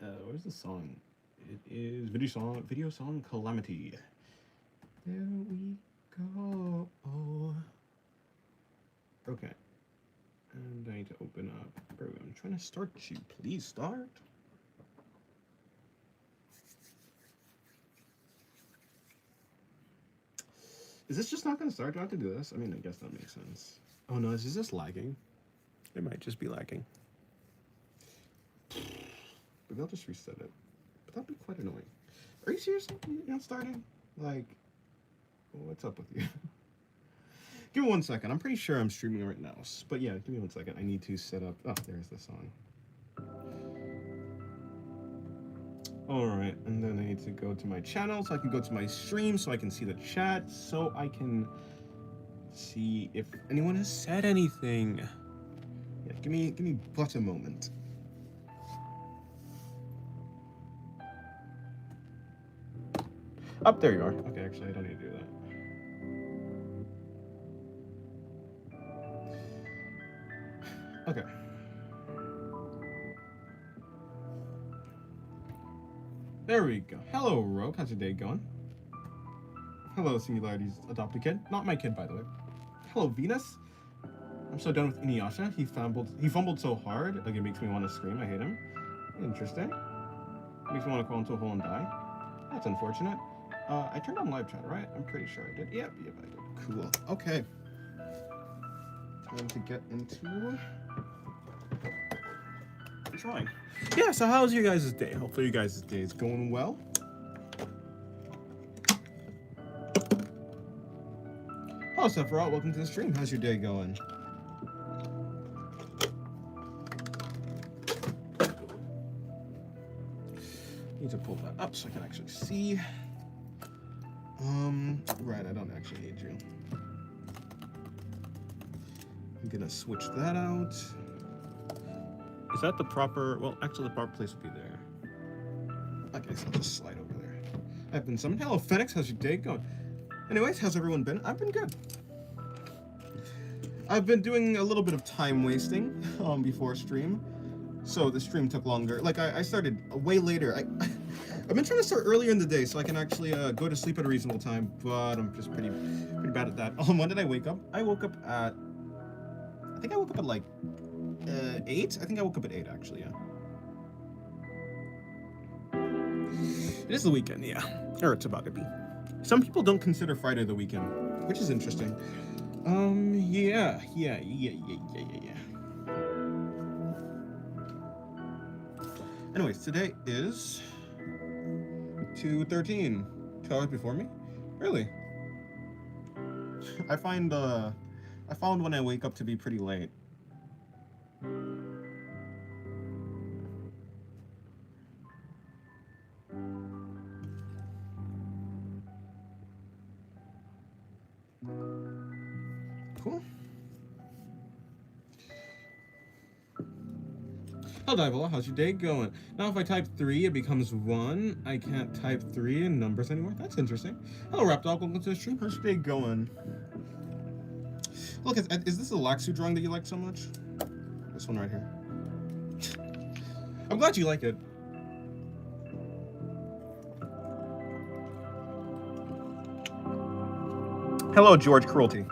Where's the song? It is Video song Calamity. There we go. Okay. And I need to open up. I'm trying to start you. Please start. Is this just not going to start? Do I have to do this? I mean, I guess that makes sense. Oh no, is this lagging? It might just be lagging. Maybe I'll just reset it. But that'd be quite annoying. Are you serious? You're not starting? Like, what's up with you? Give me 1 second. I'm pretty sure I'm streaming right now. But yeah, give me 1 second. I need to set up. Oh, there's the song. Alright, and then I need to go to my channel so I can go to my stream so I can see the chat so I can see if anyone has said anything. Yeah, give me but a moment. Up there you are. Okay, actually I don't need to do that. Okay. There we go. Hello, Rogue. How's your day going? Hello, Similarity's adopted kid. Not my kid, by the way. Hello, Venus. I'm so done with Inuyasha. He fumbled so hard. Like, it makes me want to scream. I hate him. Interesting. Makes me want to crawl into a hole and die. That's unfortunate. I turned on live chat, right? I'm pretty sure I did. Yep, I did. Cool. Okay. Time to get into drawing. Yeah, so how's your guys' day? Hopefully you guys' day is going well. Hello, Sephiroth. Welcome to the stream. How's your day going? Need to pull that up so I can actually see. Right, I don't actually need you. I'm gonna switch that out. Is that the proper, well, actually the proper place would be there. Okay, so I'll just slide over there. I've been summoned. Hello, Phoenix, how's your day going? Anyways, how's everyone been? I've been good. I've been doing a little bit of time wasting before stream. So the stream took longer. Like, I started way later. I've been trying to start earlier in the day so I can actually go to sleep at a reasonable time, but I'm just pretty bad at that. When did I wake up? I woke up at, I think I woke up at like 8? I think I woke up at 8, actually, yeah. It is the weekend, yeah. Or it's about to be. Some people don't consider Friday the weekend, which is interesting. Yeah. Anyways, today is 2:13. 2 hours before me? Really? I found when I wake up to be pretty late. Cool. Hello, Divola. How's your day going? Now, if I type 3, it becomes 1. I can't type 3 in numbers anymore. That's interesting. Hello, Rapdog. Welcome to the stream. How's your day going? Look, is this the Laxu drawing that you like so much? This one right here. I'm glad you like it. Hello, George Cruelty.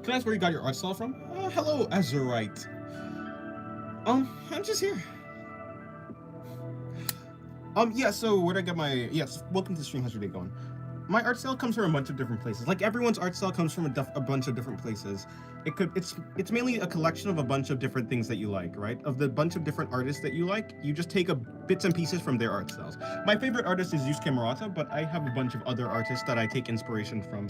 Can I ask where you got your art style from? Hello, Azurite. I'm just here. Yeah, so where'd I get my... Yes, welcome to the stream. How's your day going? My art style comes from a bunch of different places. Like, everyone's art style comes from a bunch of different places. It's mainly a collection of a bunch of different things that you like, right? Of the bunch of different artists that you like, you just take bits and pieces from their art styles. My favorite artist is Yusuke Murata, but I have a bunch of other artists that I take inspiration from.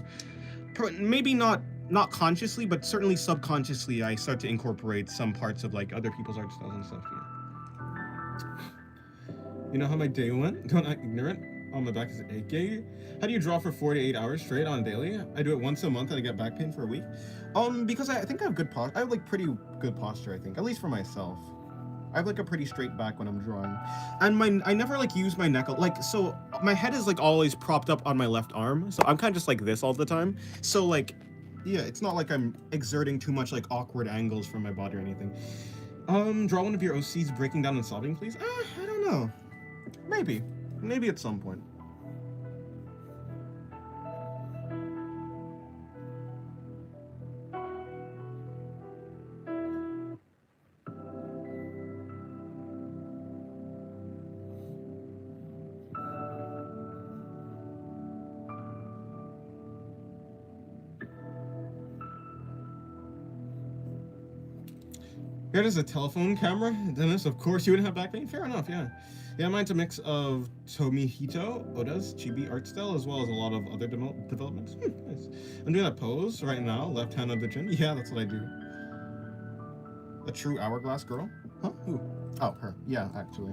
Maybe not consciously, but certainly subconsciously, I start to incorporate some parts of like other people's art styles and stuff. Yeah. You know how my day went? Don't act ignorant. on my back is aching. How do you draw for 4 to 8 hours straight on daily? I do it once a month and I get back pain for a week. Because I think I have good posture. I have like pretty good posture, I think, at least for myself. I have like a pretty straight back when I'm drawing, and I never like use my neck like, so my head is like always propped up on my left arm, so I'm kind of just like this all the time. So like, yeah, it's not like I'm exerting too much like awkward angles from my body or anything. Draw one of your OCs breaking down and sobbing, please. I don't know. Maybe at some point. Here it is, a telephone camera. Dennis, of course you wouldn't have back pain. Fair enough, yeah. Yeah, mine's a mix of Tomihito Oda's chibi art style as well as a lot of other developments. Nice. I'm doing that pose right now, left hand on the chin. Yeah, that's what I do. A true hourglass girl? Huh? Who? Oh, her. Yeah, actually.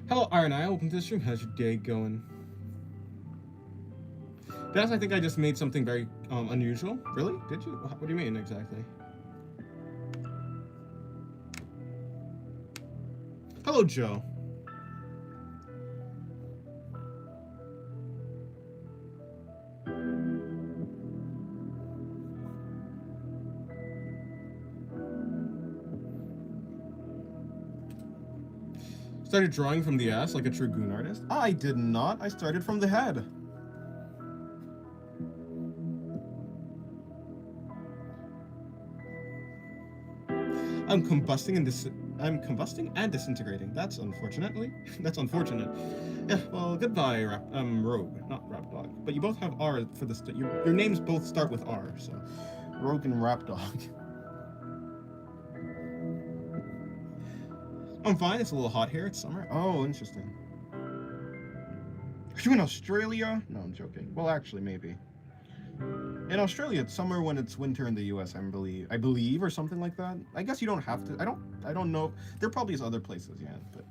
Hello, Iron Eye. Welcome to the stream. How's your day going? Dennis, I think I just made something very unusual. Really? Did you? What do you mean exactly? Hello, Joe. Started drawing from the ass like a true goon artist? I did not. I started from the head. I'm combusting and disintegrating. That's unfortunate. Yeah, well, goodbye, Rogue, not Rap Dog. But you both have R for the your names both start with R, so Rogue and Rap Dog. I'm fine. It's a little hot here. It's summer. Oh, interesting. Are you in Australia? No, I'm joking. Well, actually, maybe. In Australia, it's summer when it's winter in the U.S. I believe, or something like that. I guess you don't have to. I don't know. There probably is other places, yeah. But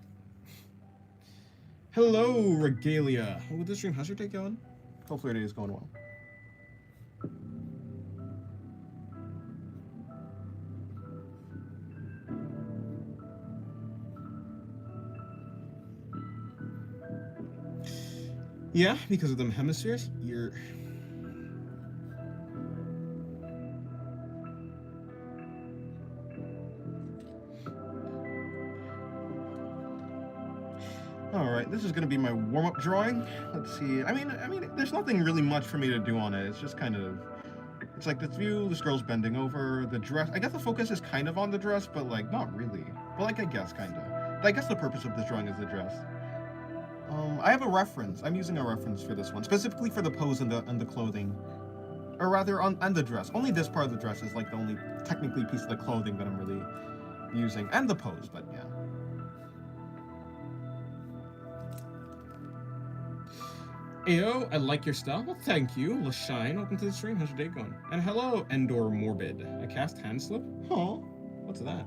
hello, Regalia. With this stream, how's your day going? Hopefully, your day is going well. Yeah, because of them hemispheres, you're... Alright, this is going to be my warm-up drawing. Let's see. I mean, there's nothing really much for me to do on it. It's just kind of... It's like this view, this girl's bending over, the dress... I guess the focus is kind of on the dress, but, like, not really. But, like, I guess, kind of. But I guess the purpose of this drawing is the dress. I have a reference. I'm using a reference for this one, specifically for the pose and the clothing, or rather, and the dress. Only this part of the dress is like the only technically piece of the clothing that I'm really using, and the pose. But yeah. Ayo, I like your style. Well, thank you, Lashine. Welcome to the stream. How's your day going? And hello, Endor Morbid. I cast hand slip. Huh? What's that?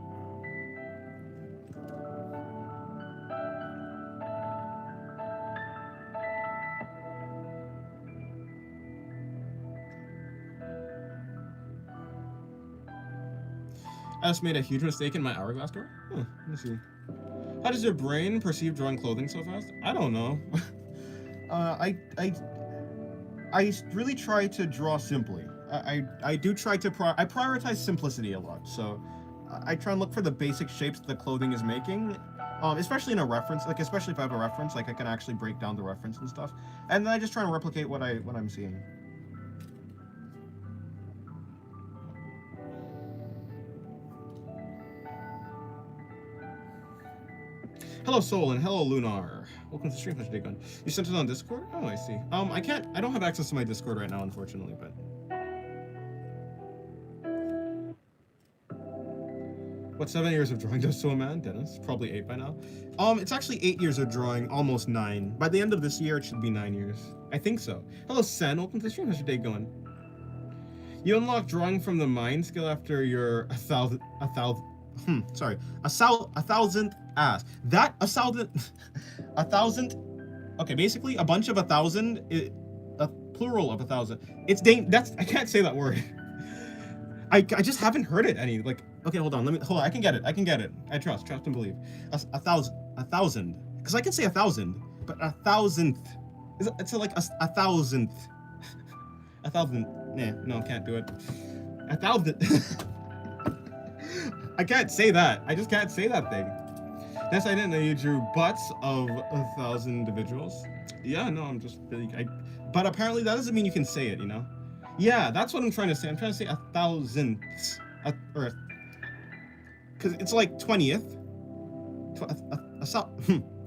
I just made a huge mistake in my hourglass door. Huh, let me see. How does your brain perceive drawing clothing so fast? I don't know. I really try to draw simply. I do try to I prioritize simplicity a lot. So I try and look for the basic shapes the clothing is making, Especially in a reference, like especially if I have a reference, like I can actually break down the reference and stuff, and then I just try to replicate what I'm seeing. Hello Soul and hello Lunar. Welcome to the stream. How's your day going? You sent it on Discord? Oh, I see. I don't have access to my Discord right now, unfortunately, but. What 7 years of drawing does to a man, Dennis? Probably 8 by now. It's actually 8 years of drawing, almost 9. By the end of this year, it should be 9 years. I think so. Hello, Sen. Welcome to the stream. How's your day going? You unlock drawing from the mind skill after your a thousandth ass. That a thousandth. Okay, basically a bunch of 1,000, a plural of 1,000. That's I can't say that word. I just haven't heard it any like. Okay, hold on. I can get it. I trust and believe. A thousand. Because I can say 1,000, but 1,000th. It's like a thousandth. 1,000. Nah, no, can't do it. 1,000th. I can't say that. I just can't say that thing. Yes, I didn't know you drew butts of 1,000 individuals. Yeah, no, I'm just really. But apparently that doesn't mean you can say it, you know? Yeah, that's what I'm trying to say. I'm trying to say 1,000th. Because it's like 20th.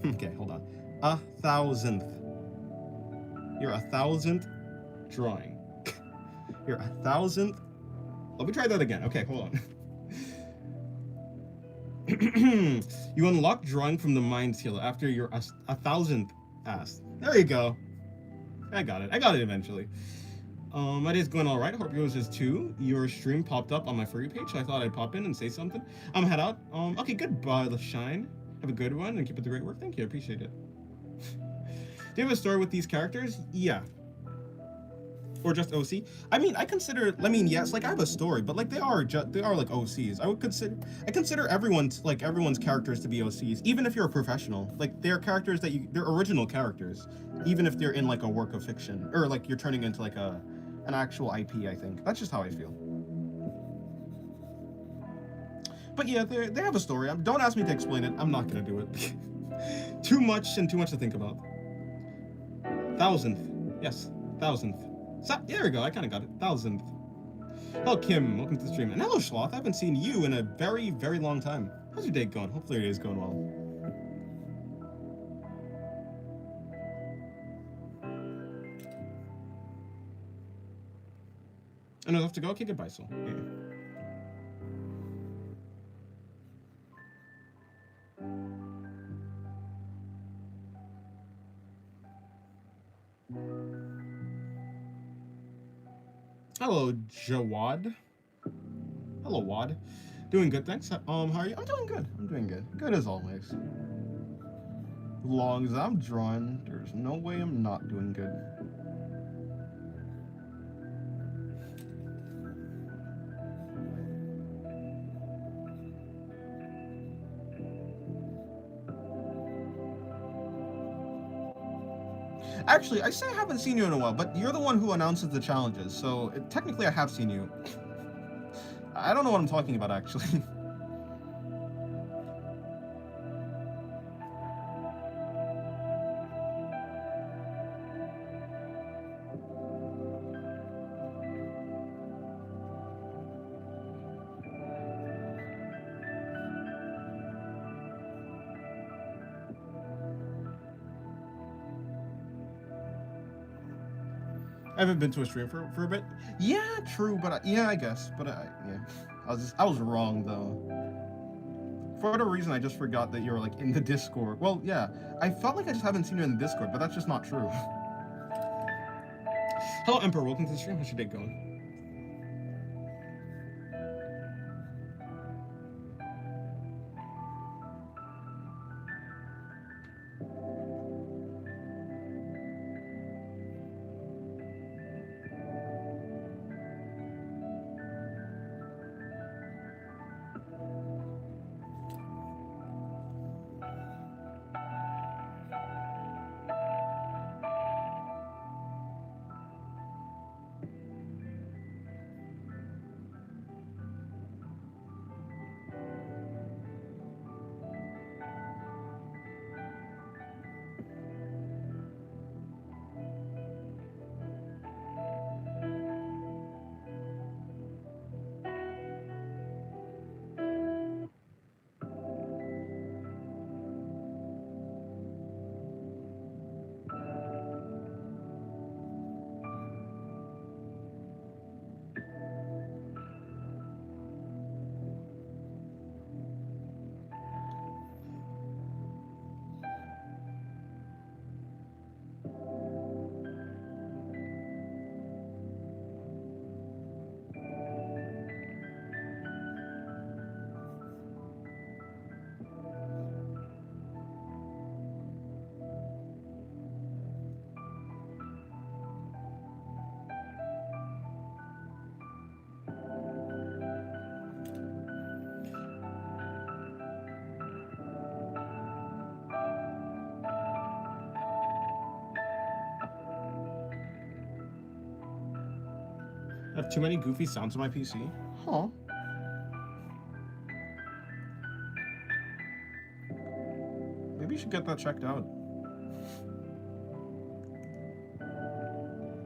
Okay, hold on. 1,000th. You're 1,000th drawing. You're 1,000th. Let me try that again. Okay, hold on. You unlock drawing from the mind skill after you're 1,000th asked. There you go. I got it eventually. My day's going all right. Hope yours is too. Your stream popped up on my For You page, so I thought I'd pop in and say something. I'm head out. Okay, goodbye, LaShine. Have a good one and keep up the great work. Thank you, I appreciate it. Do you have a story with these characters? Yeah. Or just OC? I mean, yes, like I have a story, but like they are like OCs. I consider everyone's characters to be OCs, even if you're a professional. Like they're characters they're original characters, even if they're in like a work of fiction or like you're turning into like an actual IP. I think that's just how I feel. But yeah, they have a story. Don't ask me to explain it. I'm not gonna do it. Too much to think about. 1,000th, yes, 1,000th. So, there we go, I kind of got it. 1,000th. Hello, Kim. Welcome to the stream. And hello, Schloth. I haven't seen you in a very, very long time. How's your day going? Hopefully your day's going well. And I have to go? Okay, goodbye, Soul. Yeah. Hello, Jawad. Hello, Wad. Doing good, thanks. How are you? I'm doing good. Good as always. As long as I'm drawing, there's no way I'm not doing good. Actually, I say I haven't seen you in a while, but you're the one who announces the challenges, so technically I have seen you. I don't know what I'm talking about, actually. I haven't been to a stream for a bit. Yeah, true, but yeah, I guess. But yeah, I was wrong though. For whatever reason, I just forgot that you were like in the Discord. Well, yeah, I felt like I just haven't seen you in the Discord, but that's just not true. Hello, Emperor. Welcome to the stream. How's your day going? I have too many goofy sounds on my PC. Huh. Maybe you should get that checked out.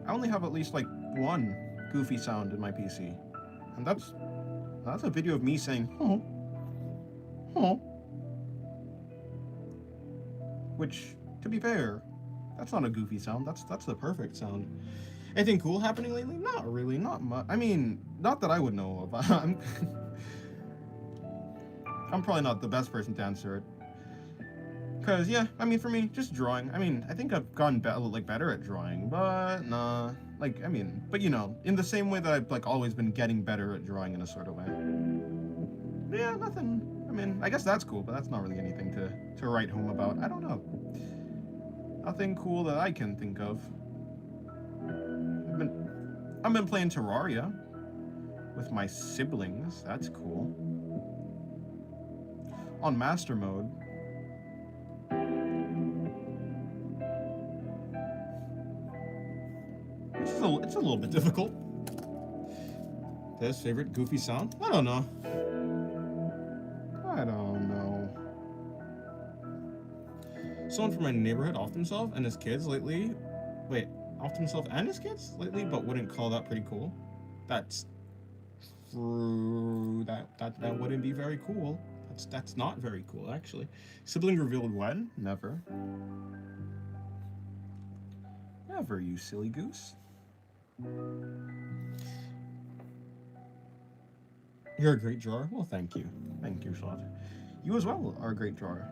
I only have at least like one goofy sound in my PC. And that's a video of me saying, huh. Huh. Which, to be fair, that's not a goofy sound. That's the perfect sound. Anything cool happening lately? Not really, not much. I mean, not that I would know of. I'm probably not the best person to answer it. Cause yeah, I mean, for me, just drawing. I mean, I think I've gotten better at drawing, but nah. Like, I mean, but you know, in the same way that I've like always been getting better at drawing in a sort of way. Yeah, nothing. I mean, I guess that's cool, but that's not really anything to write home about. I don't know. Nothing cool that I can think of. I've been playing Terraria with my siblings. That's cool. On master mode. It's a little bit difficult. Best favorite goofy sound? I don't know. Someone from my neighborhood offed himself and his kids lately. Wait, offed himself and his kids lately, but wouldn't call that pretty cool. That's true. That wouldn't be very cool. That's not very cool, actually. Sibling revealed when? Never. Never, you silly goose. You're a great drawer. Well, thank you. Thank you, Shot. You as well are a great drawer.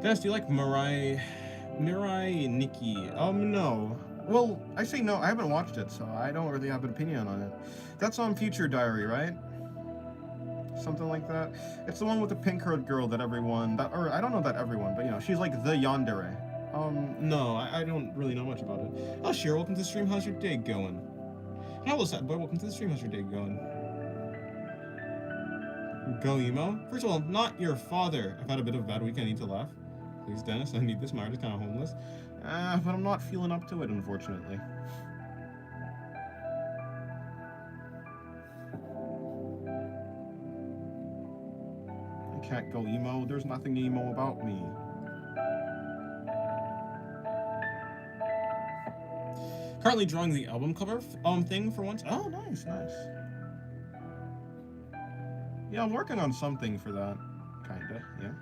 Dennis, do you like Mirai Nikki? No. Well, I say no. I haven't watched it, so I don't really have an opinion on it. That's on Future Diary, right? Something like that. It's the one with the pink-haired girl that everyone, or I don't know that everyone, but you know, she's like the yandere. No, I don't really know much about it. Oh, Shira, welcome to the stream. How's your day going? Hello, sad boy. Welcome to the stream. How's your day going? Go emo? First of all, not your father. I've had a bit of a bad week. I need to laugh. Please, Dennis, I need this. My heart is kind of homeless. But I'm not feeling up to it, unfortunately. I can't go emo. There's nothing emo about me. Currently drawing the album cover thing for once. Oh, nice, nice. Yeah, I'm working on something for that. Kinda, yeah.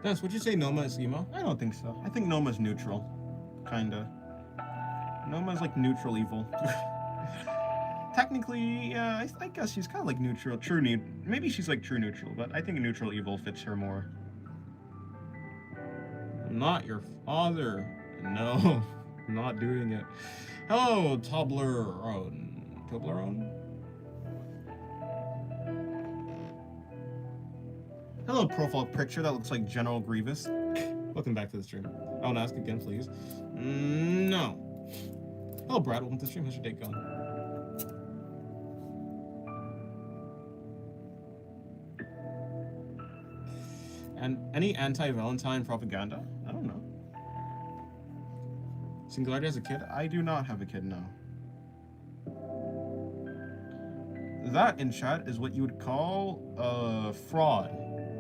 Dennis, would you say Noma is emo? I don't think so. I think Noma's neutral. Kinda. Noma's like neutral evil. Technically, yeah, I guess she's kind of like neutral. Maybe she's like true neutral, but I think neutral evil fits her more. I'm not your father. No, I'm not doing it. Hello, Toblerone. Toblerone? Hello, profile picture that looks like General Grievous. Welcome back to the stream. I want to ask again, please. No. Hello, Brad. Welcome to the stream. How's your day going? And any anti-Valentine propaganda? I don't know. Singularity as a kid? I do not have a kid, no. That in chat is what you would call fraud.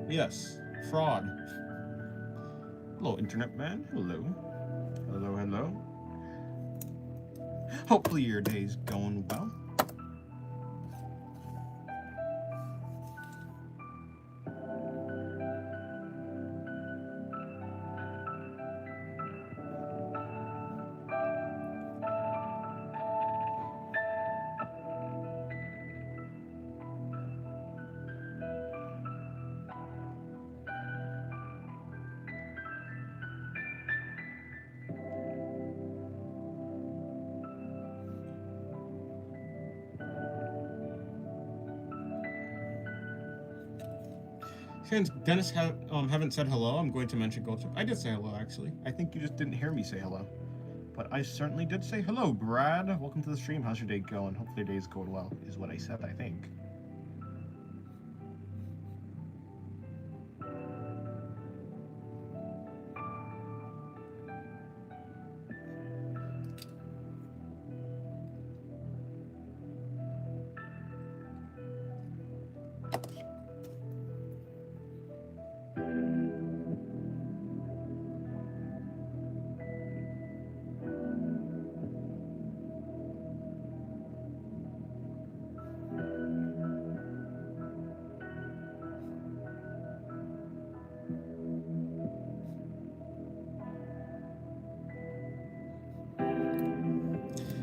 Yes, fraud. Hello, internet man. Hello. Hello, hello. Hopefully your day's going well. Since Dennis haven't said hello, I'm going to mention Goldchip. I did say hello, actually. I think you just didn't hear me say hello. But I certainly did say hello, Brad. Welcome to the stream. How's your day going? Hopefully your day's going well, is what I said, I think.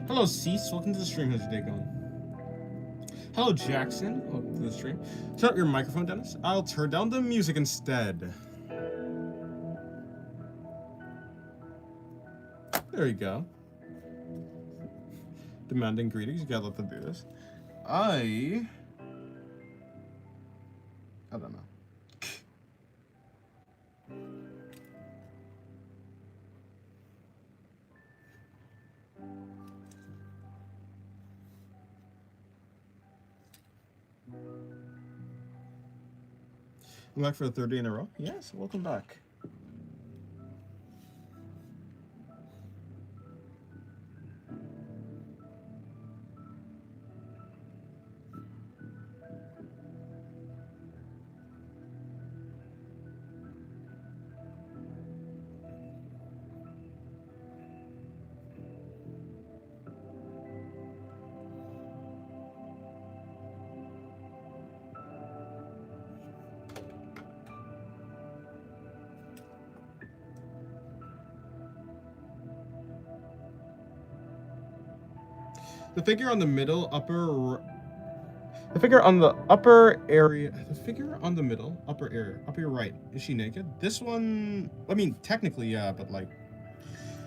Hello, Cease. Welcome to the stream. How's your day going? Hello, Jackson. Welcome to the stream. Turn up your microphone, Dennis. I'll turn down the music instead. There you go. Demanding greetings. You gotta let them do this. I don't know. I'm back for the third day in a row. Yes, welcome back. The figure on the middle upper area, the figure on the middle upper area, upper right, is she naked? This one, I mean, technically, yeah, but like,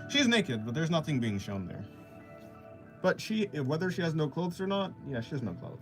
she's naked, but there's nothing being shown there. But whether she has no clothes or not, yeah, she has no clothes.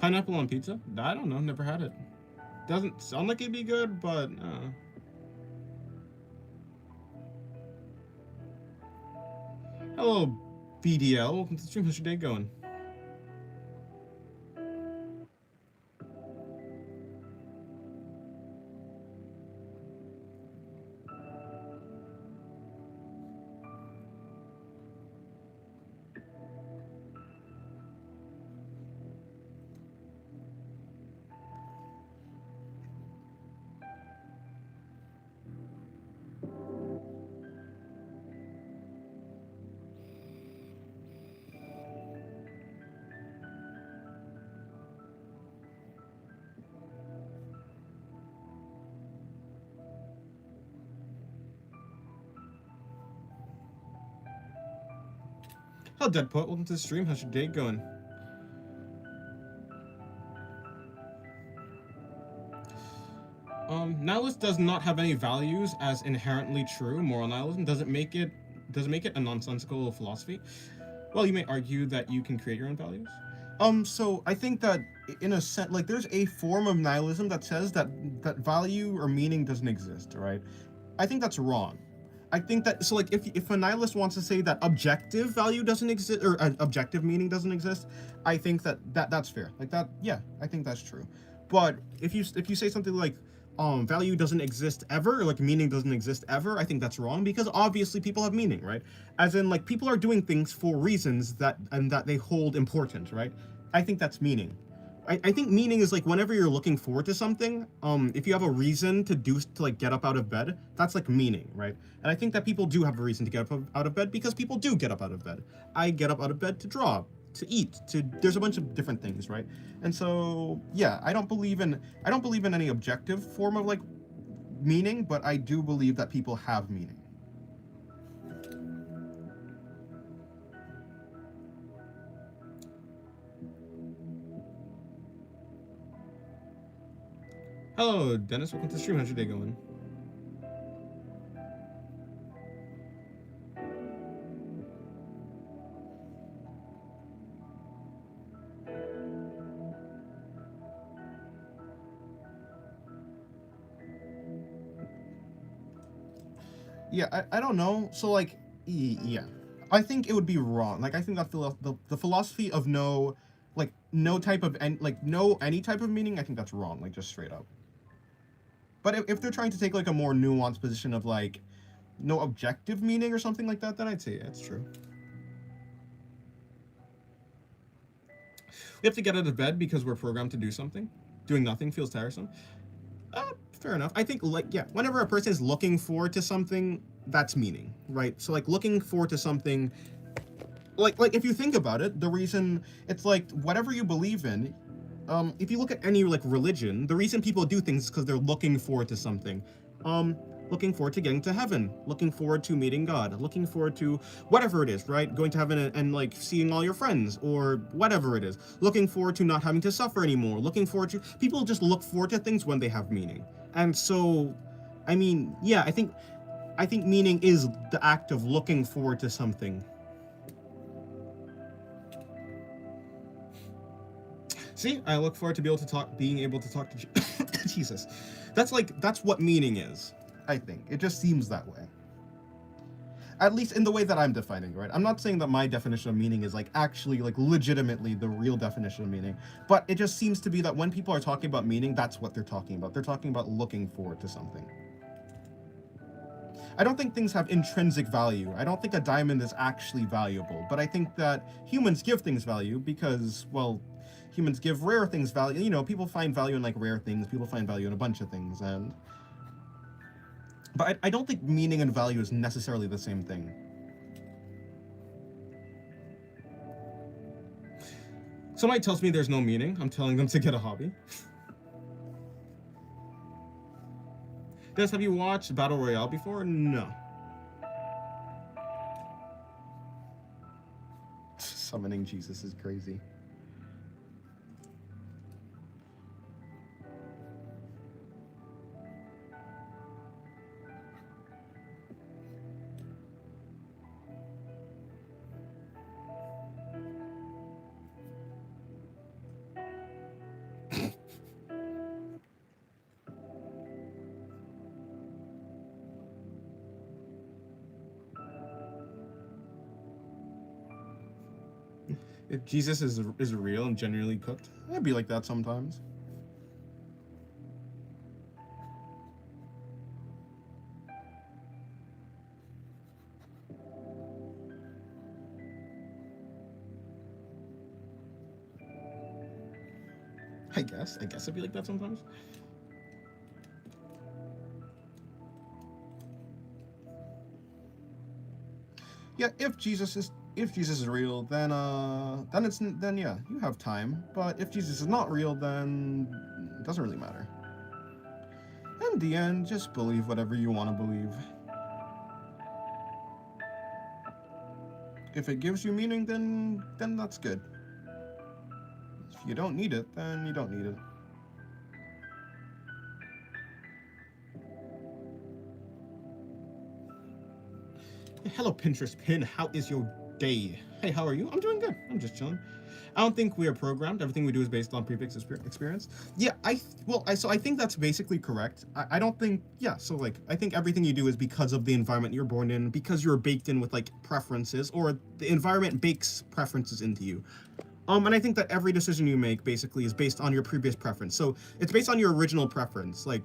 Pineapple on pizza? I don't know, never had it. Doesn't sound like it'd be good, but Hello, BDL. Welcome to the stream. How's your day going? Hello, Dead Poet. Welcome to the stream. How's your day going? Nihilist does not have any values as inherently true. Moral nihilism doesn't make it a nonsensical philosophy. Well, you may argue that you can create your own values. So I think that in a sense, like, there's a form of nihilism that says that value or meaning doesn't exist, right? I think that's wrong. I think that, so like, if a nihilist wants to say that objective value doesn't exist, or objective meaning doesn't exist, I think that's fair. Like that, yeah, I think that's true. But if you say something like value doesn't exist ever, or like meaning doesn't exist ever, I think that's wrong, because obviously people have meaning, right? As in, like, people are doing things for reasons that they hold important, right? I think that's meaning. I think meaning is like whenever you're looking forward to something, if you have a reason to like get up out of bed, that's like meaning, right? And I think that people do have a reason to get up out of bed, because people do get up out of bed. I get up out of bed to draw, to eat, there's a bunch of different things, right? And so yeah, I don't believe in any objective form of like meaning, but I do believe that people have meaning. Hello, Dennis. Welcome to the stream. How's your day going? Yeah, I don't know. So like, yeah, I think it would be wrong. Like, I think that the philosophy of no type of any type of meaning, I think that's wrong. Like, just straight up. But if they're trying to take like a more nuanced position of like no objective meaning or something like that, then I'd say yeah, it's true. We have to get out of bed because we're programmed to do something. Doing nothing feels tiresome. Fair enough. I think, like, yeah, whenever a person is looking forward to something, that's meaning, right? So like looking forward to something, like if you think about it, the reason it's like whatever you believe in, if you look at any like religion, the reason people do things is because they're looking forward to something. Looking forward to getting to heaven, looking forward to meeting God, looking forward to whatever it is, right? Going to heaven and like seeing all your friends or whatever it is. Looking forward to not having to suffer anymore. Looking forward to, people just look forward to things when they have meaning. And so, I mean, yeah, I think meaning is the act of looking forward to something. See, I look forward to being able to talk to Jesus. That's what meaning is. I think it just seems that way. At least in the way that I'm defining, right? I'm not saying that my definition of meaning is like actually like legitimately the real definition of meaning, but it just seems to be that when people are talking about meaning, that's what they're talking about. They're talking about looking forward to something. I don't think things have intrinsic value. I don't think a diamond is actually valuable, but I think that humans give things value because, well, humans give rare things value. You know, people find value in like rare things. People find value in a bunch of things, but I don't think meaning and value is necessarily the same thing. Somebody tells me there's no meaning, I'm telling them to get a hobby. Des, have you watched Battle Royale before? No. Summoning Jesus is crazy. If Jesus is real and genuinely cooked, I'd be like that sometimes. I guess I'd be like that sometimes. Yeah, if Jesus is real, then yeah, you have time. But if Jesus is not real, then it doesn't really matter. In the end, just believe whatever you want to believe. If it gives you meaning, then that's good. If you don't need it, then you don't need it. Hello, Pinterest Pin. How is your day? Hey, how are you? I'm doing good. I'm just chilling. I don't think we are programmed. Everything we do is based on previous experience. Yeah, I think that's basically correct. I don't think, yeah, so like, I think everything you do is because of the environment you're born in, because you're baked in with like preferences, or the environment bakes preferences into you. And I think that every decision you make basically is based on your previous preference. So it's based on your original preference. Like,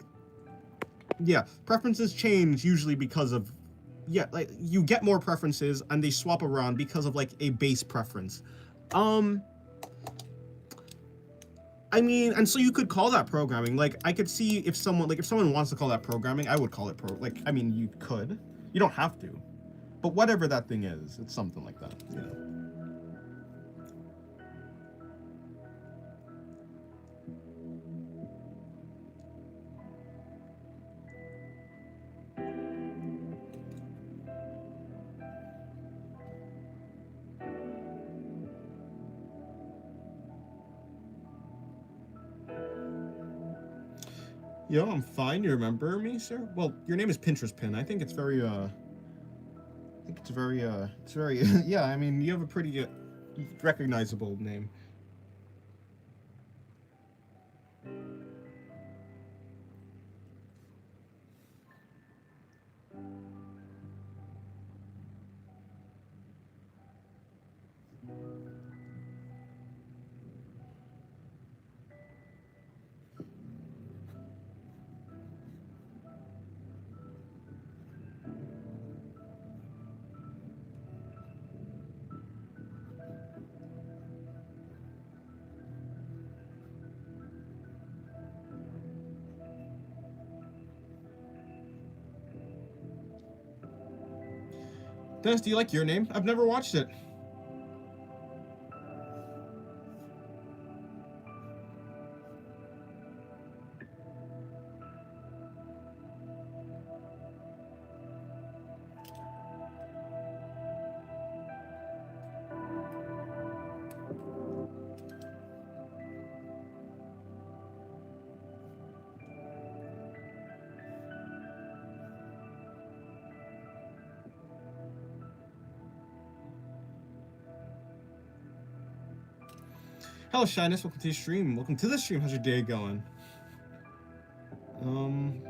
Yeah, preferences change usually because of, yeah, like you get more preferences and they swap around because of like a base preference. Um, I mean, and so you could call that programming. Like, I could see if someone wants to call that programming, I would call it like, I mean, you could. You don't have to. But whatever that thing is, it's something like that, you know. Yo, I'm fine. You remember me, sir? Well, your name is Pinterest Pin. I think it's very, it's very, yeah, I mean, you have a pretty recognizable name. Dennis, do you like your name? I've never watched it. Hello, Shyness. Welcome to your stream. Welcome to the stream. How's your day going? Um,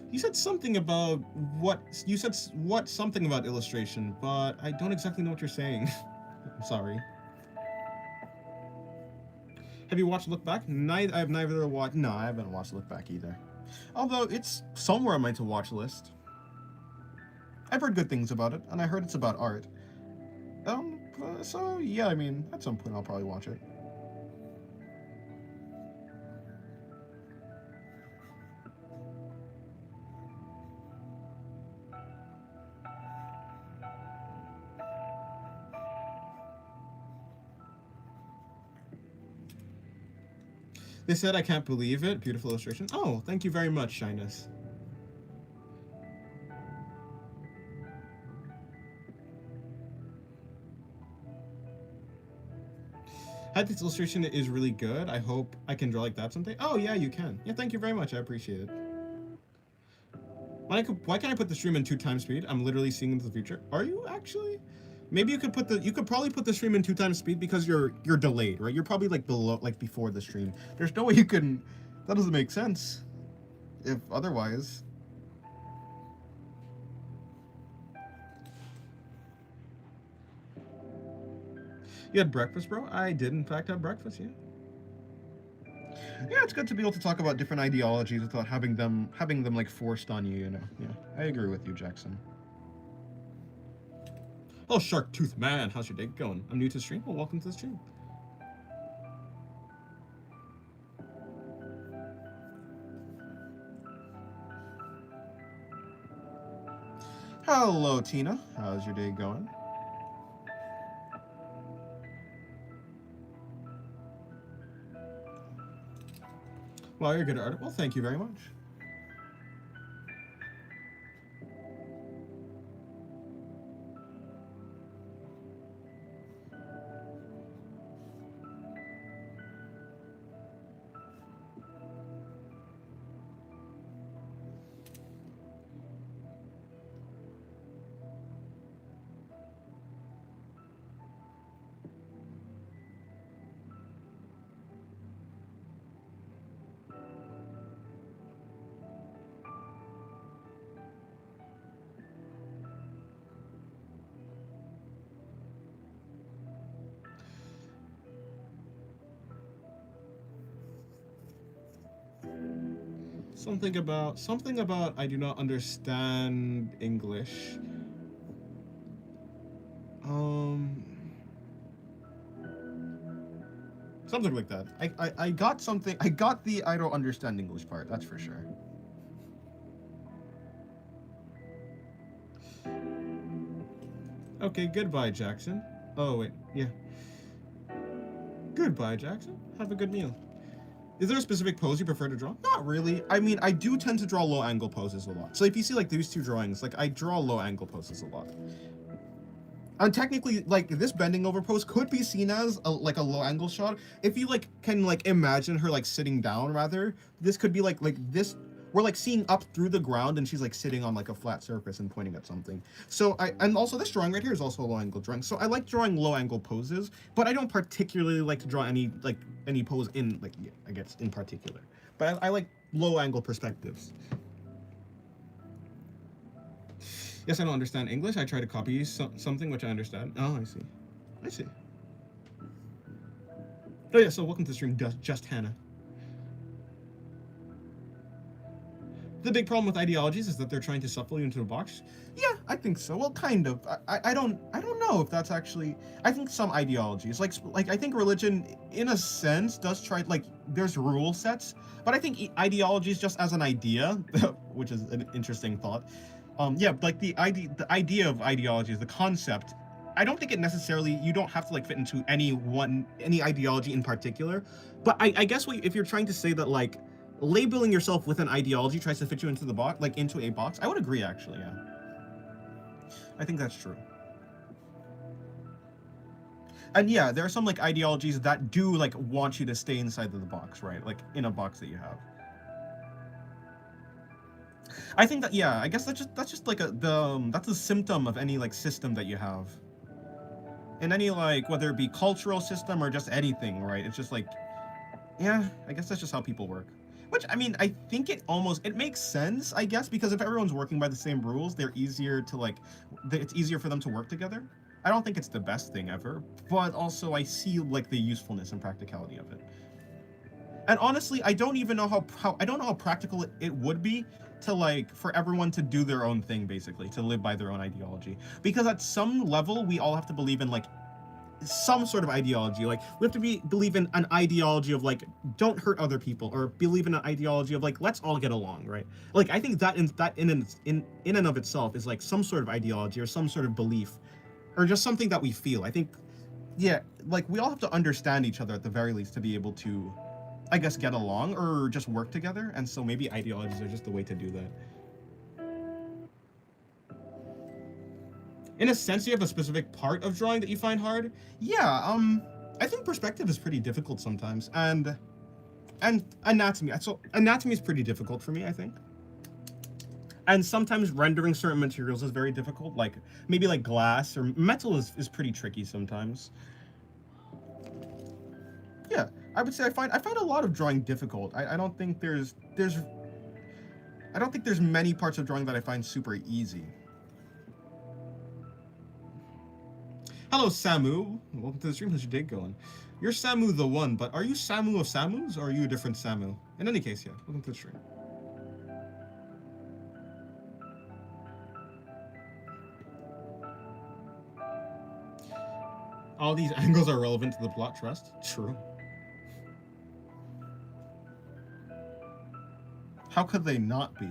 you said something about something about illustration, but I don't exactly know what you're saying. I'm sorry. Have you watched Look Back? I have neither watched. No, I haven't watched Look Back either. Although it's somewhere on my to watch list. I've heard good things about it, and I heard it's about art. So yeah, I mean, at some point I'll probably watch it. They said I can't believe it. Beautiful illustration. Oh, thank you very much, Shyness. This illustration is really good. I hope I can draw like that someday. Oh yeah, you can. Yeah, thank you very much. I appreciate it. Why can't I put the stream in 2x speed? I'm literally seeing into the future. Are you actually? Maybe you could probably put the stream in 2x speed because you're delayed, right? You're probably like below, like before the stream. There's no way you can. That doesn't make sense. If otherwise. You had breakfast, bro? I did in fact have breakfast, yeah. Yeah, it's good to be able to talk about different ideologies without having them like forced on you, you know. Yeah. I agree with you, Jackson. Oh, Shark Tooth Man, how's your day going? I'm new to the stream. Well, welcome to the stream. Hello, Tina. How's your day going? Well, you're good at art. Well, thank you very much. Something about I do not understand English. Something like that. I got something. I got the I don't understand English part. That's for sure. Okay, goodbye, Jackson. Oh wait, yeah. Goodbye, Jackson. Have a good meal. Is there a specific pose you prefer to draw? Not really. I mean, I do tend to draw low angle poses a lot. So if you see like these two drawings, like I draw low angle poses a lot. And technically, like this bending over pose could be seen as like a low angle shot. If you like can like imagine her like sitting down, rather, this could be like this. We're like seeing up through the ground, and she's like sitting on like a flat surface and pointing at something. So and also this drawing right here is also a low angle drawing. So I like drawing low angle poses, but I don't particularly like to draw any pose in like I guess in particular. But I like low angle perspectives. Yes, I don't understand English. I try to copy something which I understand. Oh, I see. I see. Oh yeah, so welcome to the stream, Just Hannah. The big problem with ideologies is that they're trying to shuffle you into a box. Yeah, I think so. Well, kind of. I don't know if that's actually. I think some ideologies, like I think religion, in a sense, does try like there's rule sets, but I think ideologies just as an idea, which is an interesting thought. Yeah, like the idea of ideologies, the concept. I don't think it necessarily. You don't have to like fit into any ideology in particular, but I guess if you're trying to say that like. Labeling yourself with an ideology tries to fit you into the box, like into a box. I would agree, actually. Yeah, I think that's true. And yeah, there are some like ideologies that do like want you to stay inside of the box, right? Like in a box that you have. I think that I guess that's just like that's a symptom of any like system that you have. In any like whether it be cultural system or just anything, right? It's just like, yeah, I guess that's just how people work. Which, I mean, I think it makes sense, I guess, because if everyone's working by the same rules, they're easier to, like, it's easier for them to work together. I don't think it's the best thing ever, but also I see, like, the usefulness and practicality of it. And honestly, I don't even know I don't know how practical it would be to, like, for everyone to do their own thing, basically, to live by their own ideology. Because at some level, we all have to believe in, like, some sort of ideology. Like we have to believe in an ideology of like don't hurt other people, or believe in an ideology of like let's all get along, right? Like I think that in and of itself is like some sort of ideology or some sort of belief or just something that we feel. I think like we all have to understand each other at the very least to be able to I guess get along or just work together, and so maybe ideologies are just the way to do that. In a sense, you have a specific part of drawing that you find hard? Yeah, I think perspective is pretty difficult sometimes, and anatomy. So anatomy is pretty difficult for me, I think. And sometimes rendering certain materials is very difficult, like maybe like glass or metal is pretty tricky sometimes. Yeah, I would say I find a lot of drawing difficult. I don't think there's many parts of drawing that I find super easy. Hello, Samu. Welcome to the stream. How's your day going? You're Samu the One, but are you Samu of Samus, or are you a different Samu? In any case, yeah. Welcome to the stream. All these angles are relevant to the plot, trust? True. How could they not be?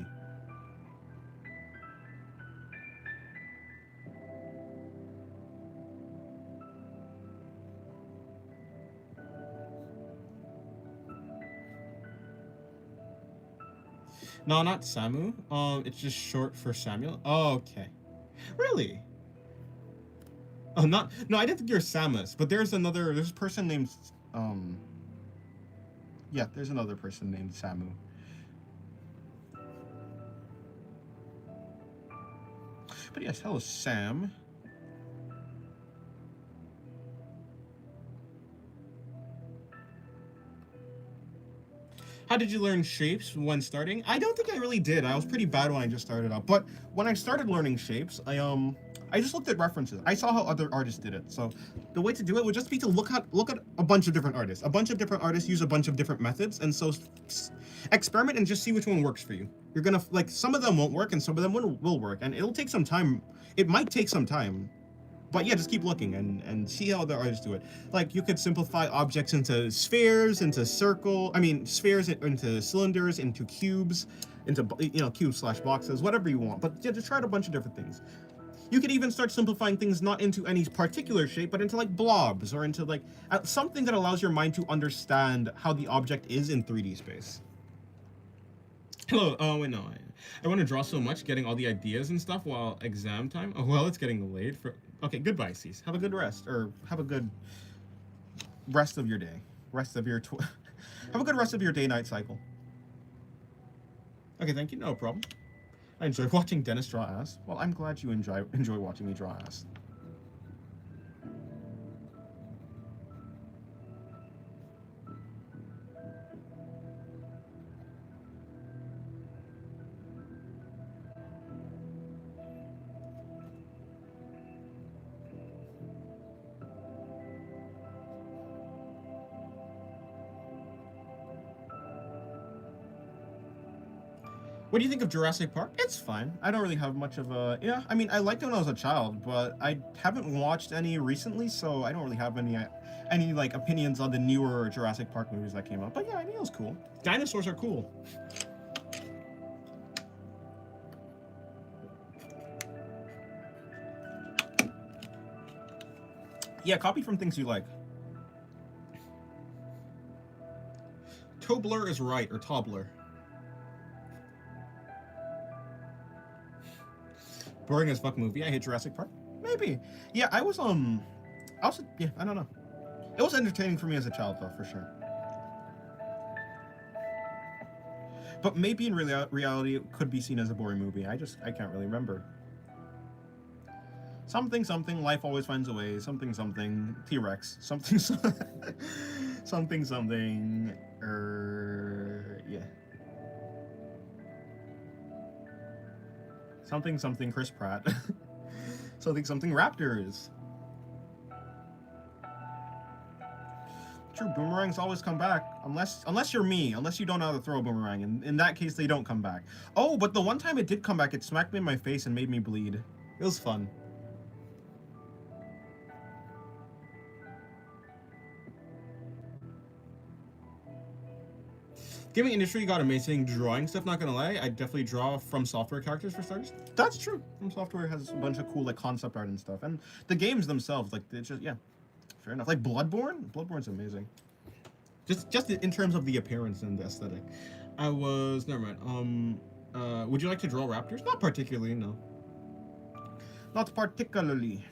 No, not Samu. It's just short for Samuel. Oh, okay. Really? Oh, no, I didn't think you're Samus, but there's a person named, yeah, there's another person named Samu. But yes, hello, Sam. How did you learn shapes when starting? I don't think I really did. I was pretty bad when I just started out. But when I started learning shapes, I just looked at references. I saw how other artists did it. So the way to do it would just be to look at a bunch of different artists. A bunch of different artists use a bunch of different methods, and so experiment and just see which one works for you. You're gonna like some of them won't work, and some of them will work, and it'll take some time. It might take some time. But yeah, just keep looking and see how other artists do it. Like, you could simplify objects into spheres, into spheres into cylinders, into cubes, into, cubes/boxes, whatever you want. But yeah, just try out a bunch of different things. You could even start simplifying things not into any particular shape, but into like blobs, or into like something that allows your mind to understand how the object is in 3D space. Hello. Oh wait, no. I want to draw so much, getting all the ideas and stuff while exam time. Oh well, it's getting delayed. Okay, goodbye, Cease. Have a good rest, or have a good rest of your day. Have a good rest of your day-night cycle. Okay, thank you. No problem. I enjoy watching Dennis draw ass. Well, I'm glad you enjoy watching me draw ass. What do you think of Jurassic Park? It's fine. I don't really have much of a... Yeah, I mean, I liked it when I was a child, but I haven't watched any recently, so I don't really have any like, opinions on the newer Jurassic Park movies that came out. But yeah, I think it was cool. Dinosaurs are cool. Yeah, copy from things you like. Tobler is right, or Tobler. Boring as fuck movie. I hate Jurassic Park. Maybe. Yeah, I don't know. It was entertaining for me as a child, though, for sure. But maybe in reality, it could be seen as a boring movie. I can't really remember. Something, life always finds a way. Something, T-Rex. Something, yeah. Something, Chris Pratt. something, Raptors. True, boomerangs always come back. Unless you're me. Unless you don't know how to throw a boomerang. In that case, they don't come back. Oh, but the one time it did come back, it smacked me in my face and made me bleed. It was fun. Gaming industry got amazing drawing stuff, not gonna lie. I definitely draw from software characters for starters. That's true. From software has a bunch of cool like concept art and stuff. And the games themselves, like it's just yeah. Fair enough. Like Bloodborne? Bloodborne's amazing. Just in terms of the appearance and the aesthetic. Never mind. Would you like to draw raptors? Not particularly, no. Not particularly.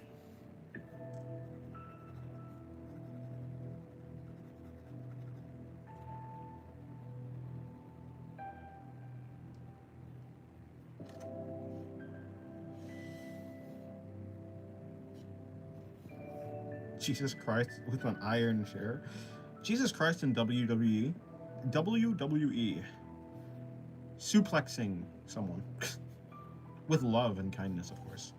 Jesus Christ with an iron chair. Jesus Christ in WWE. WWE. Suplexing someone. With love and kindness, of course.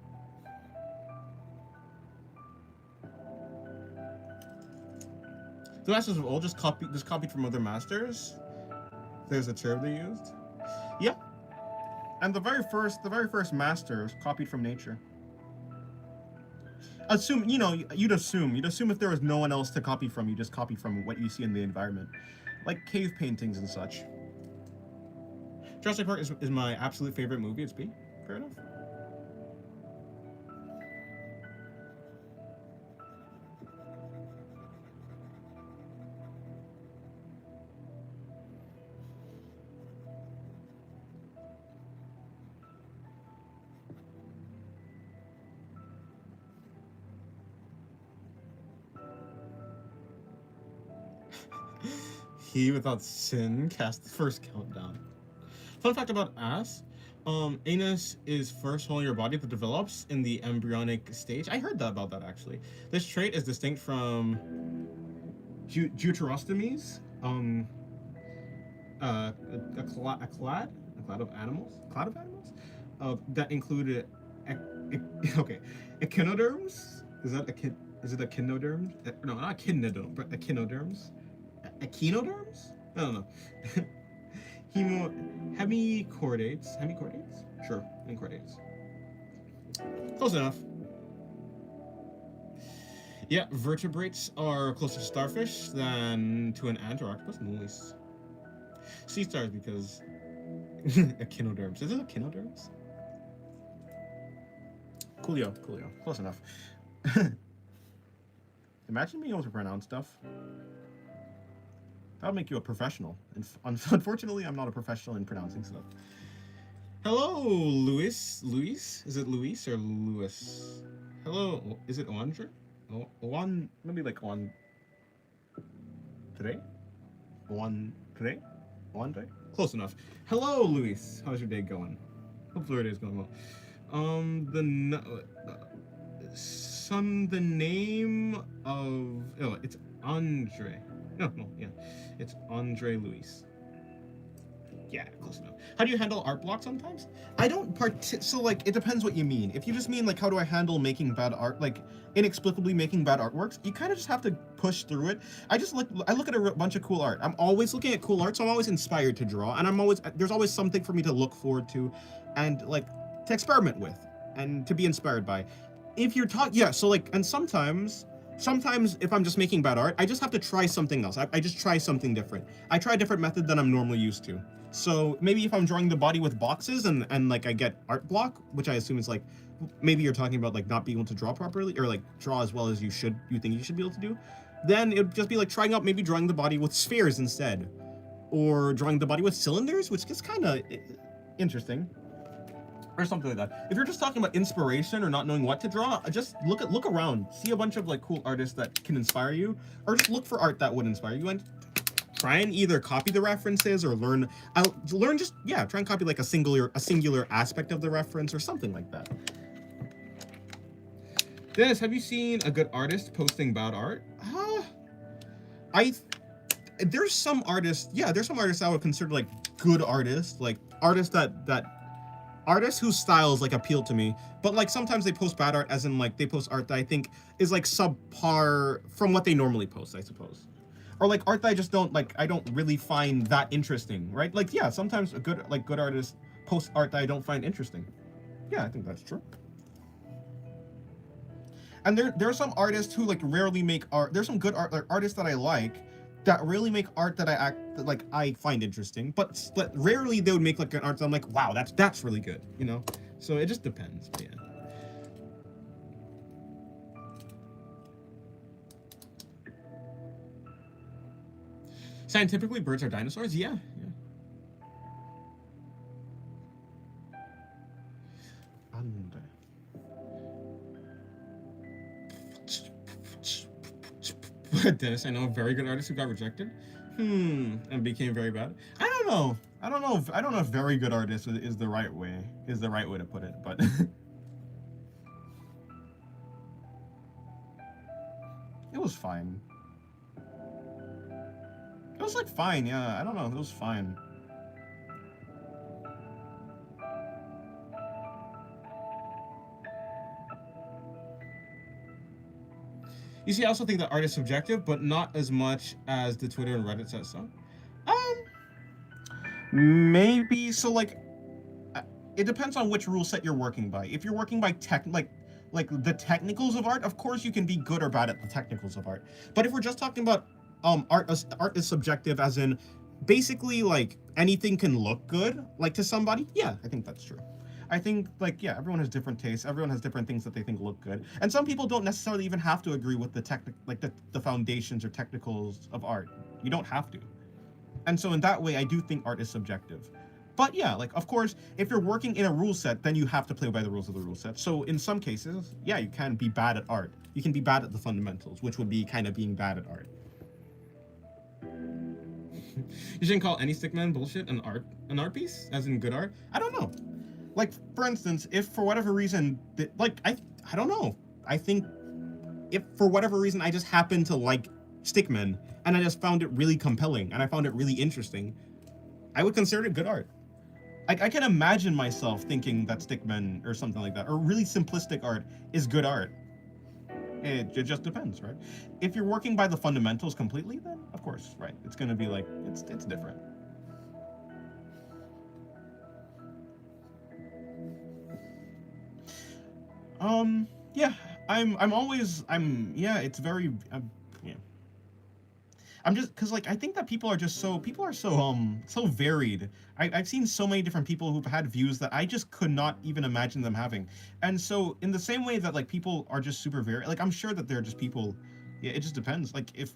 The Masters of Old just copied from other masters. There's a term they used. Yeah. And the very first masters copied from nature. You'd assume if there was no one else to copy from, you just copy from what you see in the environment. Like cave paintings and such. Jurassic Park is my absolute favorite movie. It's B. Fair enough. He without sin cast the first countdown. Fun fact about ass. Anus is first hole in your body that develops in the embryonic stage. I heard about that actually. This trait is distinct from deuterostomies. A clad of animals that included Okay, echinoderms. Is that is it echinoderms? No, not echinoderm, but echinoderms. Echinoderms? I don't know. Hemichordates. Hemichordates? Sure, hemichordates. Close enough. Yeah, vertebrates are closer to starfish than to an ant or octopus. Nice. Sea stars because echinoderms. Is it echinoderms? Coolio. Close enough. Imagine being able to pronounce stuff. That would make you a professional. And unfortunately, I'm not a professional in pronouncing stuff. Hello, Luis. Luis? Is it Luis or Louis? Hello, is it Andre? One, maybe like one today? One today? One day? Close enough. Hello, Luis. How's your day going? Hopefully your day's going well. The name of, oh, it's Andre. No, yeah. It's Andre Luis. Yeah, close enough. How do you handle art block sometimes? I don't so like, it depends what you mean. If you just mean like, how do I handle making bad art, like inexplicably making bad artworks, you kind of just have to push through it. I look at a bunch of cool art. I'm always looking at cool art, so I'm always inspired to draw, and there's always something for me to look forward to and like to experiment with and to be inspired by. If you're so like, and sometimes if I'm just making bad art, I just have to try something else. I just try something different. I try a different method than I'm normally used to. So maybe if I'm drawing the body with boxes and like I get art block, which I assume is like, maybe you're talking about like not being able to draw properly or like draw as well as you think you should be able to do, then it'd just be like trying out maybe drawing the body with spheres instead, or drawing the body with cylinders, which gets kind of interesting. Or something like that. If you're just talking about inspiration or not knowing what to draw, just look around, see a bunch of like cool artists that can inspire you, or just look for art that would inspire you and try and either copy the references or try and copy like a singular aspect of the reference or something like that. Dennis, have you seen a good artist posting bad art? There's some artists I would consider like good artists, like artists artists whose styles like appeal to me, but like sometimes they post bad art, as in like they post art that I think is like subpar from what they normally post, I suppose, or like art that I don't really find that interesting, right? Like, yeah, sometimes good artists post art that I don't find interesting. Yeah, I think that's true. And there are some artists who like rarely make art. There's some good artists that I like that really make art that I find interesting, but rarely they would make like an art that I'm like, wow, that's really good, you know? So it just depends, but yeah. Scientifically, birds are dinosaurs? Yeah. Dennis, I know a very good artist who got rejected. And became very bad. I don't know if very good artist is the right way to put it, but it was fine. It was like fine, yeah. I don't know, it was fine. You see, I also think that art is subjective, but not as much as the Twitter and Reddit says so. Maybe, so like, it depends on which rule set you're working by. If you're working by like the technicals of art, of course you can be good or bad at the technicals of art. But if we're just talking about art is subjective, as in basically like anything can look good like to somebody, yeah, I think that's true. I think, like, yeah, everyone has different tastes. Everyone has different things that they think look good. And some people don't necessarily even have to agree with the foundations or technicals of art. You don't have to. And so in that way, I do think art is subjective. But yeah, like, of course, if you're working in a rule set, then you have to play by the rules of the rule set. So in some cases, yeah, you can be bad at art. You can be bad at the fundamentals, which would be kind of being bad at art. You shouldn't call any stickman bullshit an art piece, as in good art. I don't know. Like, for instance, if for whatever reason, I don't know. I think if for whatever reason I just happen to like stickmen and I just found it really compelling and I found it really interesting, I would consider it good art. I can imagine myself thinking that stickmen or something like that, or really simplistic art is good art. It just depends, right? If you're working by the fundamentals completely, then of course, right? It's gonna be like it's different. Yeah, yeah, it's very, yeah. I'm just, cause like I think that people are so varied. I've seen so many different people who've had views that I just could not even imagine them having. And so in the same way that like people are just super varied, like I'm sure that they're just people, yeah, it just depends. Like if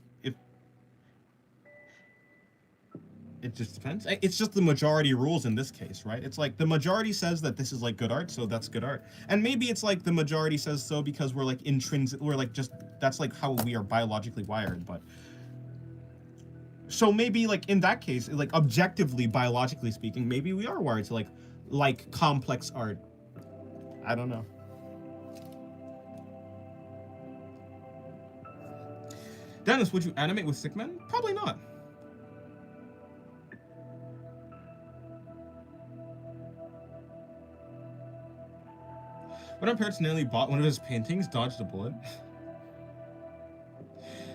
it just depends. It's just the majority rules in this case, right? It's like the majority says that this is like good art, so that's good art. And maybe it's like the majority says so because we're like intrinsic, we're like just, that's like how we are biologically wired. But so maybe like in that case, like objectively, biologically speaking, maybe we are wired to like complex art. I don't know. Dennis, would you animate with stickmen? Probably not. When our parents nearly bought one of his paintings, dodged a bullet.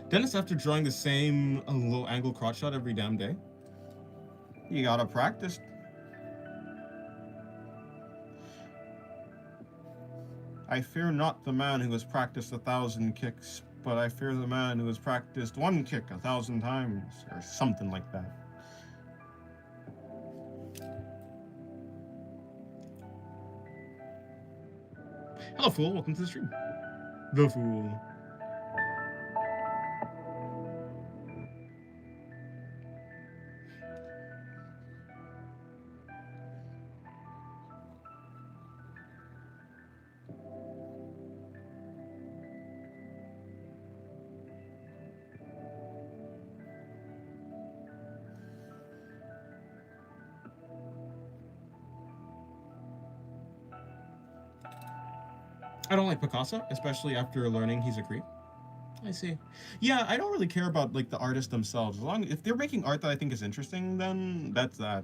Dennis, after drawing the same low angle crotch shot every damn day, you gotta practice. I fear not the man who has practiced 1,000 kicks, but I fear the man who has practiced one kick 1,000 times, or something like that. Hello, Fool. Welcome to the stream. The Fool. I don't like Picasso, especially after learning he's a creep. I see. Yeah, I don't really care about like the artists themselves. As long if they're making art that I think is interesting, then that's that.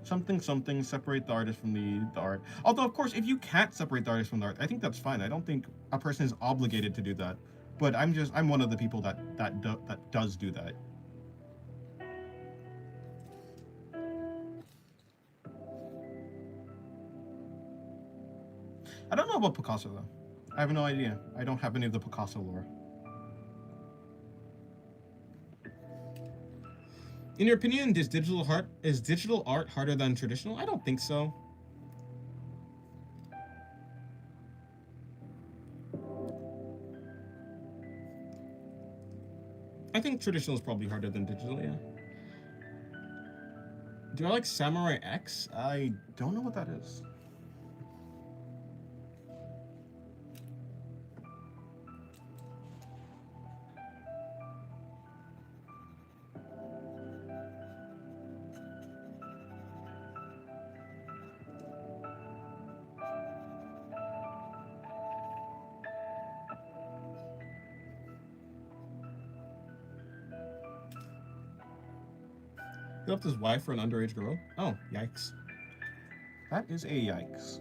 Something separate the artist from the art. Although of course, if you can't separate the artist from the art, I think that's fine. I don't think a person is obligated to do that. But I'm one of the people that does do that. I don't know about Picasso though. I have no idea. I don't have any of the Picasso lore. In your opinion, is digital art harder than traditional? I don't think so. I think traditional is probably harder than digital, yeah. Do I like Samurai X? I don't know what that is. He left his wife for an underage girl? Oh, yikes. That is a yikes.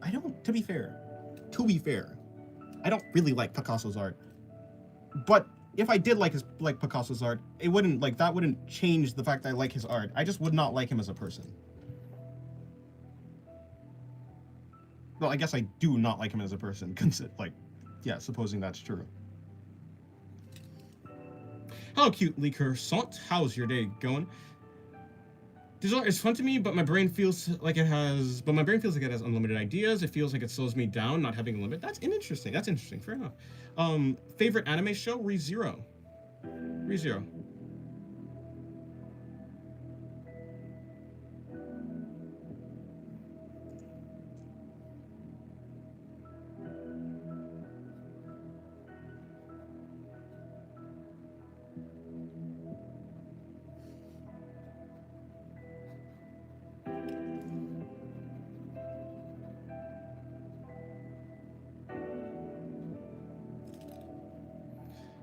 I don't, to be fair, I don't really like Picasso's art. But if I did like Picasso's art, it wouldn't, like, that wouldn't change the fact that I like his art. I just would not like him as a person. Well, I guess I do not like him as a person, like, yeah, supposing that's true. Hello, cute croissant. How's your day going? Digital art is fun to me, but my brain feels like it has unlimited ideas. It feels like it slows me down, not having a limit. That's interesting. Fair enough. Favorite anime show? ReZero. ReZero.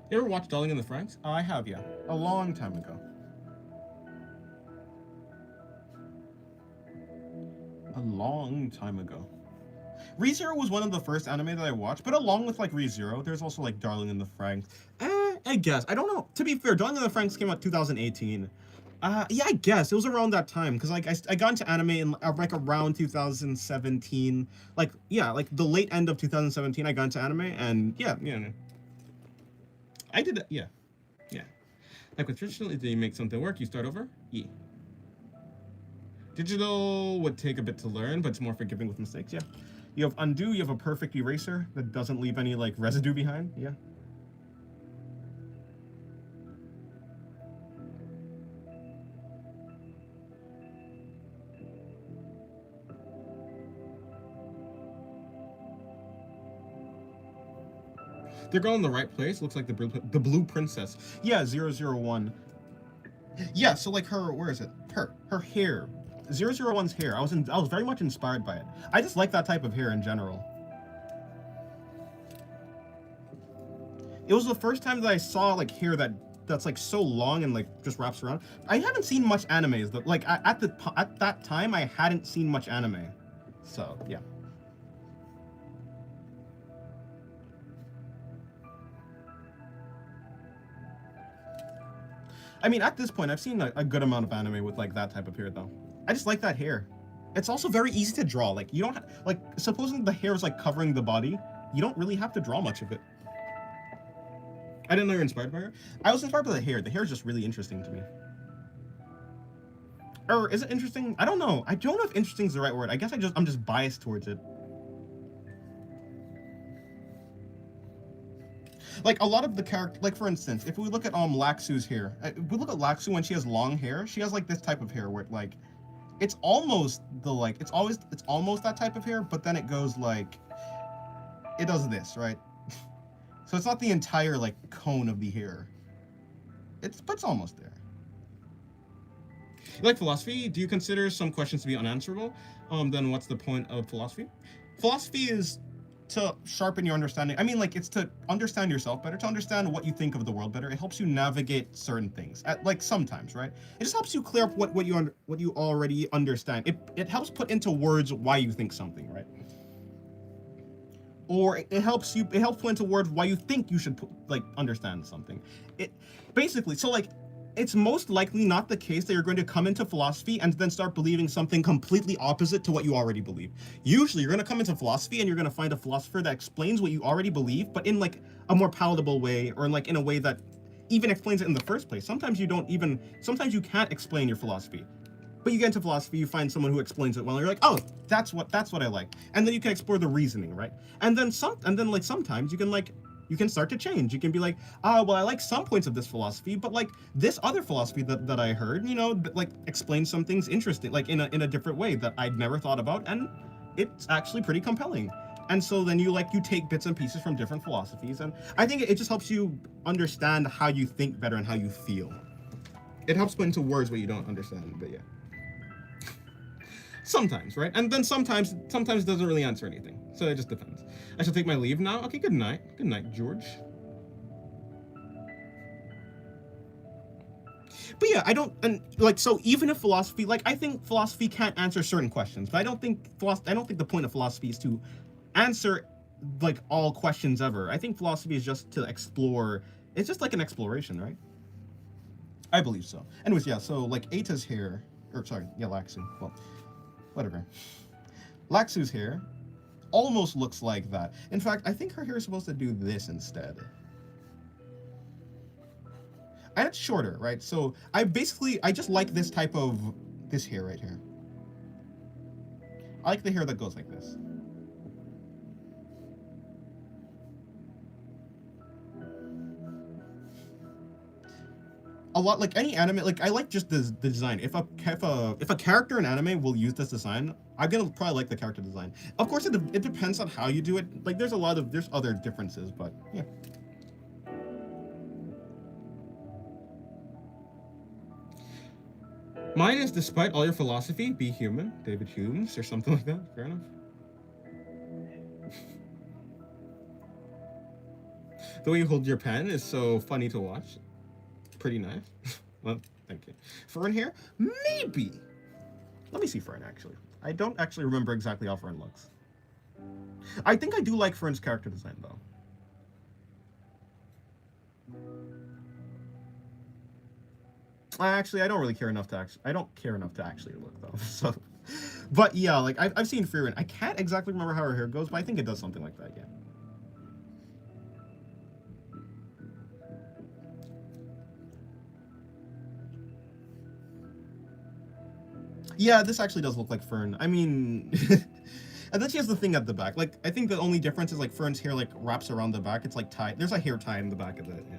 You ever watched Darling in the Franxx? I have, yeah. A long time ago. long time ago. ReZero was one of the first anime that I watched, but along with like ReZero, there's also like Darling in the Franxx. I guess. I don't know. To be fair, Darling in the Franxx came out 2018. Yeah, I guess it was around that time because like I got into anime in like around 2017. Like yeah, like the late end of 2017, I got into anime, and yeah, I did it. Yeah. Like with traditional, if you make something work, you start over. Yeah. Digital would take a bit to learn, but it's more forgiving with mistakes. Yeah. You have undo. You have a perfect eraser that doesn't leave any like residue behind. Yeah. They're going in the right place. Looks like the blue princess. Yeah, 001. Yeah, so like her, where is it? Her hair. 001's hair. I was very much inspired by it. I just like that type of hair in general. It was the first time that I saw like hair that's like so long and like just wraps around. I haven't seen much animes that like at that time I hadn't seen much anime. So, yeah. I mean, at this point, I've seen a good amount of anime with like that type of hair, though. I just like that hair. It's also very easy to draw. Like you don't like supposing the hair is like covering the body, you don't really have to draw much of it. I didn't know you're inspired by her. I was inspired by the hair. The hair is just really interesting to me. Or is it interesting? I don't know. I don't know if interesting is the right word. I guess I'm just biased towards it. Like a lot of the character, like for instance, if we look at Laksu's hair, if we look at Laksu when she has long hair, she has like this type of hair where it, like, it's almost it's almost that type of hair, but then it goes like, it does this, right? So it's not the entire like cone of the hair. But it's almost there. You like philosophy? Do you consider some questions to be unanswerable? Then what's the point of philosophy? Philosophy is to sharpen your understanding. I mean, like, it's to understand yourself better, to understand what you think of the world better. It helps you navigate certain things, like sometimes, right? It just helps you clear up what you already understand. It helps put into words why you think something, right? Or it helps put into words why you think you should understand something. It basically, so like, it's most likely not the case that you're going to come into philosophy and then start believing something completely opposite to what you already believe. Usually, you're going to come into philosophy and you're going to find a philosopher that explains what you already believe, but in like a more palatable way, or like in a way that even explains it in the first place. Sometimes you can't explain your philosophy. But you get into philosophy, you find someone who explains it well, and you're like, oh, that's what I like. And then you can explore the reasoning, right? And then sometimes you can start to change. You can be like, well, I like some points of this philosophy, but like this other philosophy that I heard, like explains some things interesting, like in a different way that I'd never thought about, and it's actually pretty compelling. And so then you take bits and pieces from different philosophies, and I think it just helps you understand how you think better and how you feel. It helps put into words what you don't understand, but yeah. Sometimes, right? And then sometimes it doesn't really answer anything. So it just depends. I shall take my leave now. Okay, good night. Good night, George. But yeah, so even if philosophy, like, I think philosophy can't answer certain questions, but I don't think the point of philosophy is to answer like all questions ever. I think philosophy is just to explore. It's just like an exploration, right? I believe so. Anyways, yeah, so like Eita's hair, or sorry, yeah, Laksu. Well, whatever. Laksu's hair almost looks like that. In fact, I think her hair is supposed to do this instead. And it's shorter, right? So I just like this hair right here. I like the hair that goes like this. A lot, like any anime, like I like just the design. If a character in anime will use this design, I'm gonna probably like the character design. Of course, it depends on how you do it. Like there's other differences, but yeah. Mine is, despite all your philosophy, be human. David Humes or something like that. Fair enough. The way you hold your pen is so funny to watch. Pretty nice. Well, thank you. Fern hair? Maybe. Let me see Fern, actually. I don't actually remember exactly how Fern looks. I think I do like Fern's character design, though. Actually, I don't really care enough to actually look, though. So, but yeah, like I've seen Frieren. I can't exactly remember how her hair goes, but I think it does something like that. Yeah. Yeah, this actually does look like Fern. I mean, and then she has the thing at the back. Like, I think the only difference is like Fern's hair like wraps around the back. It's like tied. There's a hair tie in the back of it. Yeah.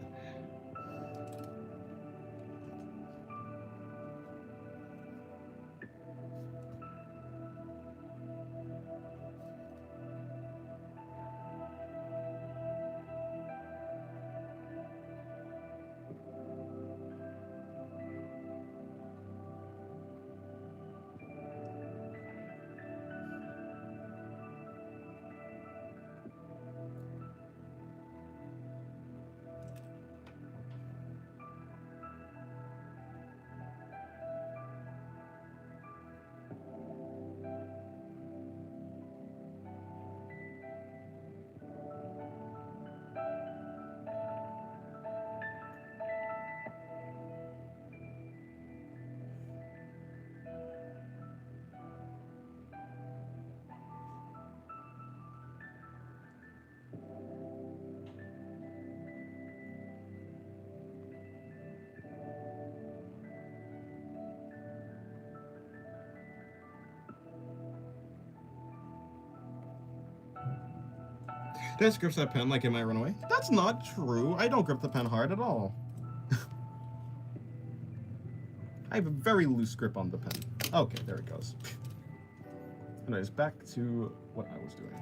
Did I grip that pen like it might run away? That's not true. I don't grip the pen hard at all. I have a very loose grip on the pen. Okay, there it goes. Anyways, back to what I was doing.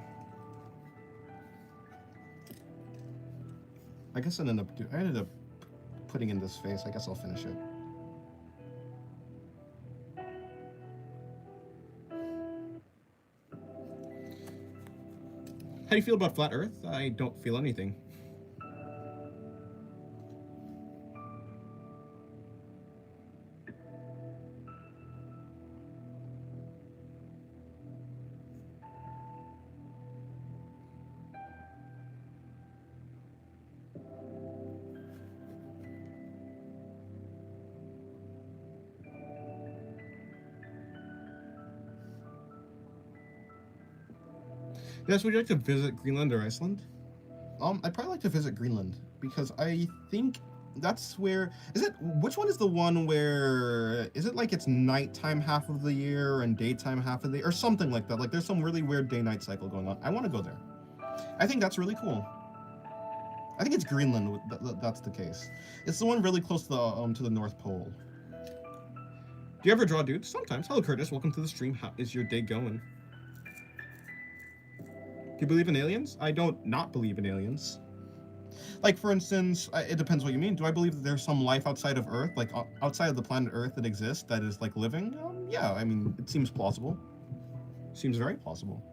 I guess I ended up putting in this face. I guess I'll finish it. How do you feel about flat Earth? I don't feel anything. Yes, would you like to visit Greenland or Iceland? I'd probably like to visit Greenland because I think that's where which one is the one where is it like it's nighttime half of the year and daytime half of the year or something like that? Like there's some really weird day-night cycle going on. I want to go there. I think that's really cool. I think it's Greenland. That's the case. It's the one really close to the North Pole. Do you ever draw dudes? Sometimes. Hello, Curtis. Welcome to the stream. How is your day going? Do you believe in aliens? I don't not believe in aliens. Like, for instance, it depends what you mean. Do I believe that there's some life outside of Earth, like outside of the planet Earth that exists that is, like, living? Yeah, I mean, it seems plausible. Seems very plausible.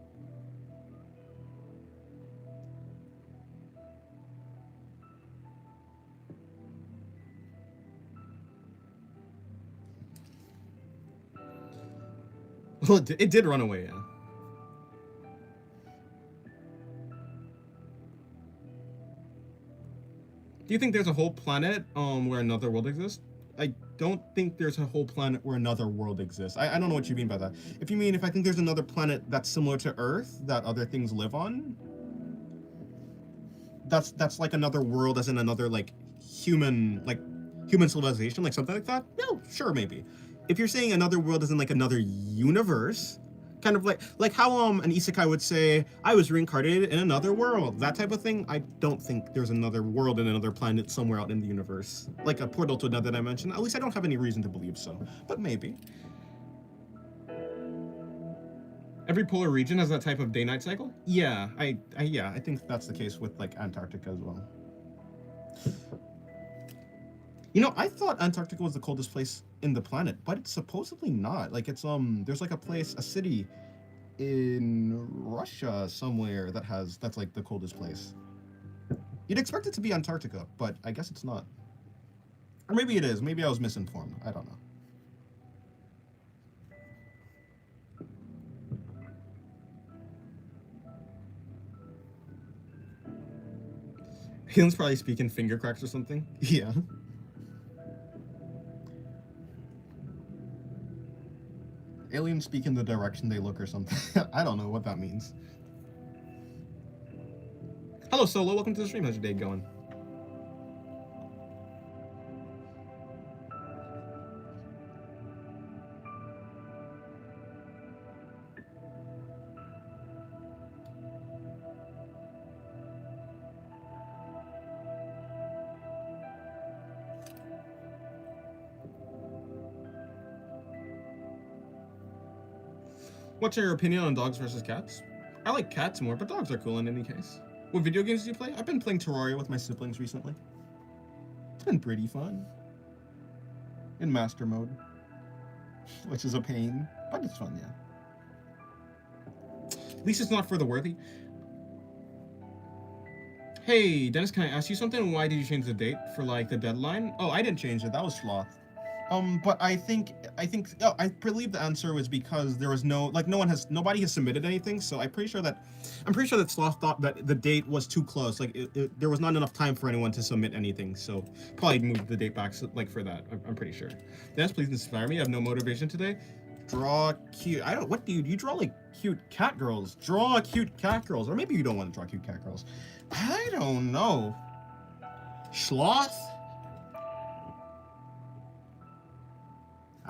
Well, it did run away, yeah. Do you think there's a whole planet where another world exists? I don't think there's a whole planet where another world exists. I don't know what you mean by that. If I think there's another planet that's similar to Earth that other things live on, that's like another world as in another like human civilization, like something like that? No, sure, maybe. If you're saying another world as in like another universe, kind of like how an Isekai would say, I was reincarnated in another world, that type of thing. I don't think there's another world in another planet somewhere out in the universe, like a portal to another dimension. At least I don't have any reason to believe so, but maybe. Every polar region has that type of day-night cycle? Yeah, I think that's the case with like Antarctica as well. You know, I thought Antarctica was the coldest place in the planet, but it's supposedly not. Like it's there's like a city in Russia somewhere that's like the coldest place. You'd expect it to be Antarctica, but I guess it's not. Or maybe it is. Maybe I was misinformed. I don't know. Aliens probably speak in finger cracks or something. Yeah. Aliens speak in the direction they look or something. I don't know what that means. Hello, Solo. Welcome to the stream. How's your day going? What's your opinion on dogs versus cats? I like cats more, but dogs are cool in any case. What video games do you play? I've been playing Terraria with my siblings recently. It's been pretty fun. In master mode. Which is a pain, but it's fun, yeah. At least it's not for the worthy. Hey, Dennis, can I ask you something? Why did you change the date for, like, the deadline? Oh, I didn't change it. That was Sloth. But I believe the answer was because there was nobody has submitted anything, so I'm pretty sure that Sloth thought that the date was too close, like there was not enough time for anyone to submit anything, so probably moved the date back, like for that. I'm pretty sure. Dennis, please inspire me. I have no motivation today. Draw cute. What dude? You draw like cute cat girls. Draw cute cat girls, or maybe you don't want to draw cute cat girls. I don't know. Sloth.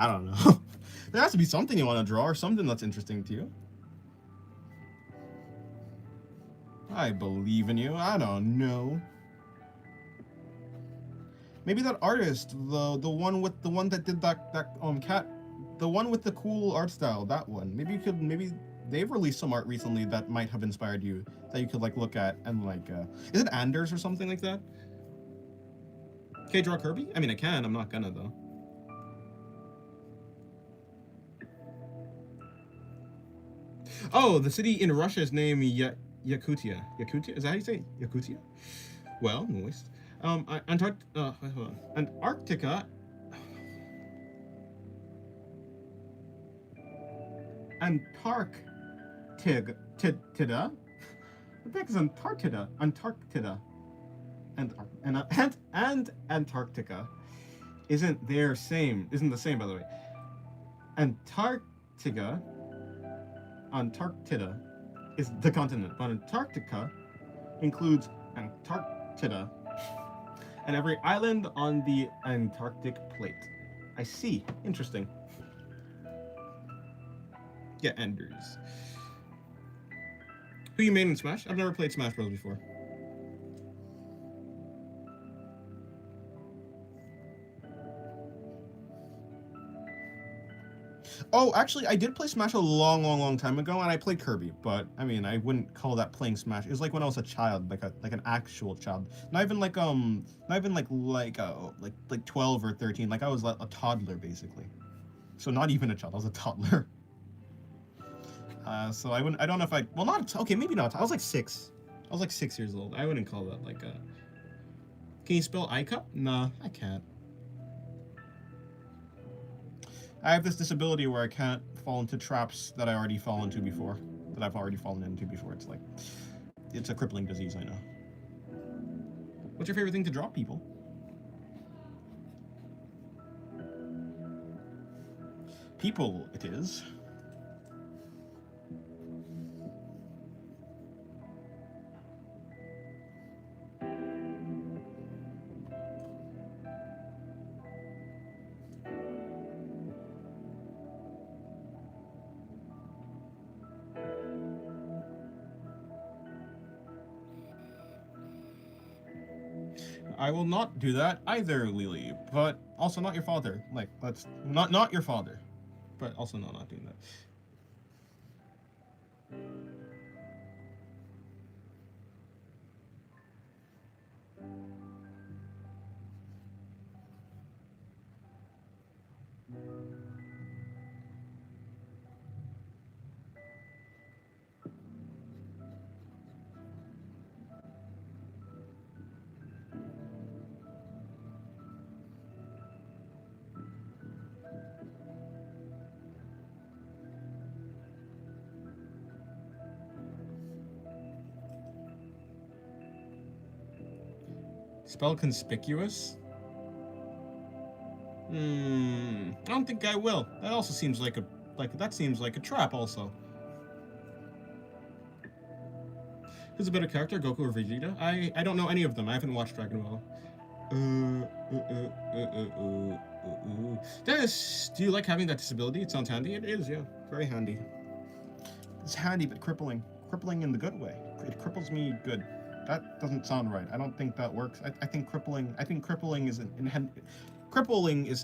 I don't know. There has to be something you want to draw or something that's interesting to you. I believe in you. I don't know. Maybe that artist, the one that did that cat, the one with the cool art style, that one. Maybe they've released some art recently that might have inspired you, that you could like look at and like is it Anders or something like that? Can I draw Kirby? I mean I can, I'm not gonna though. Oh, the city in Russia is named Yakutia. Yakutia? Is that how you say it? Yakutia? Well, moist. Antarctica. Antarctica. What the heck is Antarctica? Antarctica. And Antarctica isn't the same, by the way. Antarctica is the continent, but Antarctica includes Antarctica and every island on the Antarctic plate. I see. Interesting. Yeah, Enders. Who you main in Smash? I've never played Smash Bros. Before. Oh, actually, I did play Smash a long time ago, and I played Kirby. But I mean, I wouldn't call that playing Smash. It was like when I was a child, like an actual child. Not even like 12 or 13. Like I was like a toddler basically. So not even a child. I was a toddler. So I don't know if well, not okay, maybe not. I was like 6. I was like 6 years old. I wouldn't call that like a. Can you spell iCup? Nah, I can't. I have this disability where I can't fall into traps that I've already fallen into before. It's a crippling disease, I know. What's your favorite thing to draw, people? People, it is. I will not do that either, Lily, but also not your father. Like, that's not your father, but also not doing that. Spell conspicuous? I don't think I will. That also seems like that seems like a trap also. Who's a better character, Goku or Vegeta? I don't know any of them. I haven't watched Dragon Ball. Dennis, do you like having that disability? It sounds handy. It is, yeah. Very handy. It's handy, but crippling. Crippling in the good way. It cripples me good. That doesn't sound right. I don't think that works. I think crippling is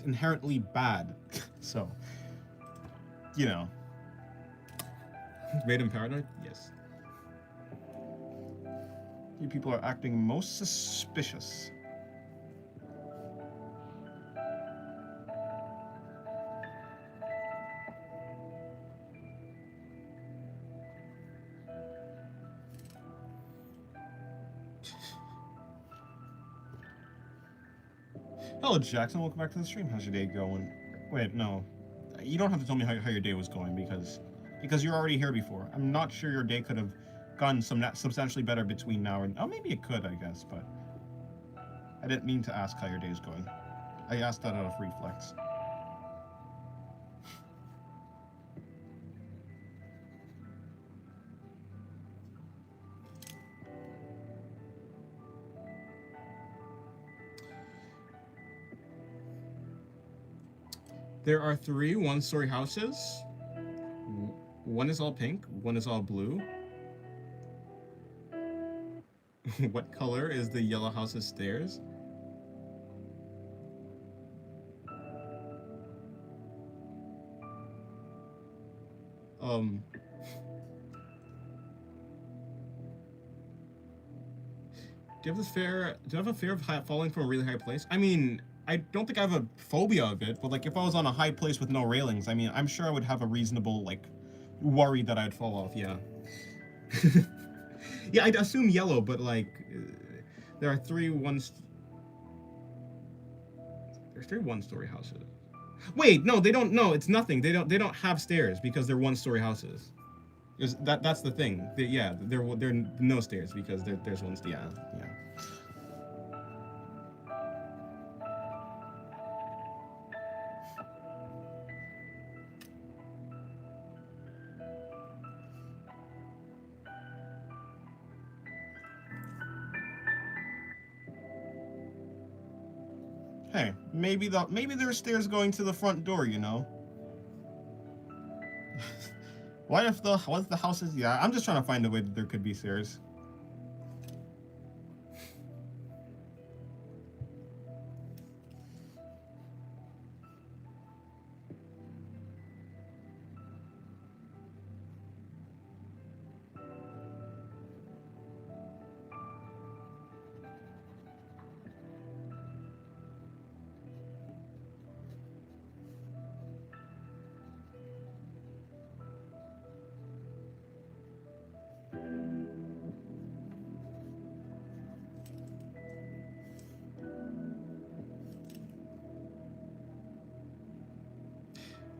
inherently bad. So, you know. Made him paranoid? Yes. You people are acting most suspicious. Hello, Jackson. Welcome back to the stream. How's your day going? Wait, no. You don't have to tell me how your day was going because you're already here before. I'm not sure your day could have gone substantially better between now and... Oh, maybe it could, I guess, but... I didn't mean to ask how your day is going. I asked that out of reflex. There are 3 one-story houses. One is all pink, one is all blue. What color is the yellow house's stairs? Do you have a fear of falling from a really high place? I mean, I don't think I have a phobia of it, but like if I was on a high place with no railings, I mean, I'm sure I would have a reasonable like worry that I'd fall off. Yeah. Yeah, I'd assume yellow, but like there are 3 There's 3 one-story houses. Wait, no, they don't. No, it's nothing. They don't have stairs because they're one-story houses. That's the thing. There are no stairs because there's one. Yeah. Hey, maybe there's stairs going to the front door, you know? What if the house is... Yeah, I'm just trying to find a way that there could be stairs.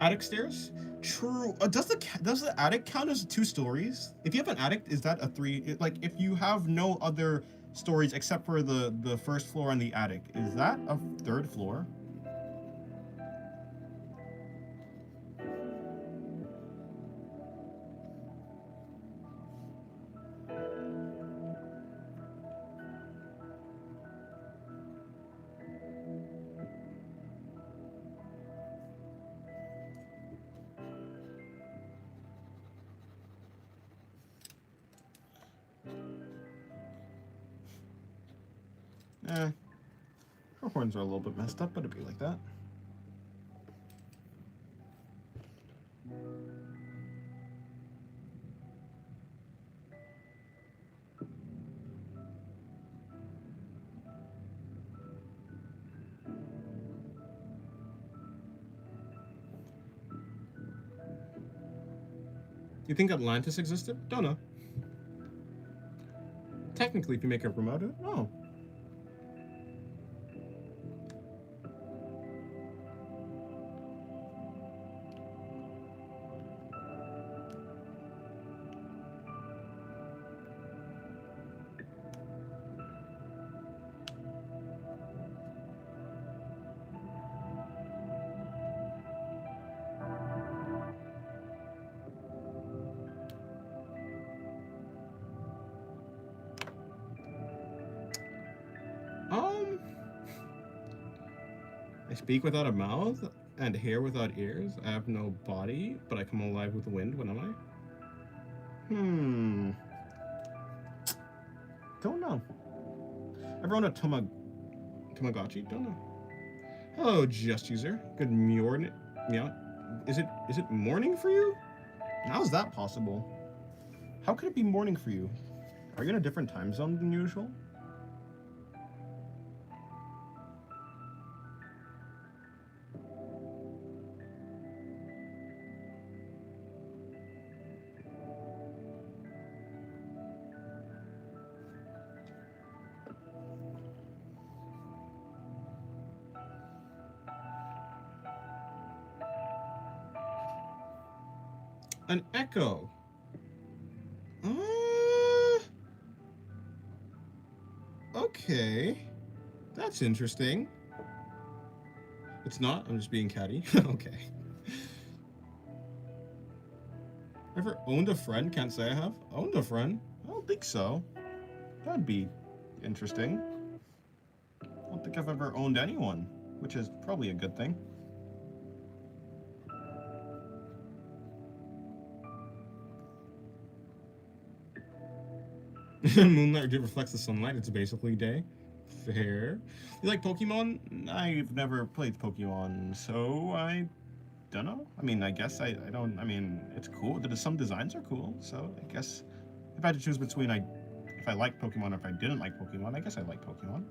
Attic stairs? True. Does the attic count as 2 stories? If you have an attic, is that a 3? Like, if you have no other stories except for the first floor and the attic, is that a 3rd floor? Her horns are a little bit messed up, but it'd be like that. You think Atlantis existed? Don't know. Technically, if you make a remote, no. I speak without a mouth and hair without ears. I have no body, but I come alive with the wind. What am I? Don't know. Ever owned a Tamagotchi? Don't know. Hello, Just User. Good morning. Yeah. Is it morning for you? How is that possible? How could it be morning for you? Are you in a different time zone than usual? An echo. Okay. That's interesting. It's not? I'm just being catty. Okay. Ever owned a friend? Can't say I have. Owned a friend? I don't think so. That'd be interesting. I don't think I've ever owned anyone, which is probably a good thing. Moonlight reflects the sunlight. It's basically day. Fair. You like Pokemon? I've never played Pokemon, so I don't know. I mean, I guess I don't. I mean, it's cool. Some designs are cool, so I guess if I had to choose between if I like Pokemon or if I didn't like Pokemon, I guess I like Pokemon.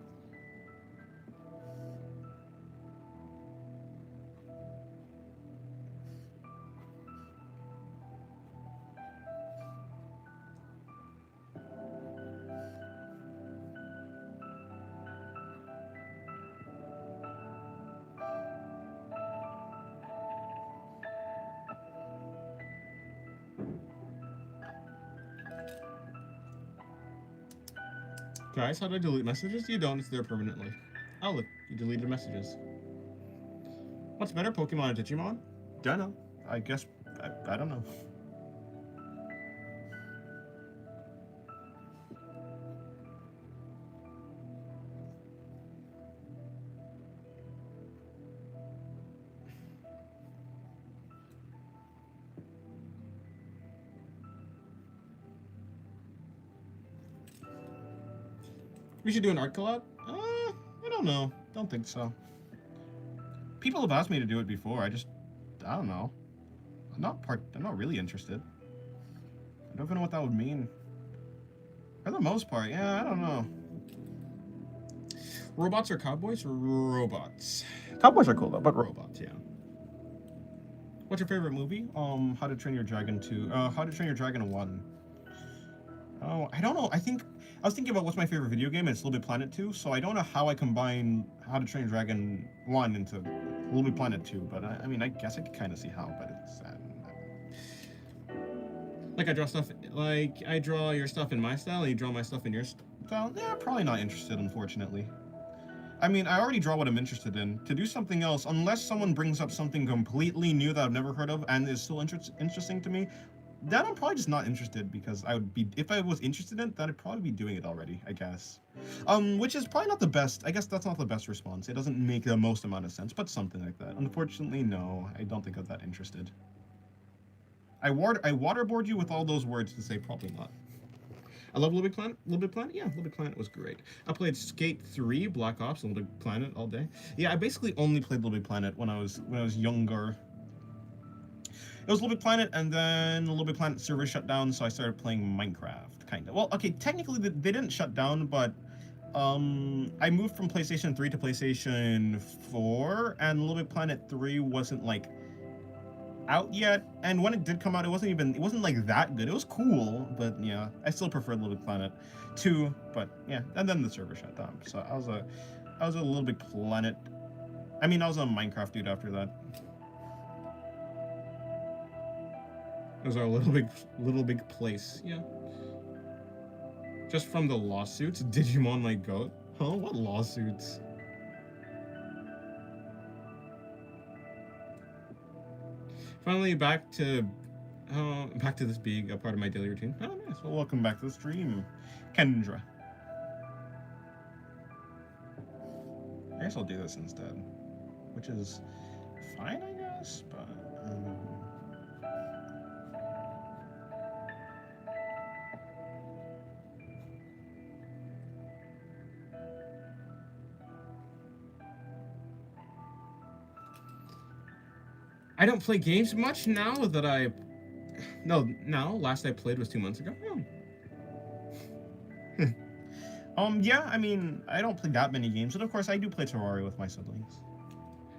Guys, how do I delete messages? You don't, it's there permanently. Oh, look, you deleted messages. What's better, Pokemon or Digimon? Don't know. I guess, I don't know. We should do an art collab? I don't know. Don't think so. People have asked me to do it before. I don't know. I'm not really interested. I don't even know what that would mean. For the most part, yeah, I don't know. Robots or cowboys? Robots. Cowboys are cool though, but robots, yeah. What's your favorite movie? How to Train Your Dragon 2. How to Train Your Dragon 1. Oh, I don't know. I was thinking about what's my favorite video game, and it's Little Big Planet 2, so I don't know how I combine How to Train Your Dragon 1 into Little Big Planet 2, but I mean, I guess I could kind of see how, but it's... Like, I draw your stuff in my style, and you draw my stuff in your style? Yeah, probably not interested, unfortunately. I mean, I already draw what I'm interested in. To do something else, unless someone brings up something completely new that I've never heard of and is still interesting to me, then I'm probably just not interested, because if I was interested in it, then I'd probably be doing it already, I guess. Which is probably not the best. I guess that's not the best response. It doesn't make the most amount of sense, but something like that. Unfortunately, no, I don't think I'm that interested. I waterboard you with all those words to say probably not. I love Little Big Planet. Little Big Planet? Yeah, Little Big Planet was great. I played Skate 3, Black Ops, and Little Big Planet all day. Yeah, I basically only played Little Big Planet when I was younger. It was Little Big Planet, and then Little Big Planet server shut down, so I started playing Minecraft, kind of. Well, okay, technically they didn't shut down, but I moved from PlayStation 3 to PlayStation 4, and Little Big Planet 3 wasn't, like, out yet, and when it did come out, it wasn't like that good. It was cool, but yeah, I still preferred Little Big Planet 2, but yeah, and then the server shut down, so I was a Little Big Planet, I mean, I was a Minecraft dude after that. It was our little big place, yeah. Just from the lawsuits, Digimon my goat. Huh? What lawsuits? Finally, back to this being a part of my daily routine. Oh, nice. Well, welcome back to the stream, Kendra. I guess I'll do this instead. which is fine, I guess, but I don't play games much now that last I played was 2 months ago. Yeah, I mean, I don't play that many games, but of course I do play Terraria with my siblings.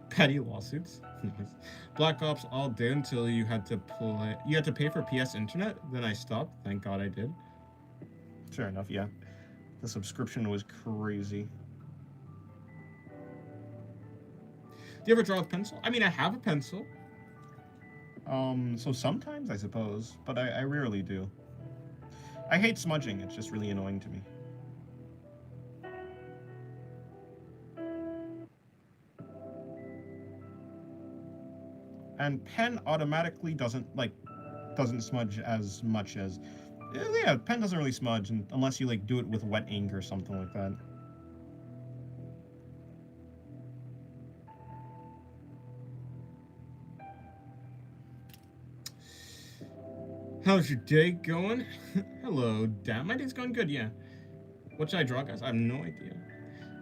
Petty lawsuits. Black Ops all day until you had to pay for PS Internet, then I stopped. Thank God I did. Fair enough, yeah. The subscription was crazy. Do you ever draw with pencil? I mean, I have a pencil. So sometimes, I suppose, but I rarely do. I hate smudging, it's just really annoying to me. And pen automatically doesn't smudge as much as... Yeah, pen doesn't really smudge unless you, do it with wet ink or something like that. How's your day going? Hello, Dan. My day's going good, yeah. What should I draw, guys? I have no idea.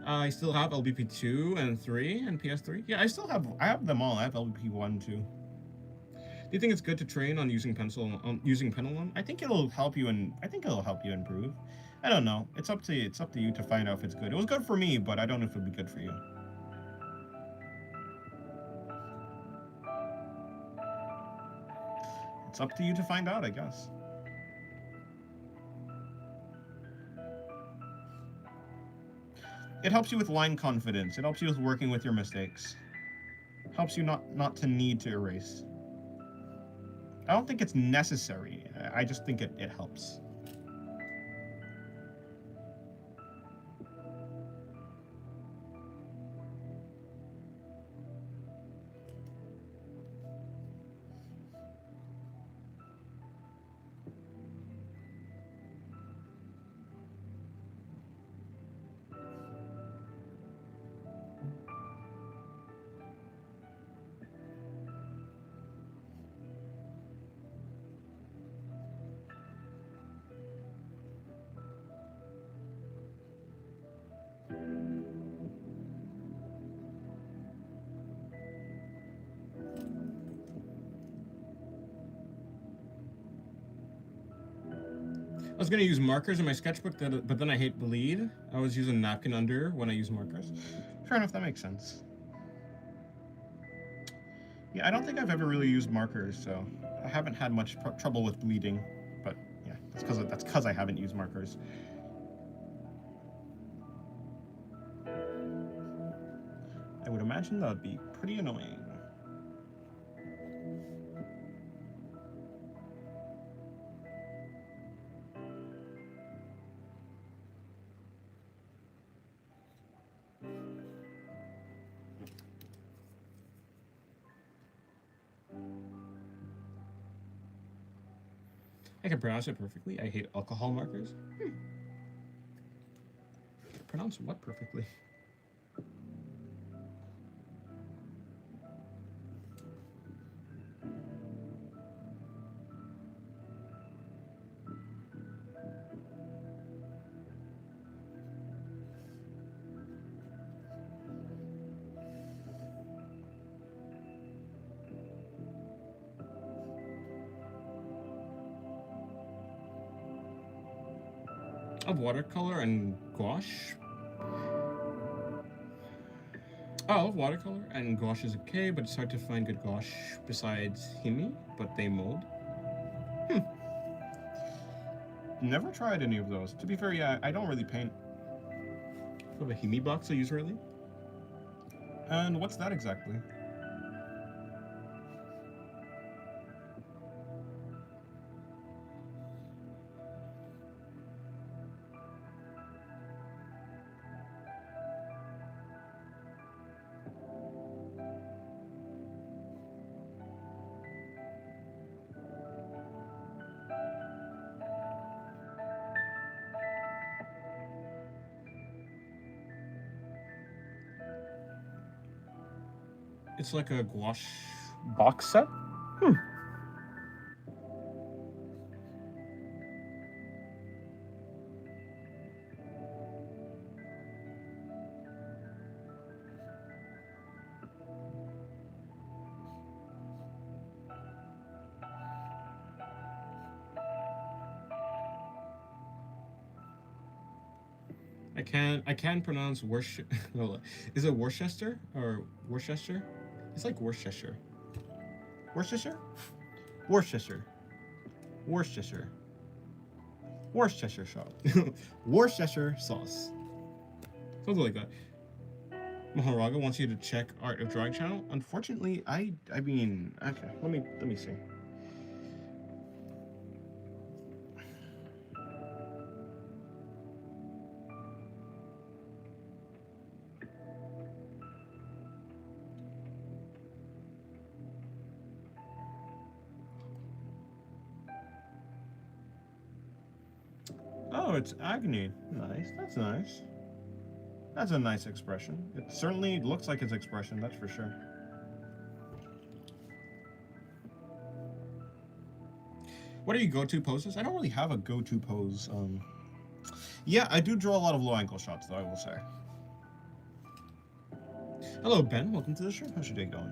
I still have LBP 2 and 3 and PS3. Yeah, I have them all. I have LBP 1 too. Do you think it's good to train on using pen alone? I think it'll help you improve. I don't know. It's up to you to find out if it's good. It was good for me, but I don't know if it'll be good for you. It's up to you to find out, I guess. It helps you with line confidence. It helps you with working with your mistakes. Helps you not to need to erase. I don't think it's necessary. I just think it helps. I was gonna use markers in my sketchbook, but then I hate bleed. I was using napkin under when I use markers. Fair enough, that makes sense. Yeah, I don't think I've ever really used markers, so I haven't had much trouble with bleeding. But yeah, that's because I haven't used markers. I would imagine that would be pretty annoying. I can pronounce it perfectly. I hate alcohol markers. Pronounce what perfectly? Of watercolor and gouache. Oh, watercolor and gouache is okay, but it's hard to find good gouache besides Himi, but they mold. Never tried any of those. To be fair, yeah, I don't really paint. I have a Himi box I use really. And what's that exactly? It's like a gouache box set. I can pronounce Worcester. Is it Worcester or Worcester? It's like Worcestershire. Worcestershire? Worcestershire. Worcestershire. Worcestershire sauce. Worcestershire sauce. Something like that. Maharaga wants you to check Art of Drawing channel. Unfortunately, I mean, okay, let me see. Oh, it's agony. Nice. That's nice. That's a nice expression. It certainly looks like its expression, that's for sure. What are your go-to poses? I don't really have a go-to pose. Yeah, I do draw a lot of low angle shots, though, I will say. Hello, Ben. Welcome to the stream. How's your day going?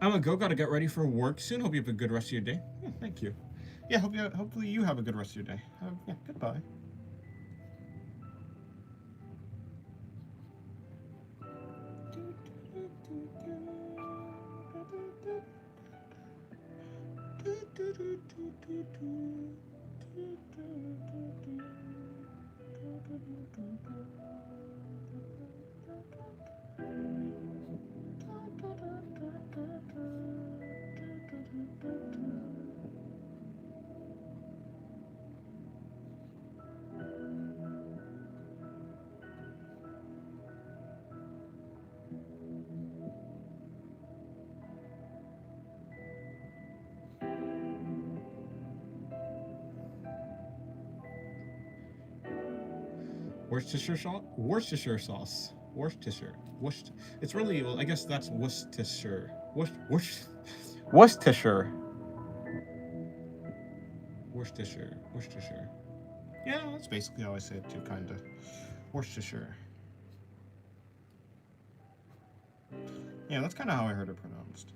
I'm a go. Gotta get ready for work soon. Hope you have a good rest of your day. Yeah, thank you. Yeah, hopefully you have a good rest of your day. Yeah, goodbye. Worcestershire sauce. Worcestershire sauce. Worcestershire. Worcester. It's really. Well, I guess that's Worcestershire. Worcestershire. Worcestershire. Worcestershire. Yeah, that's basically how I say it too, kinda. Worcestershire. Yeah, that's kind of how I heard it pronounced.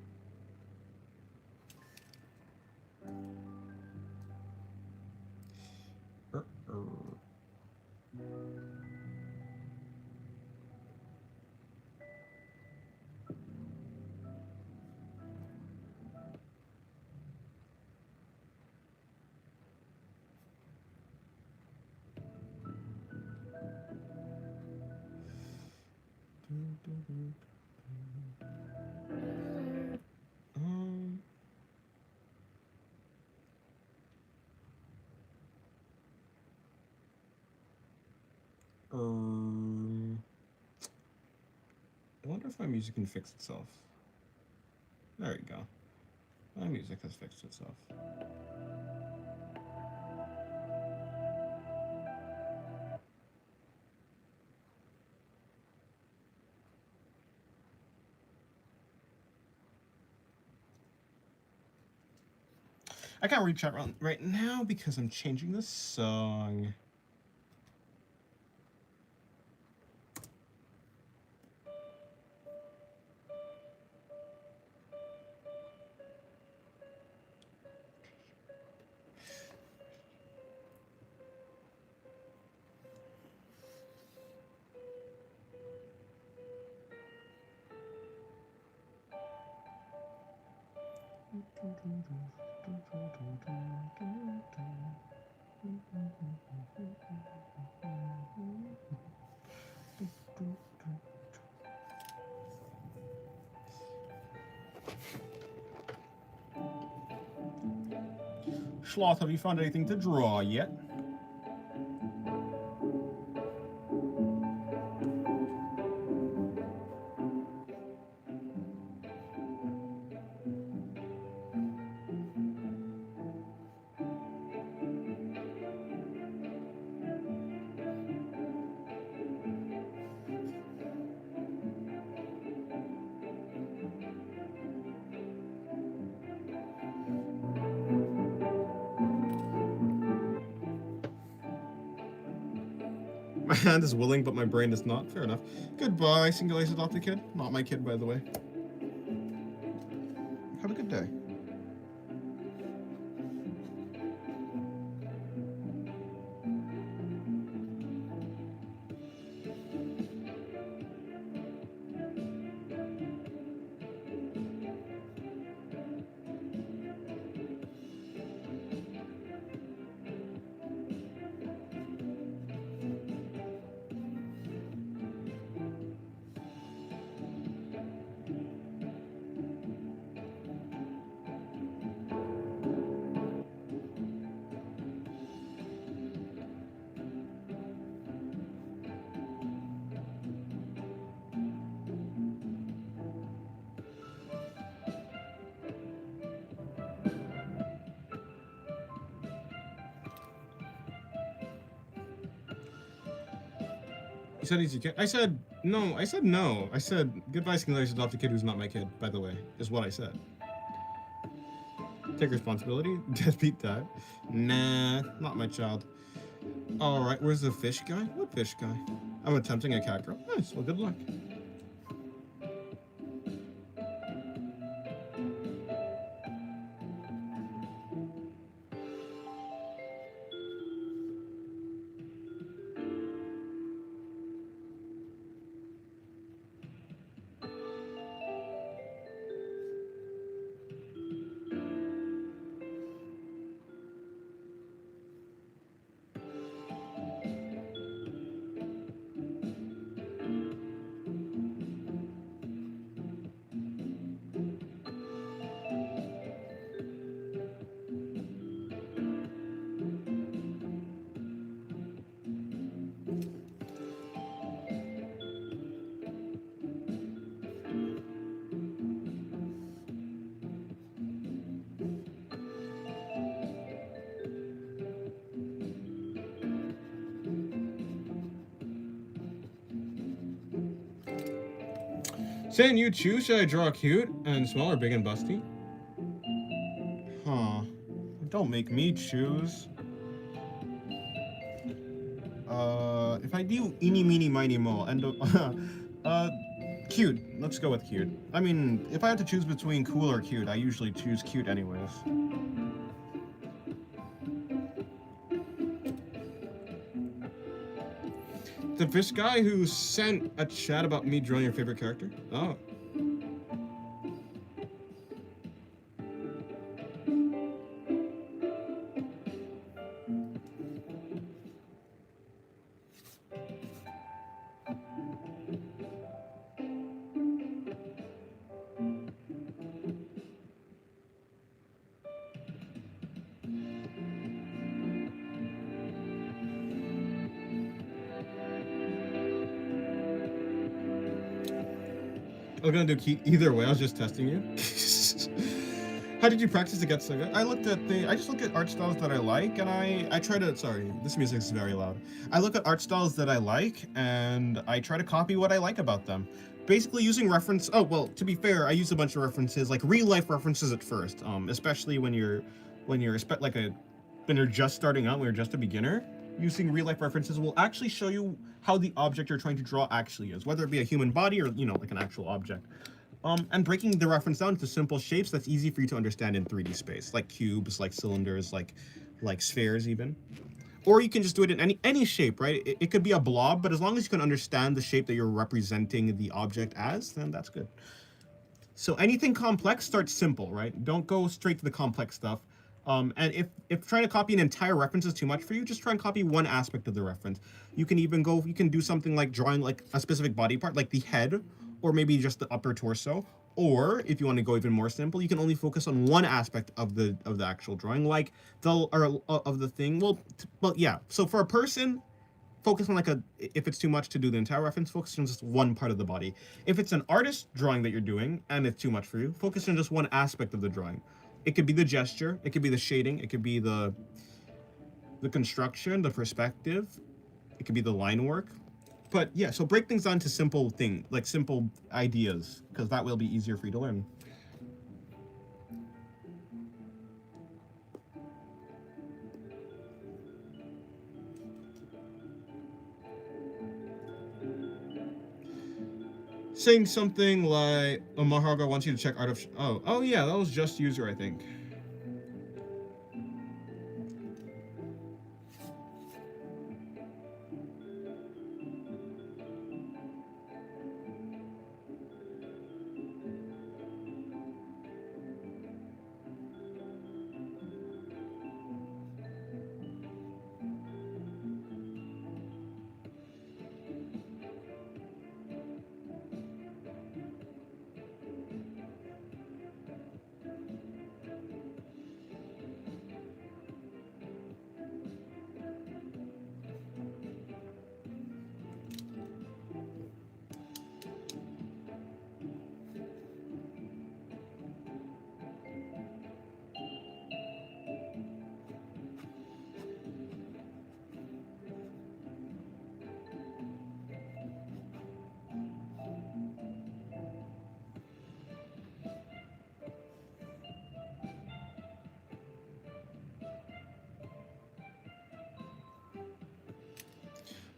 I wonder if my music can fix itself. There you go. My music has fixed itself. I can't read chat right now because I'm changing the song. Sloth, have you found anything to draw yet? My hand is willing, but my brain is not. Fair enough. Goodbye, single-ace adopted kid. Not my kid, by the way. Have a good day. You said he's your kid? I said no. I said no. I said goodbye, single-ace adopted kid who's not my kid, by the way, is what I said. Take responsibility? Deadbeat dad? Nah, not my child. Alright, where's the fish guy? What fish guy? I'm attempting a cat girl. Nice, well, good luck. Saying you choose, should I draw cute and small or big and busty? Huh. Don't make me choose. If I do eeny, meeny, miny, mo, and cute. Let's go with cute. I mean, if I have to choose between cool or cute, I usually choose cute anyways. The fish guy who sent a chat about me drawing your favorite character? Oh. I was gonna do key either way. I was just testing you. How did you practice to get so good? I just look at art styles that I like, and I try to. Sorry, this music is very loud. I look at art styles that I like, and I try to copy what I like about them. Basically, using reference. Oh well, to be fair, I use a bunch of references, like real life references at first. Especially when you're just starting out, when you're just a beginner. Using real life references will actually show you how the object you're trying to draw actually is, whether it be a human body or, you know, like an actual object. And breaking the reference down to simple shapes that's easy for you to understand in 3D space, like cubes, like cylinders, like spheres even. Or you can just do it in any shape, right? It could be a blob, but as long as you can understand the shape that you're representing the object as, then that's good. So anything complex starts simple, right? Don't go straight to the complex stuff. And if trying to copy an entire reference is too much for you, just try and copy one aspect of the reference. You can do something like drawing like a specific body part, like the head, or maybe just the upper torso, Or if you want to go even more simple, you can only focus on one aspect of the actual drawing, like of the thing. Well, yeah. So for a person, focus on if it's too much to do the entire reference, focus on just one part of the body. If it's an artist drawing that you're doing and it's too much for you, focus on just one aspect of the drawing. It could be the gesture, it could be the shading, it could be the construction, the perspective, it could be the line work. But yeah, so break things down to simple simple ideas, because that will be easier for you to learn. Saying something like, "Oh, Maharga wants you to check art of..." Oh yeah, that was just user, I think.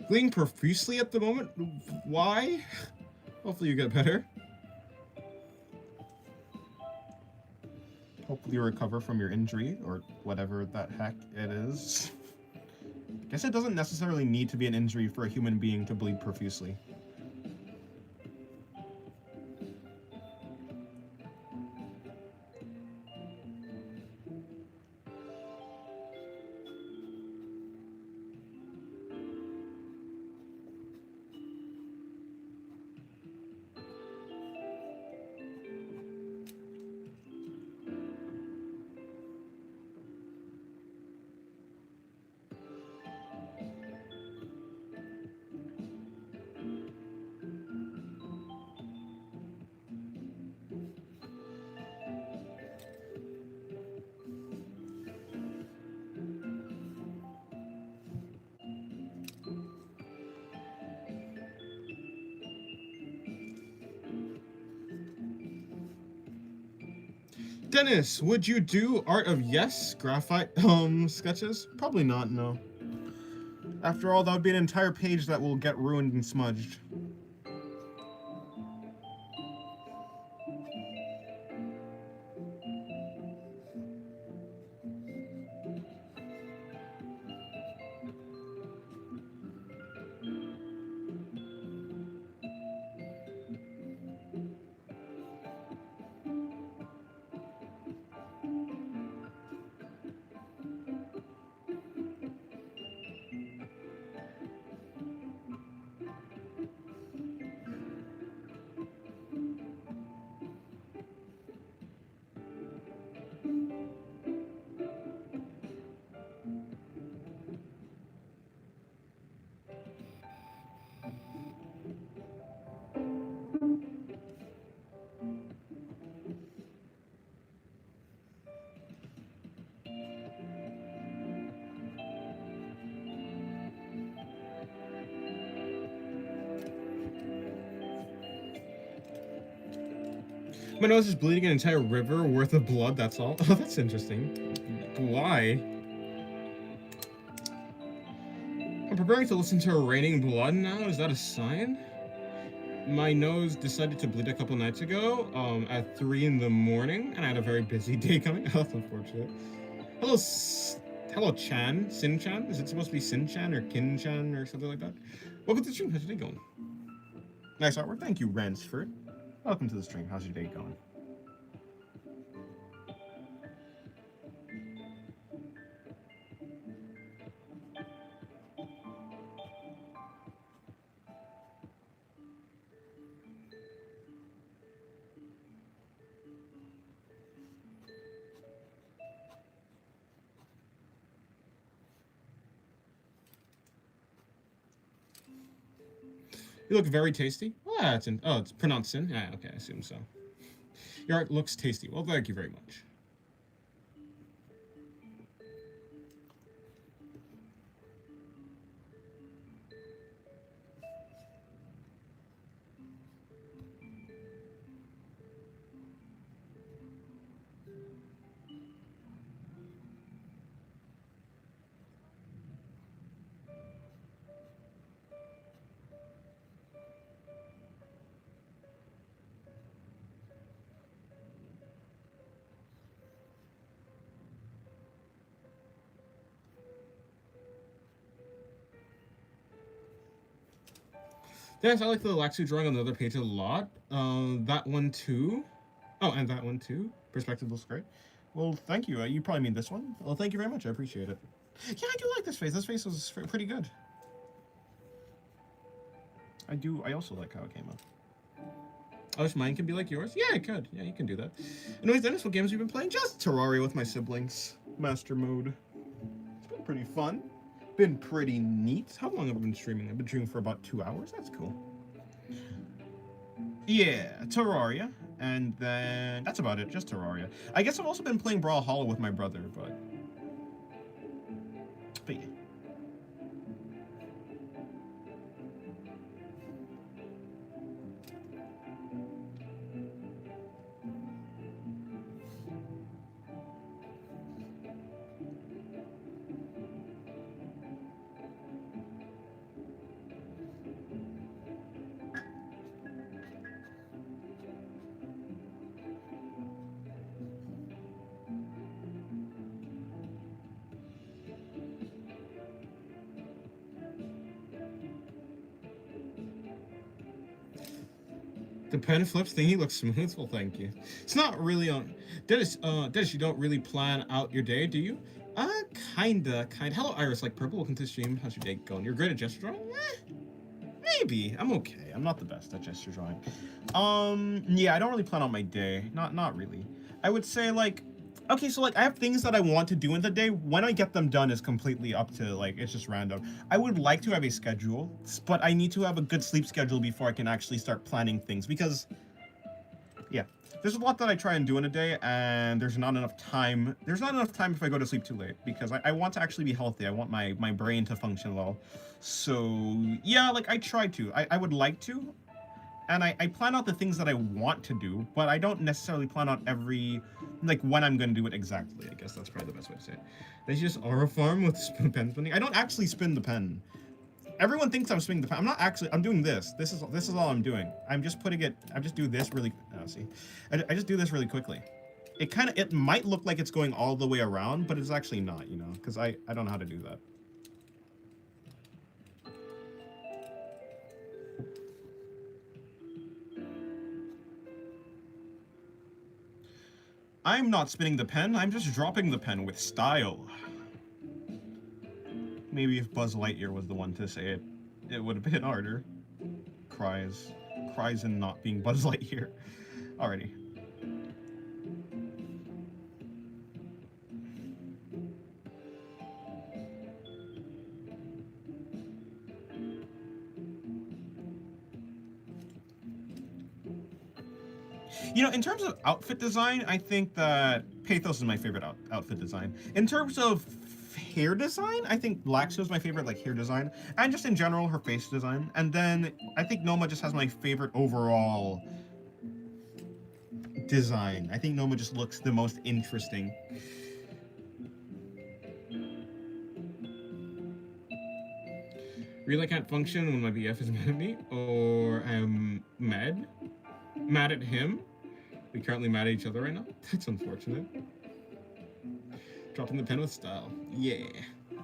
Bleeding profusely at the moment? Why? Hopefully you get better. Hopefully you recover from your injury, or whatever that heck it is. Guess it doesn't necessarily need to be an injury for a human being to bleed profusely. Dennis, would you do Art of Yes graphite sketches? Probably not, no. After all, that would be an entire page that will get ruined and smudged. My nose is bleeding an entire river worth of blood, that's all. Oh, that's interesting. Why? I'm preparing to listen to raining blood now? Is that a sign? My nose decided to bleed a couple nights ago, at 3 in the morning, and I had a very busy day coming. Oh, that's unfortunate. Hello, Chan? Sin-Chan? Is it supposed to be Sin-Chan or Kin-Chan or something like that? Welcome to the stream. How's your day going? Nice artwork. Thank you, Ransford. Welcome to the stream. How's your day going? You look very tasty. Well, it's pronounced sin. Ah, okay, I assume so. Your art looks tasty. Well, thank you very much. Yes, I like the Laxu drawing on the other page a lot. That one too. Oh, and that one too. Perspective looks great. Well, thank you. You probably mean this one. Well, thank you very much. I appreciate it. Yeah, I do like this face. This face was pretty good. I also like how it came out. I wish mine could be like yours. Yeah, it could. Yeah, you can do that. Anyways, Dennis, what games have you been playing? Just Terraria with my siblings. Master mode. It's been pretty fun. Been pretty neat. How long have I been streaming? I've been streaming for about 2 hours. That's cool. Yeah, Terraria. And then that's about it. Just Terraria. I guess I've also been playing Brawlhalla with my brother, but yeah. The pen flips thingy looks smooth. Well, thank you. It's not really on. Dennis, you don't really plan out your day, do you? Kinda. Hello, Iris, like purple. Welcome to the stream. How's your day going? You're great at gesture drawing? Maybe. I'm okay. I'm not the best at gesture drawing. Yeah, I don't really plan out my day. Not really. I would say like, okay, so like I have things that I want to do in the day. When I get them done is completely up to like, it's just random. I would like to have a schedule, but I need to have a good sleep schedule before I can actually start planning things because, yeah, there's a lot that I try and do in a day and there's not enough time. There's not enough time if I go to sleep too late because I want to actually be healthy. I want my brain to function well. So yeah, like I try to. I would like to. And I plan out the things that I want to do, but I don't necessarily plan out like when I'm going to do it exactly. I guess that's probably the best way to say it. There's just aura farm with pen spinning. I don't actually spin the pen. Everyone thinks I'm spinning the pen. I'm not actually. I'm doing this. This is all I'm doing. I'm just putting it. I just do this really. Oh, see, I just do this really quickly. It might look like it's going all the way around, but it's actually not. You know, because I don't know how to do that. I'm not spinning the pen, I'm just dropping the pen with style. Maybe if Buzz Lightyear was the one to say it, it would have been harder. Cries in not being Buzz Lightyear. Alrighty. You know, in terms of outfit design, I think that Pathos is my favorite outfit design. In terms of hair design, I think Laxo is my favorite like hair design, and just in general her face design. And then I think Noma just has my favorite overall design. I think Noma just looks the most interesting. Really can't function when my BF is mad at me, or I'm mad at him. We currently mad at each other right now. That's unfortunate. Dropping the pen with style. Yeah.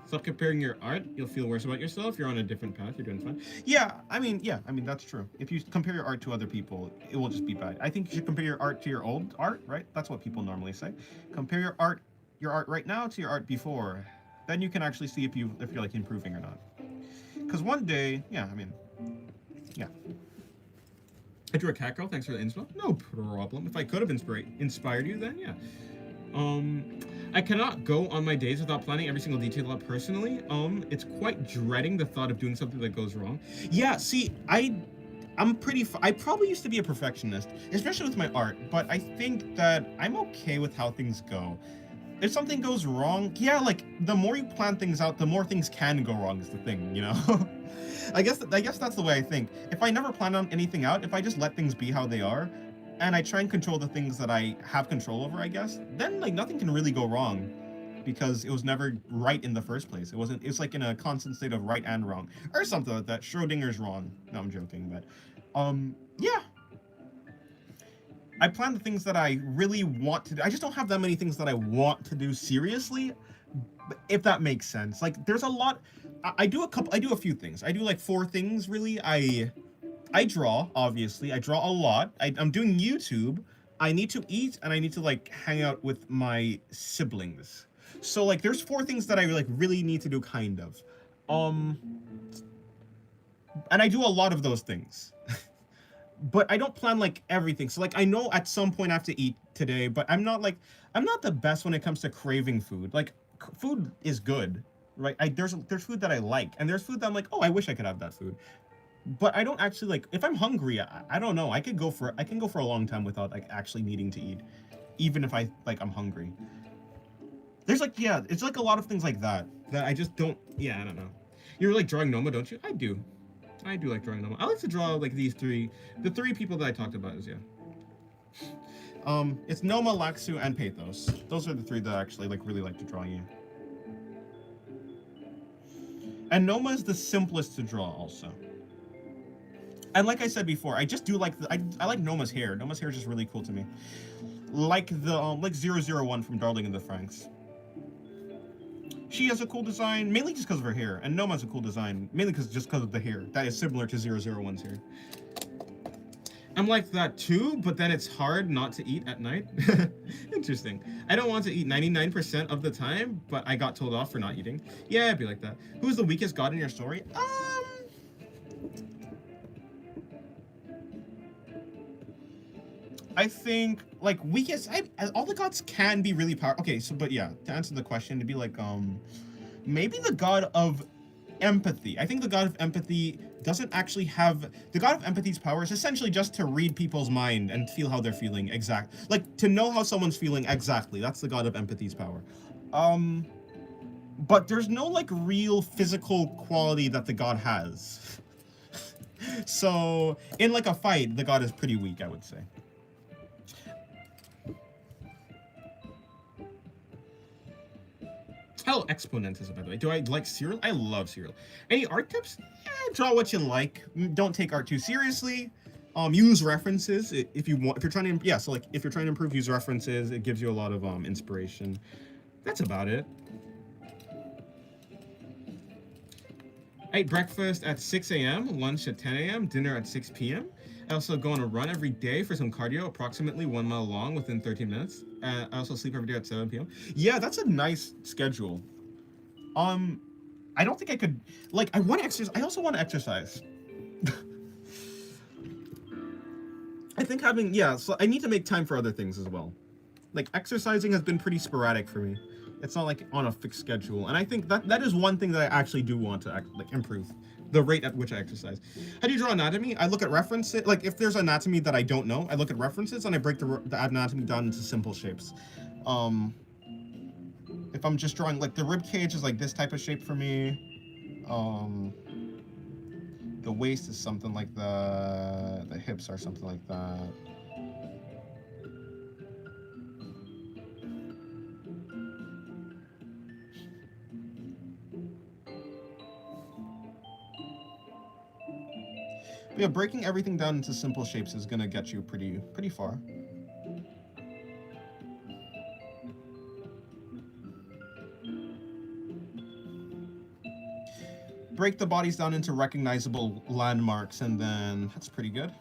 Stop comparing your art. You'll feel worse about yourself. You're on a different path. You're doing fine. Yeah, I mean, that's true. If you compare your art to other people, it will just be bad. I think you should compare your art to your old art, right? That's what people normally say. Compare your art right now to your art before. Then you can actually see if you're like improving or not. Because one day, yeah. I drew a cat girl, thanks for the inspo. No problem. If I could have inspired you, then yeah. I cannot go on my days without planning every single detail out personally. It's quite dreading the thought of doing something that goes wrong. Yeah, see, I probably used to be a perfectionist, especially with my art, but I think that I'm okay with how things go. If something goes wrong, yeah, like, the more you plan things out, the more things can go wrong is the thing, you know? I guess that's the way I think. If I never plan on anything out, if I just let things be how they are, and I try and control the things that I have control over, I guess, then, like, nothing can really go wrong, because it was never right in the first place. It's like in a constant state of right and wrong, or something like that. Schrodinger's wrong. No, I'm joking, but, yeah. I plan the things that I really want to do. I just don't have that many things that I want to do seriously, if that makes sense. Like, there's a lot. I do a few things. I do like 4 things, really. I draw, obviously. I draw a lot. I'm doing YouTube. I need to eat, and I need to, like, hang out with my siblings. So, like, there's 4 things that I, like, really need to do, kind of. And I do a lot of those things. But I don't plan, like, everything. So, like, I know at some point I have to eat today, but I'm not the best when it comes to craving food. Like, food is good, right? There's food that I like, and there's food that I'm like, oh, I wish I could have that food. But I don't actually, like, if I'm hungry, I don't know. I can go for a long time without, like, actually needing to eat, even if I'm hungry. There's, like, yeah, it's like a lot of things like that I just don't, yeah, I don't know. You're, like, drawing Noma, don't you? I do like drawing Noma. I like to draw, like, the 3 people that I talked about is, yeah. It's Noma, Laxu, and Pathos. Those are the 3 that I actually, like, really like to draw, yeah. And Noma is the simplest to draw, also. And like I said before, I just do like I like Noma's hair. Noma's hair is just really cool to me. Like the like 001 from Darling in the Franxx. She has a cool design, mainly just because of her hair, and Noma has a cool design, mainly just because of the hair. That is similar to 001's hair. I'm like that too, but then it's hard not to eat at night. Interesting. I don't want to eat 99% of the time, but I got told off for not eating. Yeah, it'd be like that. Who's the weakest god in your story? I think, like, weakest, all the gods can be really powerful. Okay, so, but yeah, to answer the question, it'd be like, maybe the god of empathy. I think the god of empathy doesn't actually have, the god of empathy's power is essentially just to read people's mind and feel how they're feeling, like, to know how someone's feeling exactly. That's the god of empathy's power. But there's no, like, real physical quality that the god has. So, in, like, a fight, the god is pretty weak, I would say. Hello, Exponentis, by the way. Do I like cereal? I love cereal. Any art tips? Yeah, draw what you like. Don't take art too seriously. Use references if you want. If you're trying to, yeah. So like, if you're trying to improve, use references. It gives you a lot of inspiration. That's about it. I ate breakfast at 6 a.m., lunch at 10 a.m., dinner at 6 p.m. I also go on a run every day for some cardio, approximately 1 mile long within 13 minutes. I also sleep every day at 7 p.m. Yeah, that's a nice schedule. I don't think I could, like, I want to exercise. I also want to exercise. I think so I need to make time for other things as well. Like, exercising has been pretty sporadic for me. It's not, like, on a fixed schedule. And I think that is one thing that I actually do want to, like, improve. The rate at which I exercise. How do you draw anatomy? I look at references. Like, if there's anatomy that I don't know, I look at references and I break the anatomy down into simple shapes. If I'm just drawing, like, the rib cage is like this type of shape for me. The waist is something like that. The hips are something like that. But yeah, breaking everything down into simple shapes is gonna get you pretty far. Break the bodies down into recognizable landmarks, and then that's pretty good.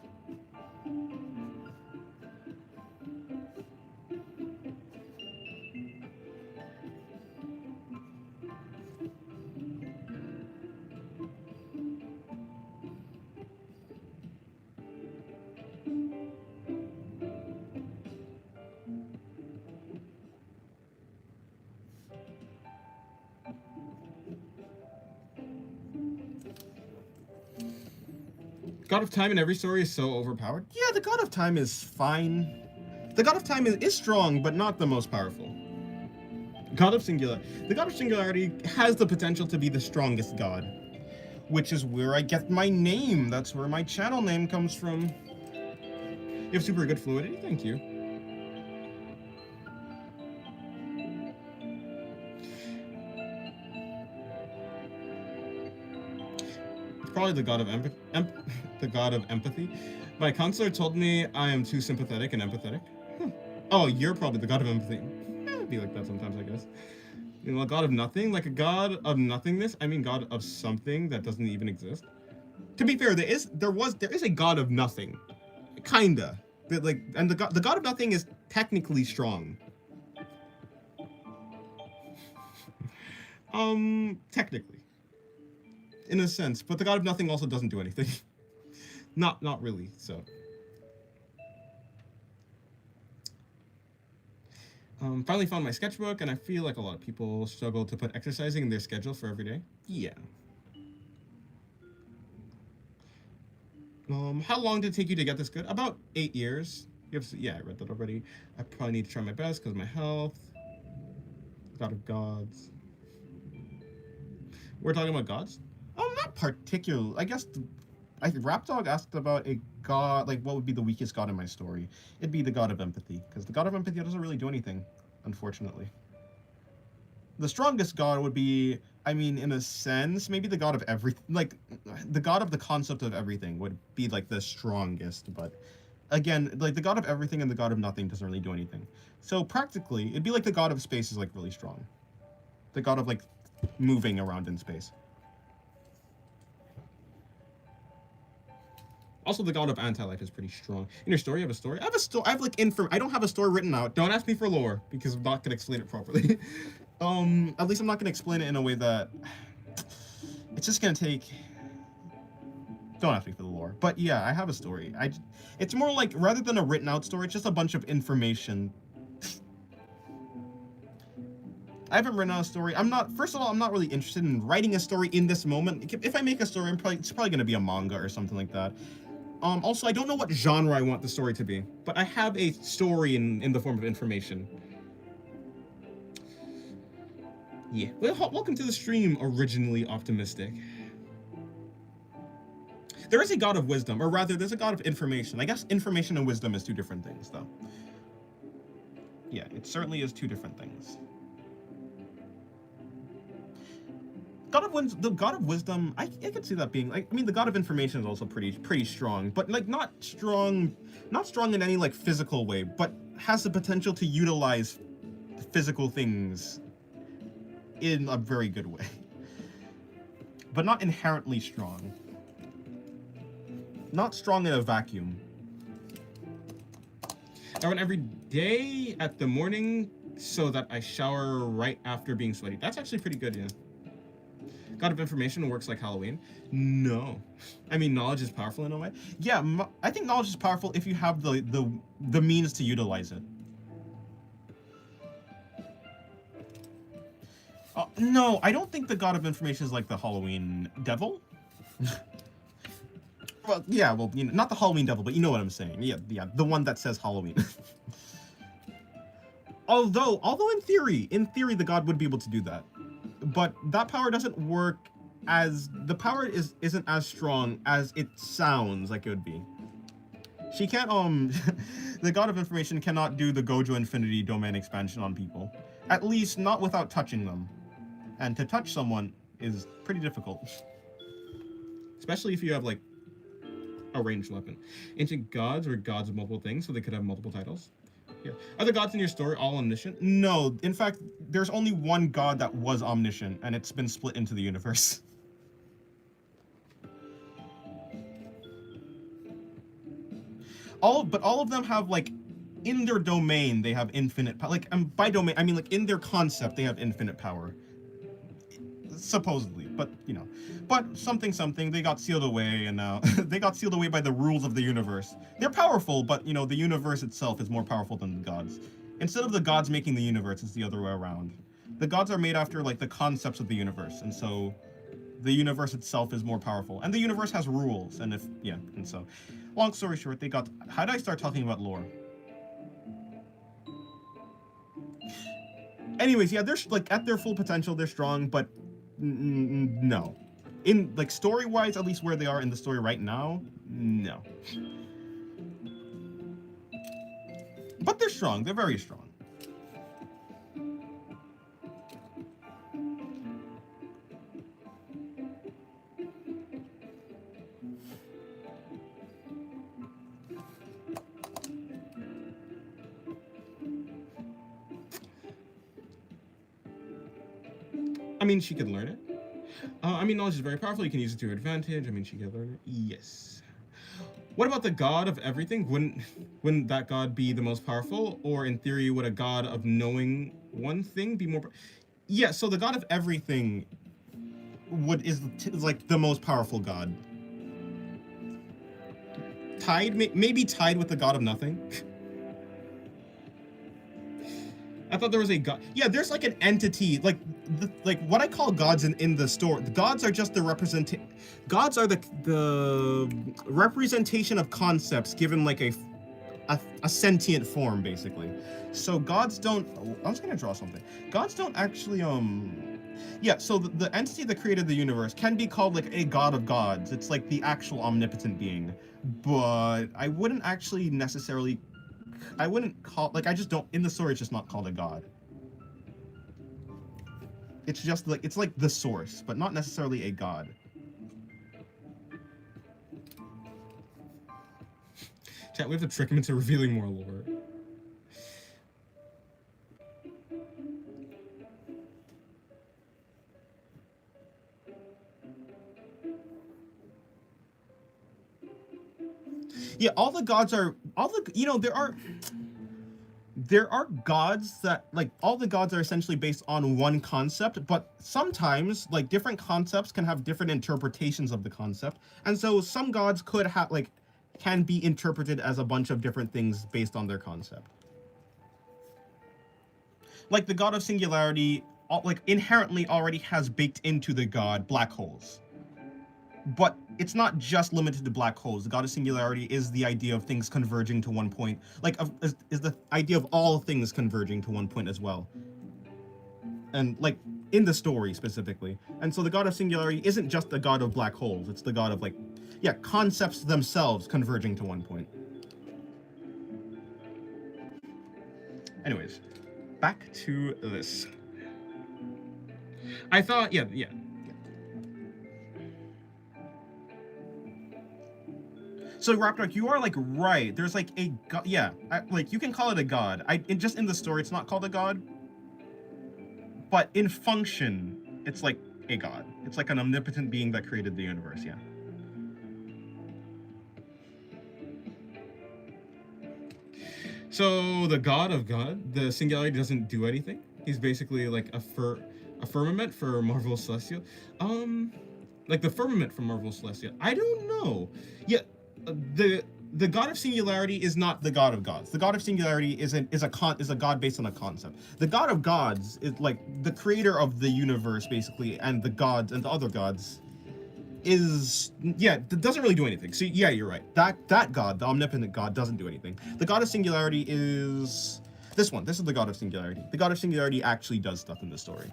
God of Time in every story is so overpowered. Yeah, the God of Time is fine. The God of Time is strong, but not the most powerful. God of Singularity. The God of Singularity has the potential to be the strongest god, which is where I get my name. That's where my channel name comes from. You have super good fluidity. Thank you. Probably the god of the god of empathy. My counselor told me I am too sympathetic and empathetic. Oh, you're probably the god of empathy. It'd be like that sometimes, I guess. You know, a god of nothing, like a god of nothingness. I mean, god of something that doesn't even exist. To be fair, there is a god of nothing, kinda. But like, and the god of nothing is technically strong. Technically. In a sense, but the god of nothing also doesn't do anything. not really, so. Finally found my sketchbook, and I feel like a lot of people struggle to put exercising in their schedule for every day. Yeah. How long did it take you to get this good? About 8 years. Yeah, I read that already. I probably need to try my best because of my health. God of gods. We're talking about gods? Not particularly. I guess Rapdog asked about a god, like what would be the weakest god in my story. It'd be the god of empathy, because the god of empathy doesn't really do anything, unfortunately. The strongest god would be, I mean, in a sense, maybe the god of everything, like, the god of the concept of everything would be, like, the strongest, but, again, like, the god of everything and the god of nothing doesn't really do anything. So, practically, it'd be like the god of space is, like, really strong. The god of, like, moving around in space. Also, the god of anti-life is pretty strong. In your story, you have a story? I have, like, I don't have a story written out. Don't ask me for lore, because I'm not gonna explain it properly. At least I'm not gonna explain it in a way that... It's just gonna take... Don't ask me for the lore. But yeah, I have a story. It's more like, rather than a written out story, it's just a bunch of information. I haven't written out a story. First of all, I'm not really interested in writing a story in this moment. If I make a story, it's probably gonna be a manga or something like that. Also, I don't know what genre I want the story to be, but I have a story in the form of information. Yeah. Well, welcome to the stream, Originally Optimistic. There is a god of wisdom, or rather, there's a god of information. I guess information and wisdom is two different things, though. Yeah, it certainly is two different things. The god of wisdom, I could see that being, like, I mean, the god of information is also pretty strong, but, like, not strong in any, like, physical way, but has the potential to utilize physical things in a very good way. But not inherently strong. Not strong in a vacuum. I run every day at the morning so that I shower right after being sweaty. That's actually pretty good, yeah. God of information works like Halloween? No. I mean, knowledge is powerful in a way. Yeah, I think knowledge is powerful if you have the means to utilize it. No, I don't think the god of information is like the Halloween devil. Well, yeah, well, you know, not the Halloween devil, but you know what I'm saying. Yeah, the one that says Halloween. Although in theory, the god would be able to do that. But that power doesn't work the power isn't as strong as it sounds like it would be. She can't, the god of information cannot do the Gojo Infinity domain expansion on people. At least not without touching them. And to touch someone is pretty difficult. Especially if you have, like, a ranged weapon. Ancient gods were gods of multiple things, so they could have multiple titles. Yeah. Are the gods in your story all omniscient? No. In fact, there's only one god that was omniscient, and it's been split into the universe. But all of them have, like, in their domain, they have infinite power. Like, by domain, I mean, like, in their concept, they have infinite power. Supposedly, but, you know. But something, they got sealed away, and now they got sealed away by the rules of the universe. They're powerful, but, you know, the universe itself is more powerful than the gods. Instead of the gods making the universe, it's the other way around. The gods are made after, like, the concepts of the universe, and so the universe itself is more powerful, and the universe has rules. And and so, long story short, they got. How did I start talking about lore? Anyways, yeah, they're like at their full potential, they're strong, but no, in like story-wise, at least where they are in the story right now, no. But they're strong. They're very strong. I mean, she could learn it. I mean, knowledge is very powerful. You can use it to your advantage. I mean, she could learn it. Yes. What about the god of everything? Wouldn't that god be the most powerful? Or in theory, would a god of knowing one thing be more? Yeah. So the god of everything is like the most powerful god. Maybe tied with the god of nothing. I thought there was a god. Yeah, there's like an entity, like what I call gods in the story. The gods are just the representation. Gods are the representation of concepts given like a sentient form, basically. So gods don't. I'm just gonna draw something. Gods don't actually Yeah. So the entity that created the universe can be called like a god of gods. It's like the actual omnipotent being, but I wouldn't actually necessarily. I wouldn't call, like, I just don't, in the story, it's just not called a god. It's just like, it's like the source, but not necessarily a god. Chat, we have to trick him into revealing more lore. Yeah, all the gods are, there are gods that, like, all the gods are essentially based on one concept, but sometimes, like, different concepts can have different interpretations of the concept, and so some gods could have, like, can be interpreted as a bunch of different things based on their concept. Like, the god of singularity, like, inherently already has baked into the god black holes. But it's not just limited to black holes. The god of singularity is the idea of things converging to one point. Like, is the idea of all things converging to one point as well. And, like, in the story, specifically. And so the god of singularity isn't just the god of black holes. It's the god of, like, yeah, concepts themselves converging to one point. Anyways, back to this. I thought, yeah. So Raptor, you are like right. There's like a god. Yeah, like you can call it a god. Just in the story, it's not called a god. But in function, it's like a god. It's like an omnipotent being that created the universe. Yeah. So the god of God, the singularity doesn't do anything. He's basically like a firmament for Marvel Celestial. Like the firmament from Marvel Celestial. I don't know. Yeah. The god of singularity is not the god of gods. The god of singularity is a god based on a concept. The god of gods is like the creator of the universe, basically, and the gods and the other gods doesn't really do anything. So yeah, you're right. That god, the omnipotent god, doesn't do anything. The god of singularity is this one. This is the god of singularity. The god of singularity actually does stuff in the story.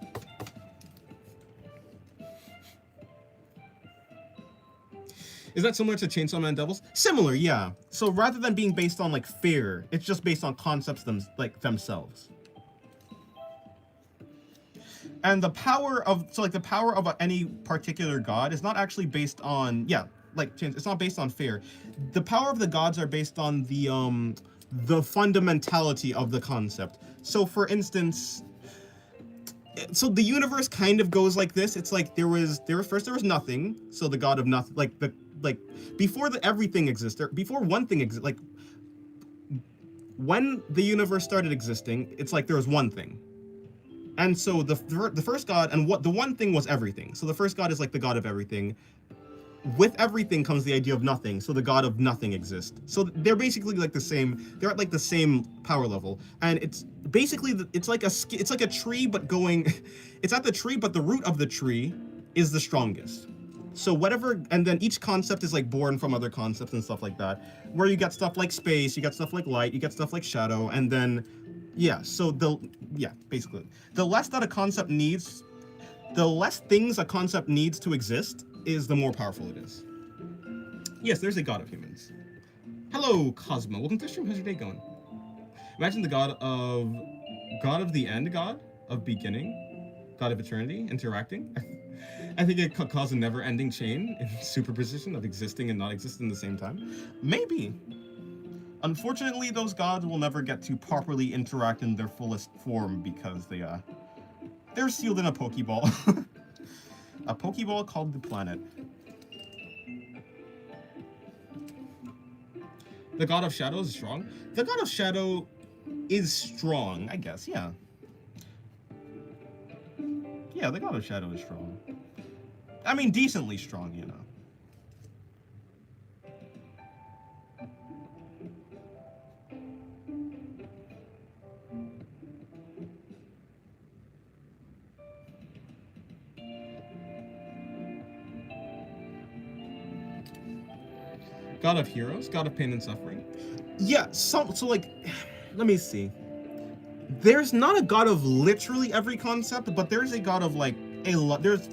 Is that similar to Chainsaw Man Devils? Similar, yeah. So rather than being based on like fear, it's just based on concepts themselves. And the power of any particular god is not actually based on it's not based on fear. The power of the gods are based on the fundamentality of the concept. So for instance, so the universe kind of goes like this. It's like there was nothing. So the god of nothing, before everything existed, before one thing existed, like when the universe started existing, it's like there was one thing. And so the first god, and what the one thing was everything. So the first god is like the god of everything. With everything comes the idea of nothing. So the god of nothing exists. So they're basically like the same. They're at like the same power level. And it's basically it's like a tree, but going. It's at the tree, but the root of the tree is the strongest. So whatever, and then each concept is like born from other concepts and stuff like that, where you get stuff like space, you get stuff like light, you get stuff like shadow, and then, basically. The less that a concept needs, the less things a concept needs to exist, is the more powerful it is. Yes, there's a god of humans. Hello, Cosmo. Welcome to the stream. How's your day going? Imagine the god of the end, god of beginning, god of eternity, interacting. I think it could cause a never-ending chain in superposition of existing and not existing at the same time. Maybe. Unfortunately, those gods will never get to properly interact in their fullest form because they're sealed in a Pokeball. A Pokeball called the planet. The god of shadow is strong. The god of shadow is strong, I guess, yeah. Yeah, the god of shadow is strong. I mean, decently strong, you know. God of heroes, god of pain and suffering. Yeah, so like, let me see. There's not a god of literally every concept, but there's a god of like a lot. There's,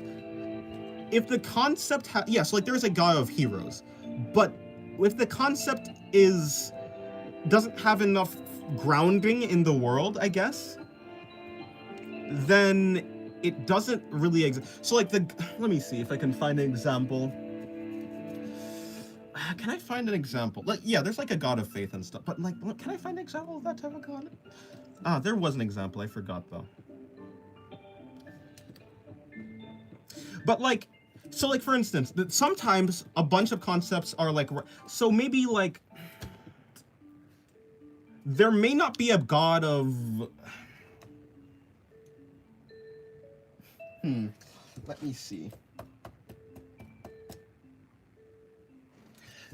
if the concept yes, like there's a god of heroes, but if the concept doesn't have enough grounding in the world, I guess, then it doesn't really exist. So like let me see if I can find an example. Can I find an example? Like, yeah, there's like a god of faith and stuff, but like, can I find an example of that type of god? There was an example, I forgot though. But like, so like for instance, sometimes a bunch of concepts are like, so maybe like, there may not be a god of, let me see.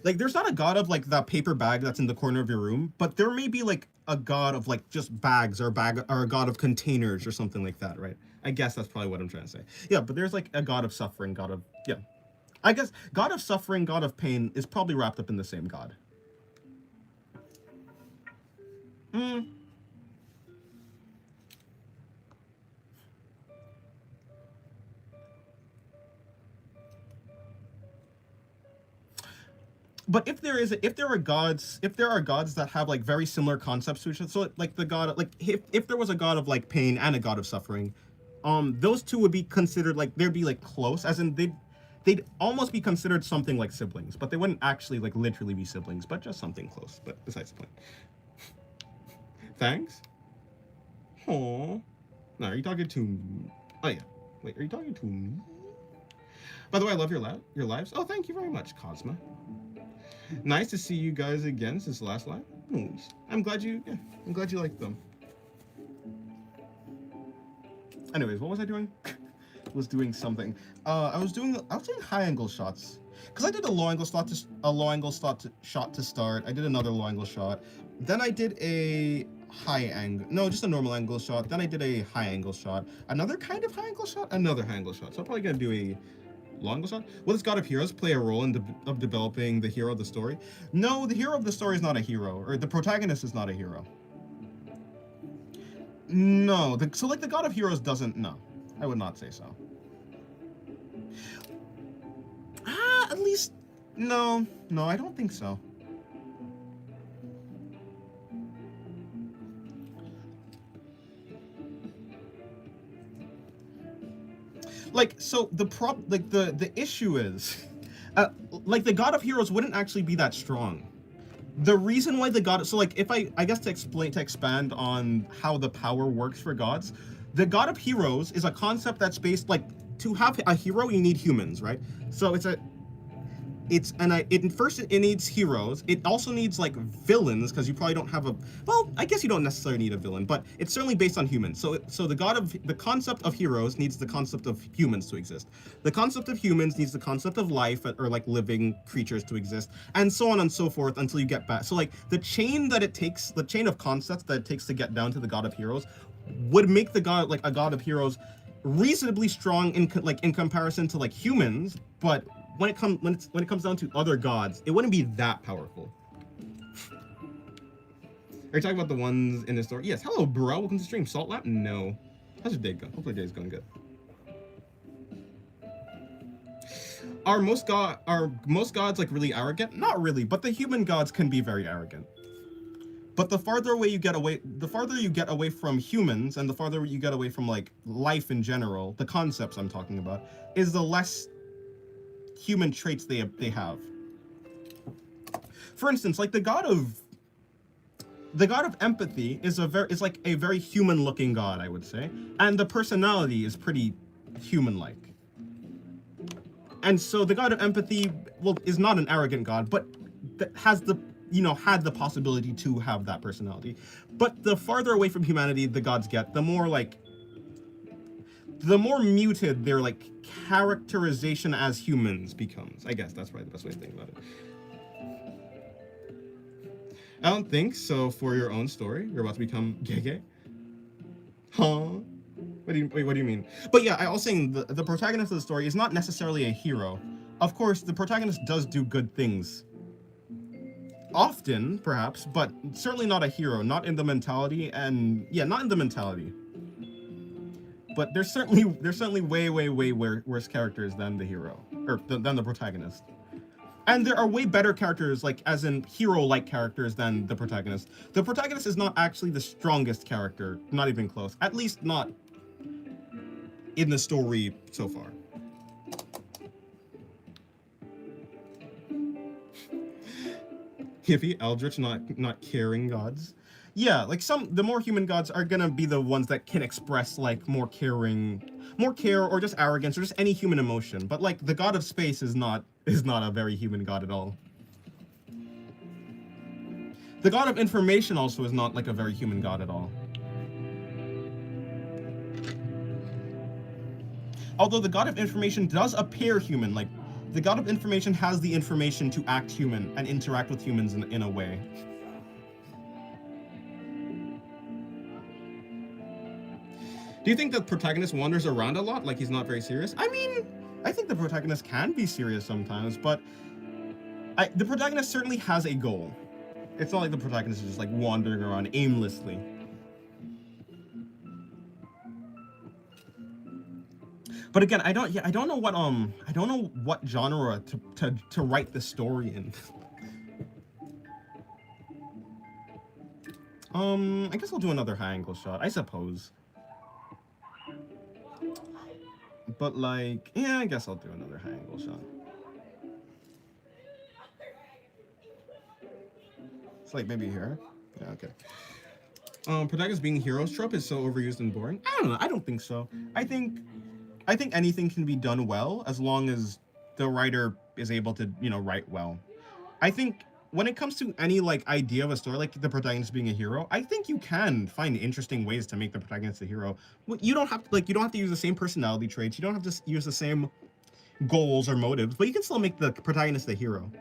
Like, there's not a god of, like, that paper bag that's in the corner of your room, but there may be, like, a god of, like, just bags or a god of containers or something like that, right? I guess that's probably what I'm trying to say. Yeah, but there's, like, a god of suffering, yeah. I guess god of suffering, god of pain is probably wrapped up in the same god. But if there are gods that have like very similar concepts to each other, so like the god, like if there was a god of like pain and a god of suffering, those two would be considered like, they'd be like close, as in they'd almost be considered something like siblings, but they wouldn't actually like literally be siblings, but just something close. But besides the point. Thanks. Aww. No, are you talking to? Oh yeah. Wait, are you talking to me? By the way, I love your lives. Oh, thank you very much, Cosma. Nice to see you guys again since the last live. I'm glad you liked them. Anyways, what was I doing? Was doing something. I was doing high angle shots, because I did a low angle shot to start. I did another low angle shot. Then I did a high angle. No, just a normal angle shot. Then I did a high angle shot. Another kind of high angle shot. Another high angle shot. So I'm probably gonna do a long angle shot. Will this god of heroes play a role in of developing the hero of the story? No, the hero of the story is not a hero, or the protagonist is not a hero. No, so like the god of heroes doesn't. No, I would not say so. At least, no, I don't think so. Like, so the issue is, like the god of heroes wouldn't actually be that strong. The reason why the god, so like if I guess to expand on how the power works for gods, the god of heroes is a concept that's based, like, to have a hero you need humans, right? So it needs heroes. It also needs like villains, because you probably don't have well, I guess you don't necessarily need a villain, but it's certainly based on humans. So the concept of heroes needs the concept of humans to exist. The concept of humans needs the concept of life, or like living creatures to exist, and so on and so forth until you get back. So like the chain of concepts that it takes to get down to the god of heroes would make the god, like a god of heroes, reasonably strong in comparison to like humans, but when it comes down to other gods, it wouldn't be that powerful. Are you talking about the ones in the story? Yes. Hello, bro. Welcome to the stream. Salt Lab? No. How's your day going? Hopefully your day's going good. Are most gods like really arrogant? Not really, but the human gods can be very arrogant. But the farther you get away from humans, and the farther you get away from like life in general, the concepts I'm talking about, is the less human traits they have. For instance, like the god of empathy is like a very human-looking god, I would say, and the personality is pretty human-like. And so the god of empathy, well, is not an arrogant god, but has the had the possibility to have that personality. But the farther away from humanity the gods get, the more muted their like characterization as humans becomes. I guess that's probably the best way to think about it. I don't think so. For your own story, you're about to become gay. Huh? What do you mean? But yeah, I was saying the protagonist of the story is not necessarily a hero. Of course, the protagonist does do good things. Often, perhaps, but certainly not a hero. Not in the mentality, and yeah, not in the mentality. But there's certainly way worse characters than the hero, or than the protagonist. And there are way better characters, like as in hero-like characters, than the protagonist. The protagonist is not actually the strongest character, not even close. At least not in the story so far. Hippie, eldritch, not caring gods. Yeah, like the more human gods are gonna be the ones that can express like more care, or just arrogance, or just any human emotion. But like the god of space is not a very human god at all. The god of information also is not like a very human god at all. Although the god of information does appear human, like the god of information has the information to act human and interact with humans in a way. Do you think the protagonist wanders around a lot, like he's not very serious? I mean, I think the protagonist can be serious sometimes, but the protagonist certainly has a goal. It's not like the protagonist is just like wandering around aimlessly. But again, I don't know what genre to write the story in. I guess I'll do another high angle shot, I suppose. But like, yeah, I guess I'll do another high angle shot. It's like maybe here. Yeah, okay. Protagonist being hero's trope is so overused and boring. I don't know. I don't think so. I think anything can be done well as long as the writer is able to, write well. I think when it comes to any like idea of a story, like the protagonist being a hero, I think you can find interesting ways to make the protagonist a hero. You don't have to use the same personality traits. You don't have to use the same goals or motives, but you can still make the protagonist a hero.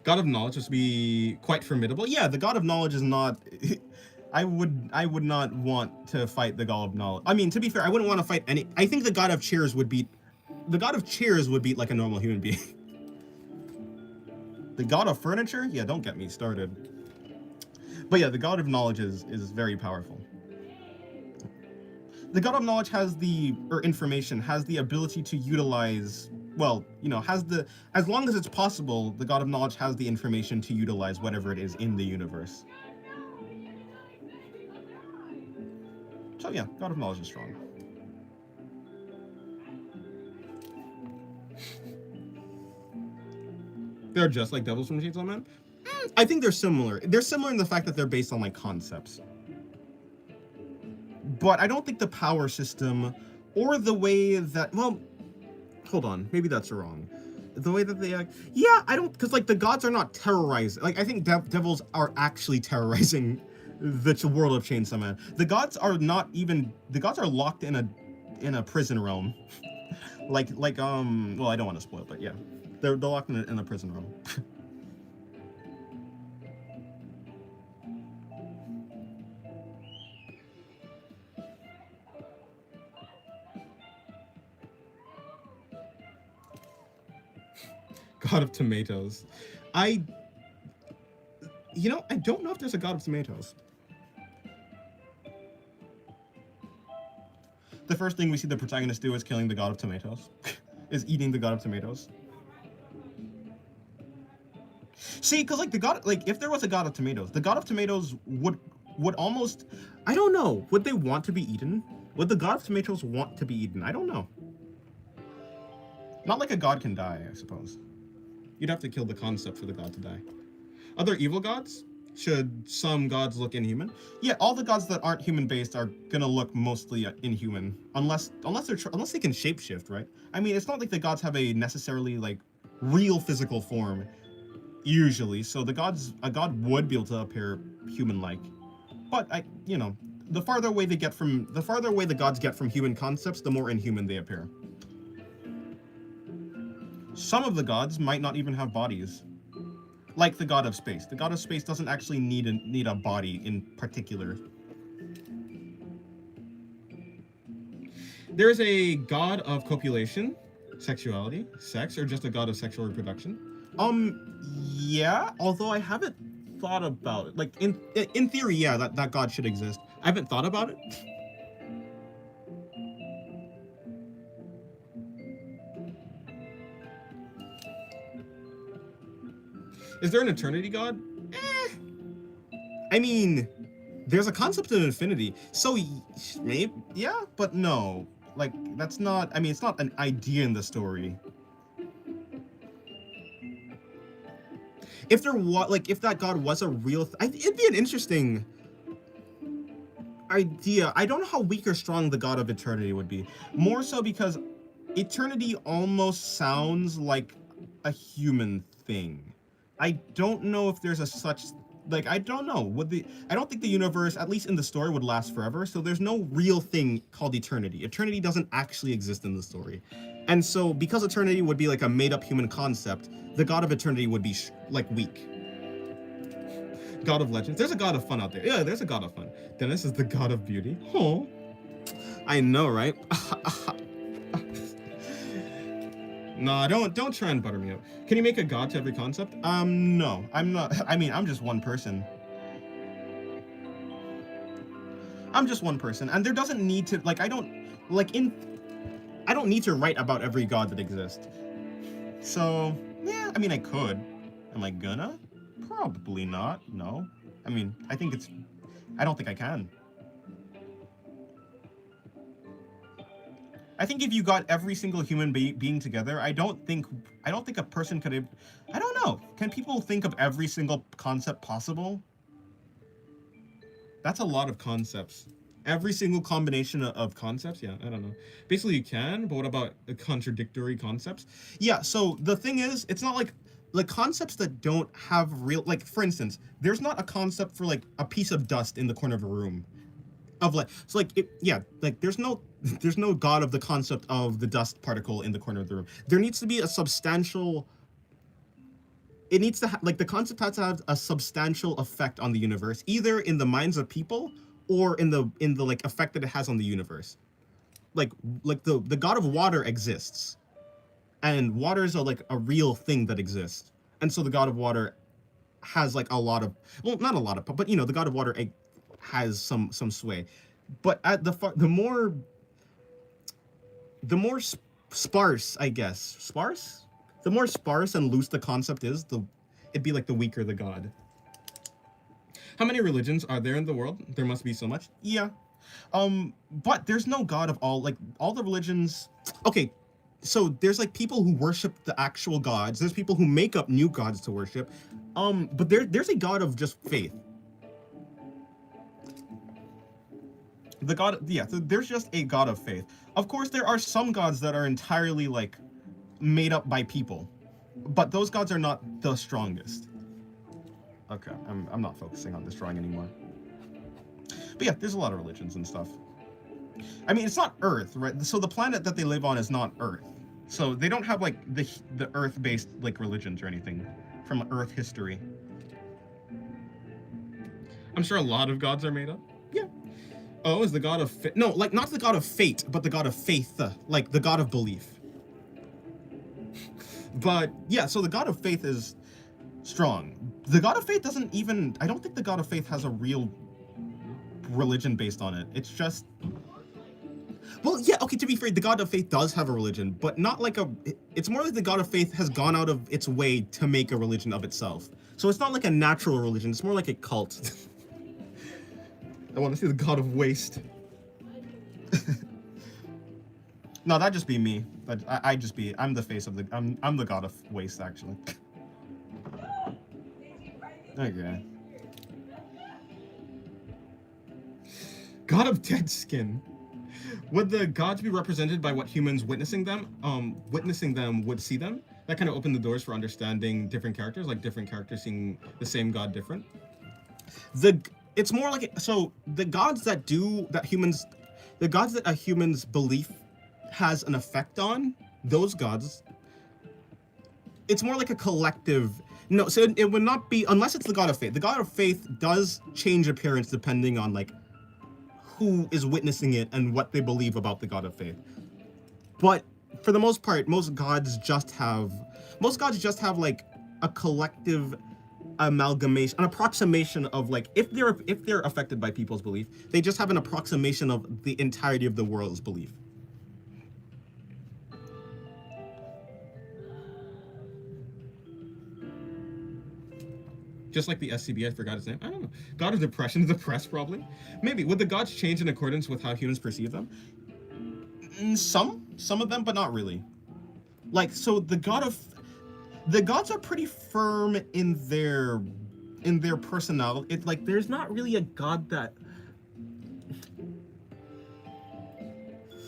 God of knowledge must be quite formidable. Yeah, the God of knowledge is not. I would not want to fight the God of knowledge. I mean, to be fair, I wouldn't want to fight any. I think the God of cheers would beat. The God of cheers would beat like a normal human being. The God of furniture? Yeah, don't get me started. But yeah, the God of knowledge is very powerful. The God of knowledge information has the ability to utilize. Well, as long as it's possible, the God of knowledge has the information to utilize whatever it is in the universe. So yeah, God of knowledge is strong. They're just like Devils from Chainsaw Man? I think they're similar. They're similar in the fact that they're based on like concepts. But I don't think the power system or the way that, well, hold on, maybe that's wrong. The way that they act, yeah, I don't, because like the gods are not terrorizing. Like I think devils are actually terrorizing the world of Chainsaw Man. The gods are not even. The gods are locked in a prison realm. well, I don't want to spoil, but yeah, they're locked in a prison realm. God of tomatoes. I don't know if there's a god of tomatoes. The first thing we see the protagonist do is killing the god of tomatoes. Is eating the god of tomatoes. See, because like the god, like if there was a god of tomatoes, the god of tomatoes would almost, I don't know, would they want to be eaten? Would the god of tomatoes want to be eaten? I don't know. Not like a god can die, I suppose. You'd have to kill the concept for the god to die. Other evil gods? Should some gods look inhuman? Yeah, all the gods that aren't human-based are gonna look mostly inhuman, unless they can shapeshift, right? I mean, it's not like the gods have a necessarily like real physical form, usually. So a god would be able to appear human-like, but the farther away the gods get from human concepts, the more inhuman they appear. Some of the gods might not even have bodies. Like the god of space. The god of space doesn't actually need a body in particular. There's a god of copulation, sexuality, sex, or just a god of sexual reproduction. Yeah, although I haven't thought about it. Like, in theory, yeah, that god should exist. I haven't thought about it. Is there an eternity god? I mean, there's a concept of infinity, so maybe, yeah, but no. Like, that's not, I mean, it's not an idea in the story. If there was, like, if that god was a real, it'd be an interesting idea. I don't know how weak or strong the god of eternity would be. More so because eternity almost sounds like a human thing. I don't know if there's I don't know. I don't think the universe, at least in the story, would last forever, so there's no real thing called eternity. Eternity doesn't actually exist in the story. And so, because eternity would be like a made-up human concept, the god of eternity would be, weak. God of legends. There's a god of fun out there. Yeah, there's a god of fun. Dennis is the god of beauty. Oh. I know, right? Nah, don't try and butter me up. Can you make a god to every concept? No. I'm not. I mean, I'm just one person. And there doesn't need to, I don't need to write about every god that exists. So, yeah, I mean, I could. Am I gonna? Probably not, no. I mean, I don't think I can. I think if you got every single human being together, I don't think a person could. I don't know. Can people think of every single concept possible? That's a lot of concepts. Every single combination of concepts? Yeah, I don't know. Basically, you can, but what about the contradictory concepts? Yeah, so the thing is, it's not like concepts that don't have real, for instance, there's not a concept for a piece of dust in the corner of a room. There's no god of the concept of the dust particle in the corner of the room. There needs to be a substantial, it needs to the concept has to have a substantial effect on the universe, either in the minds of people or in the effect that it has on the universe. The god of water exists, and water is a real thing that exists, and so the god of water has a lot of, well, not a lot of, but the god of water has some sway. But at the more sparse, I guess, the more sparse and loose the concept is, it'd be the weaker the god. How many religions are there in the world? There must be so much. Yeah. But there's no god of all the religions. Okay, so there's people who worship the actual gods. There's people who make up new gods to worship. But there's a god of just faith. The god, yeah, so there's just a god of faith. Of course, there are some gods that are entirely made up by people, but those gods are not the strongest. Okay, I'm not focusing on this drawing anymore. But yeah, there's a lot of religions and stuff. I mean, it's not Earth, right? So the planet that they live on is not Earth. So they don't have the Earth-based religions or anything from Earth history. I'm sure a lot of gods are made up. Yeah. Oh, is the god of no, not the god of fate, but the god of faith, the god of belief. But yeah, so the God of Faith is strong. The God of Faith doesn't even, I don't think the God of Faith has a real religion based on it. It's just, well, yeah, okay, to be fair, the God of Faith does have a religion, but not like a, it's more like the God of Faith has gone out of its way to make a religion of itself. So it's not like a natural religion, it's more like a cult. I want to see the God of Waste. No, that'd just be me. But I just be, I'm the face of the, I'm the God of Waste, actually. Okay. God of Dead Skin. Would the gods be represented by what humans witnessing them would see them? That kind of opened the doors for understanding different characters, like different characters seeing the same god different. It's more like, so the gods that a human's belief has an effect on, those gods, it's more like a collective. No, so it would not be, unless it's the God of Faith. The God of Faith does change appearance depending on like who is witnessing it and what they believe about the God of Faith. But for the most part, most gods just have like a collective amalgamation, an approximation of like, if they're affected by people's belief, they just have an approximation of the entirety of the world's belief. Just like the SCB, I forgot its name. I don't know. God of Depression, depressed probably. Maybe. Would the gods change in accordance with how humans perceive them? Some of them, but not really. Like, so the gods are pretty firm in their personality. It's like there's not really a god that.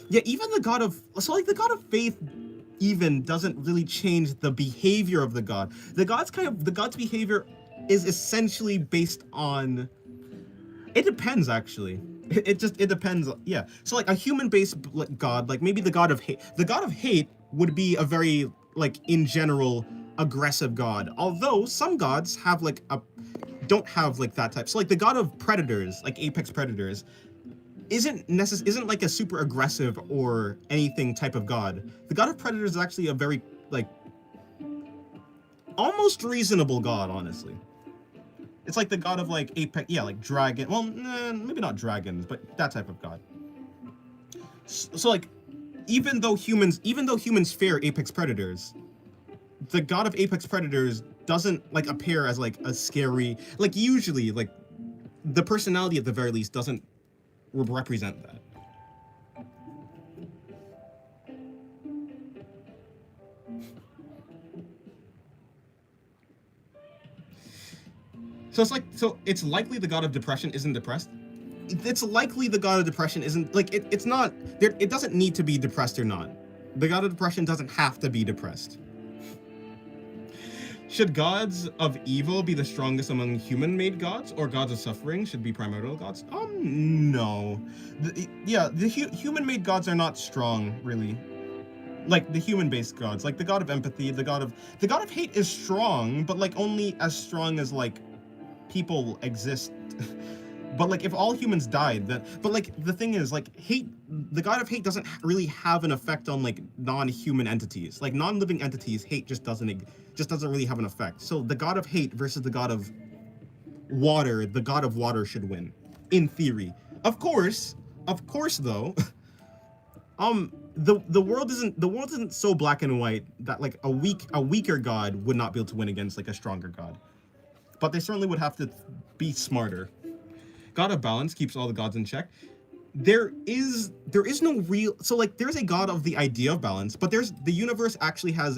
Yeah, even the God of, so like the God of Faith even doesn't really change the behavior of the god. The god's behavior is essentially based on, it depends actually. It depends. Yeah. So like a human-based god, like maybe the God of hate. The God of hate would be a very, like, in general, aggressive god. Although some gods have like don't have like that type. So like the God of predators, like apex predators, isn't like a super aggressive or anything type of god. The God of predators is actually a very like almost reasonable god, honestly. It's like the god of like apex, yeah, like dragon. Well, maybe not dragons, but that type of god. So like, even though humans fear apex predators, the god of apex predators doesn't like appear as like a scary, like usually like the personality at the very least doesn't represent that. So it's likely the God of Depression isn't depressed. It's likely the God of Depression isn't, like, it's not, it doesn't need to be depressed or not. The God of Depression doesn't have to be depressed. Should gods of evil be the strongest among human-made gods, or gods of suffering should be primordial gods? No. The human-made gods are not strong, really. Like the human-based gods, like the God of empathy, the God of hate is strong, but like only as strong as like people exist. But like if all humans died, then, but like the thing is, like hate, the God of hate doesn't really have an effect on like non-human entities. Like non-living entities, hate just doesn't really have an effect. So the God of hate versus the God of water, the God of water should win, in theory. Of course though, the world isn't so black and white that like a weaker god would not be able to win against like a stronger god. But they certainly would have to be smarter. God of balance keeps all the gods in check. There is no real, so like there's a god of the idea of balance, but the universe actually has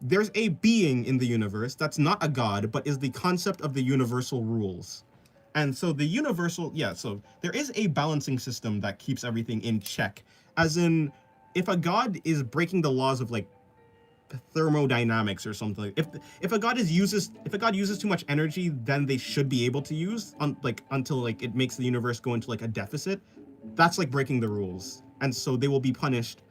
there's a being in the universe that's not a god, but is the concept of the universal rules. And so so there is a balancing system that keeps everything in check. As in, if a god is breaking the laws of like thermodynamics or something, if a god uses too much energy than they should be able to use until like it makes the universe go into like a deficit, that's like breaking the rules, and so they will be punished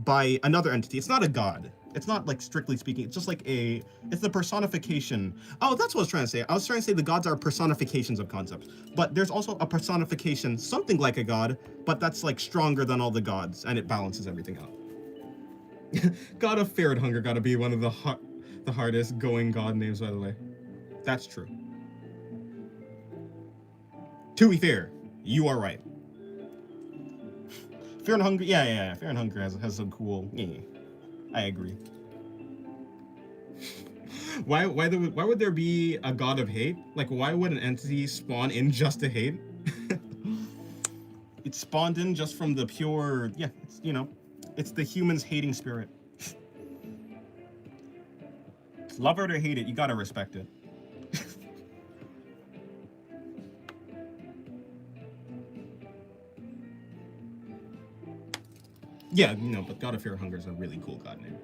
by another entity. It's not a god. It's not like strictly speaking. It's just like it's the personification. Oh, that's what I was trying to say. I was trying to say the gods are personifications of concepts, but there's also a personification, something like a god, but that's like stronger than all the gods, and it balances everything out. God of Fear and Hunger gotta be one of the hardest going god names, by the way. That's true. To be fair, you are right. Fear and Hunger, yeah. Fear and Hunger has some cool. Yeah, I agree. Why would there be a god of hate? Like, why would an entity spawn in just to hate? It spawned in just from the pure, yeah, it's, you know, it's the human's hating spirit. Love it or hate it, you gotta respect it. Yeah, you know, but God of Fear and Hunger is a really cool god name.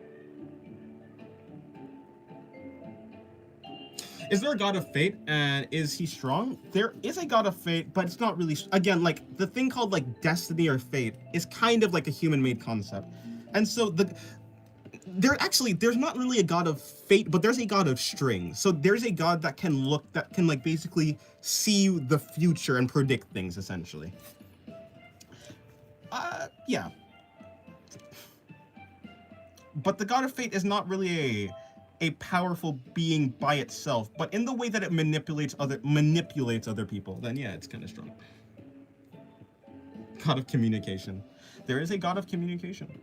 Is there a god of fate, and is he strong? There is a god of fate, but it's not really, again, like, the thing called, like, destiny or fate is kind of like a human-made concept. And so there's not really a god of fate, but there's a god of string. So there's a god that can like, basically see the future and predict things, essentially. Yeah. But the god of fate is not really a powerful being by itself, but in the way that it manipulates other people, then yeah, it's kind of strong. God of communication. There is a god of communication.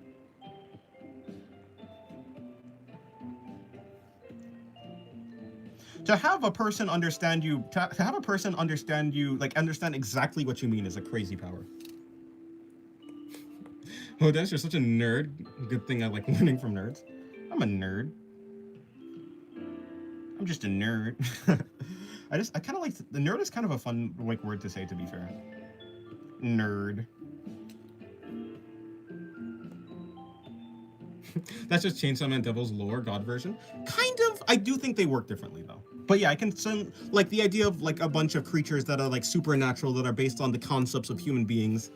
To have a person understand you, like, understand exactly what you mean is a crazy power. Oh, Dennis, you're such a nerd. Good thing I like learning from nerds. I'm a nerd. I'm just a nerd. I kind of like, the nerd is kind of a fun, like, word to say, to be fair. Nerd. That's just Chainsaw Man Devil's lore, god version. Kind of. I do think they work differently, though. But yeah, I can like, the idea of, like, a bunch of creatures that are, like, supernatural, that are based on the concepts of human beings.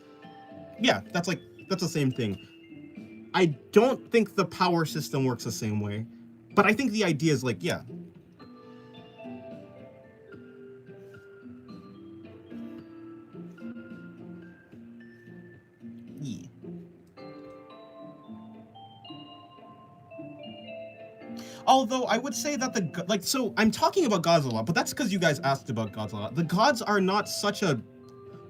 Yeah, that's the same thing. I don't think the power system works the same way, but I think the idea is, like, yeah. Yeah. Although I would say that like, so I'm talking about gods a lot, but that's because you guys asked about gods a lot. The gods are not such a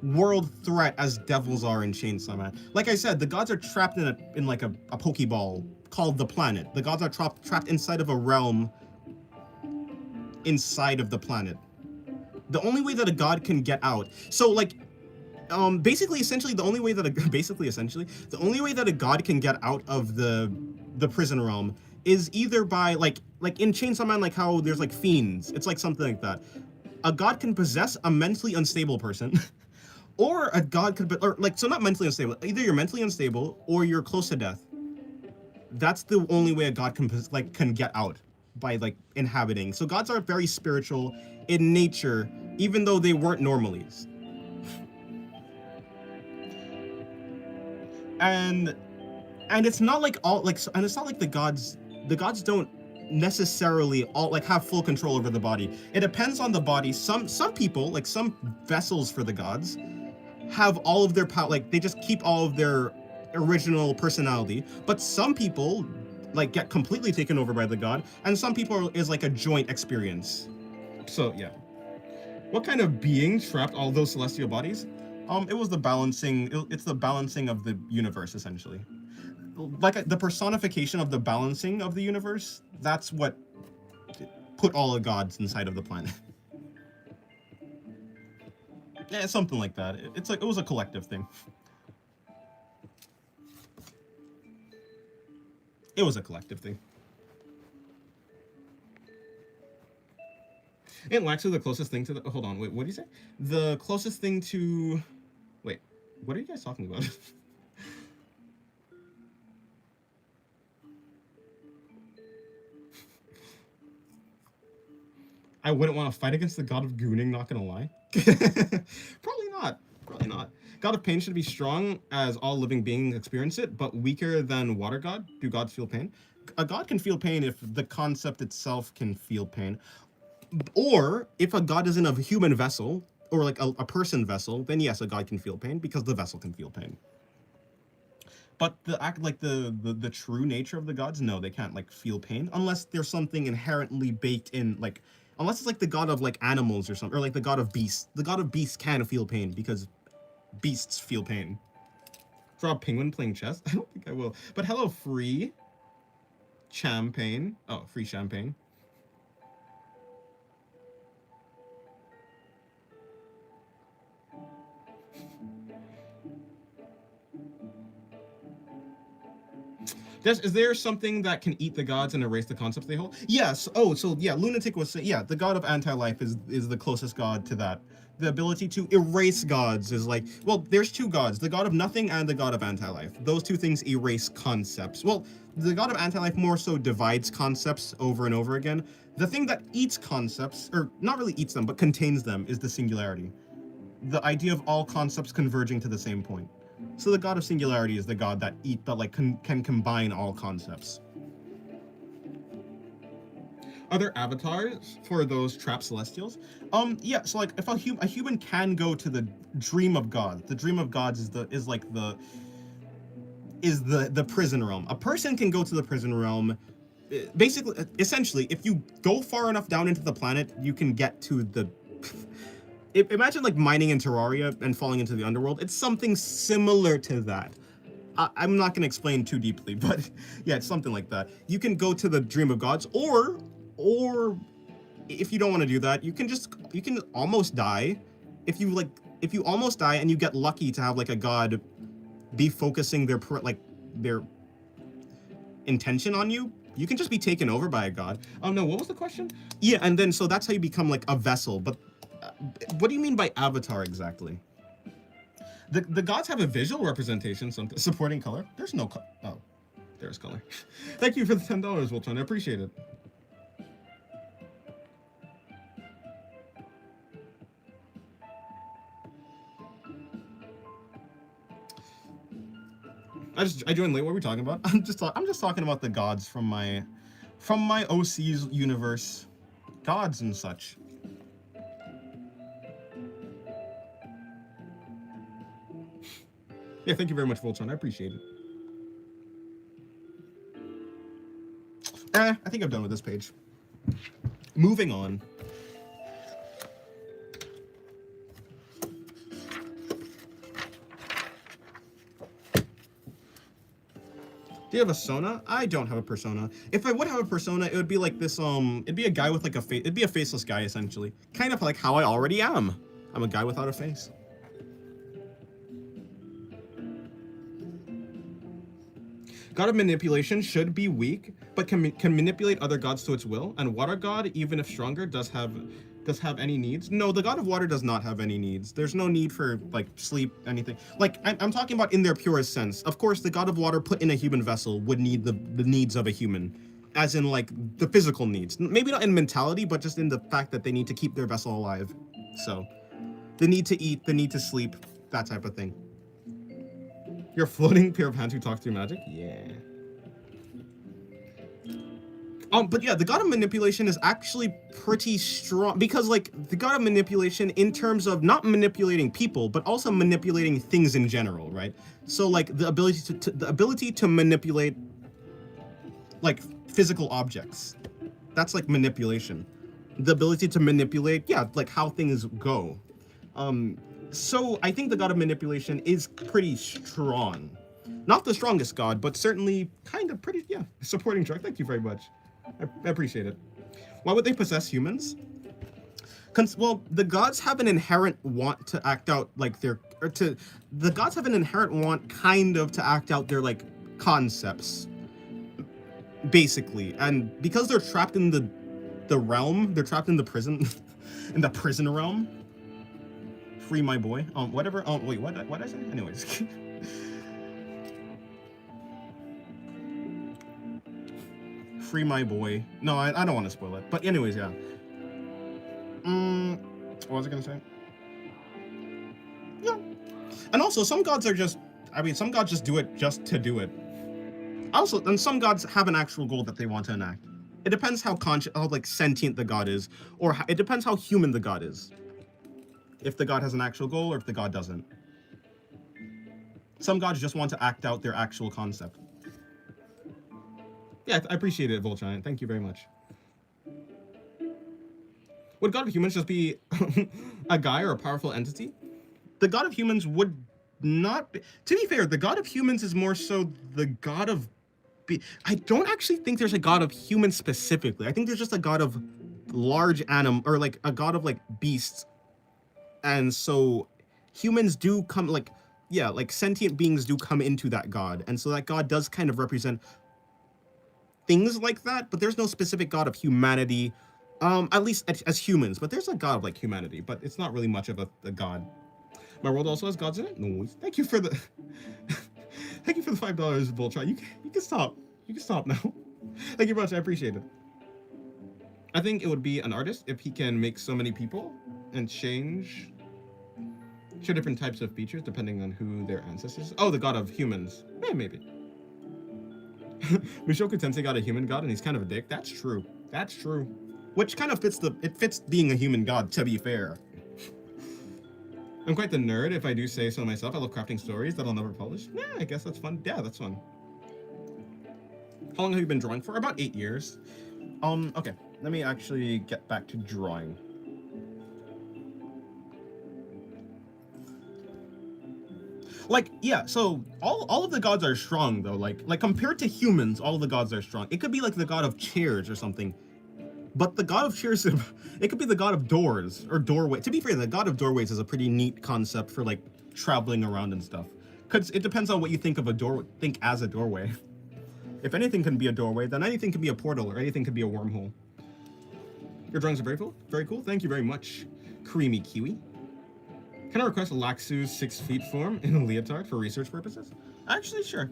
world threat as devils are in Chainsaw Man. Like I said, the gods are trapped in like a pokeball called the planet. The gods are trapped inside of a realm inside of the planet. The only way that a god can get out, so, like, essentially the only way that a god can get out of the prison realm is either by, like in Chainsaw Man, like how there's, like, fiends. It's like something like that. A god can possess a mentally unstable person. Or a god could be, or, like, so not mentally unstable. Either you're mentally unstable or you're close to death. That's the only way a god can get out, by, like, inhabiting. So gods are very spiritual in nature, even though they weren't normally. And it's not like and it's not like the gods don't necessarily all, like, have full control over the body. It depends on the body. Some people, like, some vessels for the gods, have all of their power, like, they just keep all of their original personality, but some people, like, get completely taken over by the god, and some people is like a joint experience. So yeah. What kind of being trapped all those celestial bodies? It was the balancing, it's the balancing of the universe, essentially. Like, the personification of the balancing of the universe, that's what put all the gods inside of the planet. Yeah, something like that. It's like, it was a collective thing. It was a collective thing. Ain't actually the closest thing to the, hold on, wait, what did you say? The closest thing to, wait, what are you guys talking about? I wouldn't want to fight against the god of gooning, not gonna lie. Probably not. God of pain should be strong, as all living beings experience it, but weaker than water god. Do gods feel pain? A god can feel pain if the concept itself can feel pain. Or if a god is in a human vessel, or like a person vessel, then yes, a god can feel pain because the vessel can feel pain. But the act like the true nature of the gods, no, they can't like feel pain unless there's something inherently baked in, like unless it's like the god of like animals or something, or like the god of beasts. The god of beasts can feel pain because beasts feel pain. Draw a penguin playing chess? I don't think I will. But hello, free champagne. Oh, free champagne. Is there something that can eat the gods and erase the concepts they hold? Yes. Oh, so yeah, Lunatic was saying, yeah, the god of anti-life is the closest god to that. The ability to erase gods is like, well, there's two gods, the god of nothing and the god of anti-life. Those two things erase concepts. Well, the god of anti-life more so divides concepts over and over again. The thing that eats concepts, or not really eats them, but contains them, is the singularity. The idea of all concepts converging to the same point. So the god of singularity is the god that can combine all concepts. Other avatars for those trapped celestials? Yeah. So like, if a human can go to the dream of God. The dream of gods is the prison realm. A person can go to the prison realm. Basically, essentially, if you go far enough down into the planet, you can get to the. Imagine like mining in Terraria and falling into the underworld. It's something similar to that. I'm not going to explain too deeply, but yeah, it's something like that. You can go to the dream of gods, or if you don't want to do that, you can almost die. If you almost die and you get lucky to have like a god be focusing their intention on you, you can just be taken over by a god. Oh no, what was the question? Yeah, and then so that's how you become like a vessel, but what do you mean by avatar exactly? The gods have a visual representation, some supporting color. There's no color. Oh, there's color. Thank you for the $10, Voltron. I appreciate it. I joined late. What were we talking about? I'm just talking about the gods from my OC's universe, gods and such. Yeah, thank you very much, Voltron. I appreciate it. I think I'm done with this page. Moving on. Do you have a persona? I don't have a persona. If I would have a persona, it would be like this, it'd be a guy with like a face, it'd be a faceless guy, essentially. Kind of like how I already am. I'm a guy without a face. God of manipulation should be weak, but can manipulate other gods to its will. And water god, even if stronger, does have any needs? No, the god of water does not have any needs. There's no need for like sleep, anything. Like I'm talking about in their purest sense. Of course, the god of water put in a human vessel would need the needs of a human, as in like the physical needs. Maybe not in mentality, but just in the fact that they need to keep their vessel alive. So, the need to eat, the need to sleep, that type of thing. You're a floating pair of hands who talk through magic? Yeah. But yeah, the god of manipulation is actually pretty strong, because like the god of manipulation in terms of not manipulating people, but also manipulating things in general, right? So like the ability to manipulate like physical objects. That's like manipulation. The ability to manipulate, yeah, like how things go. So I think the god of manipulation is pretty strong. Not the strongest god, but certainly kind of pretty, yeah. Supporting track, thank you very much. I appreciate it. Why would they possess humans? Well, the gods have an inherent want to act out like the gods have an inherent want kind of to act out their like concepts, basically. And because they're trapped in the realm, they're trapped in the prison, in the prison realm. Free my boy. Whatever. Wait, what did I say? Anyways. Free my boy. No, I don't want to spoil it. But anyways, yeah. What was I gonna say? Yeah. And also, some gods are just, some gods just do it just to do it. Also, and some gods have an actual goal that they want to enact. It depends how like sentient the god is, or it depends how human the god is. If the god has an actual goal, or if the god doesn't. Some gods just want to act out their actual concept. Yeah, I appreciate it, Voltron. Thank you very much. Would God of Humans just be a guy or a powerful entity? The God of Humans would not be. To be fair, the God of Humans is more so the God of. I don't actually think there's a God of humans specifically. I think there's just a God of large animal, or like a God of like beasts. And so humans do come, like, yeah, like sentient beings do come into that God. And so that God does kind of represent things like that, but there's no specific God of humanity, at least as humans. But there's a God of like humanity, but it's not really much of a God. My world also has gods in it. No, thank you for the thank you for the $5, Voltron. You can stop. You can stop now. Thank you very much. I appreciate it. I think it would be an artist if he can make so many people and change different types of features depending on who their ancestors. Oh, the God of humans. Yeah, maybe. Mushoku Tensei got a human god and he's kind of a dick. That's true. That's true. Which kind of fits being a human god, to be fair. I'm quite the nerd, if I do say so myself. I love crafting stories that I'll never publish. Yeah, I guess that's fun. Yeah, that's fun. How long have you been drawing for? About 8 years. Okay. Let me actually get back to drawing. Like, yeah, so all of the gods are strong though. Like compared to humans, all of the gods are strong. It could be like the god of chairs or something. But the god of chairs, it could be the god of doors or doorway. To be fair, the god of doorways is a pretty neat concept for like traveling around and stuff. Cause it depends on what you think of as a doorway. If anything can be a doorway, then anything can be a portal or anything can be a wormhole. Your drawings are very cool. Very cool. Thank you very much, Creamy Kiwi. Can I request a Laxu's 6 feet form in a leotard for research purposes? Actually, sure.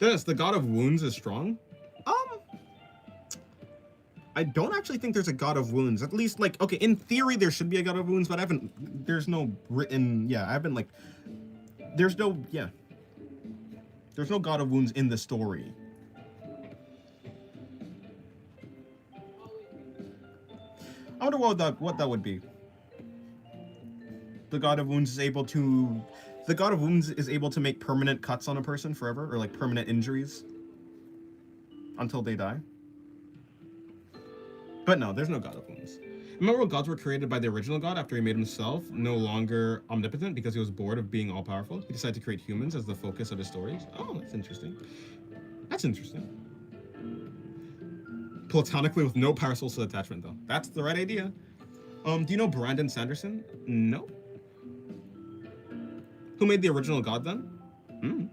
Dennis, the god of wounds is strong? I don't actually think there's a god of wounds. At least, like, okay, in theory there should be a god of wounds, but there's no written, yeah, I haven't, like, there's no god of wounds in the story. I wonder what that would be. The god of wounds is able to make permanent cuts on a person forever, or like permanent injuries until they die. But no, there's no god of wounds. Remember when gods were created by the original god after he made himself no longer omnipotent because he was bored of being all-powerful? He decided to create humans as the focus of his stories. Oh, that's interesting. That's interesting. Platonically with no power source attachment, though. That's the right idea. Do you know Brandon Sanderson? No. Who made the original god, then?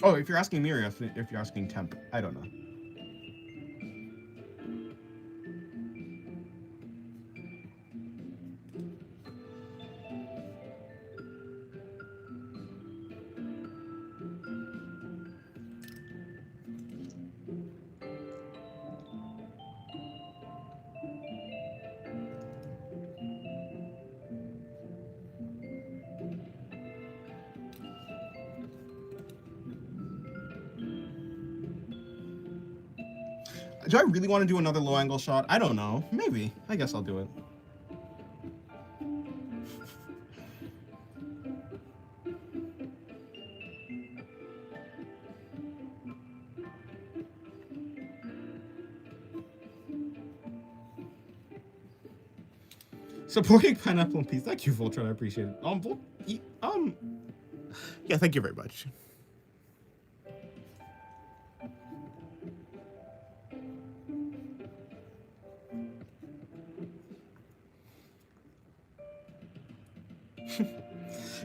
Oh, if you're asking me or if you're asking Temp, I don't know. Do I really want to do another low angle shot? I don't know. Maybe. I guess I'll do it. Supporting Pineapple and Peace. Thank you, Voltron. I appreciate it. Yeah, thank you very much.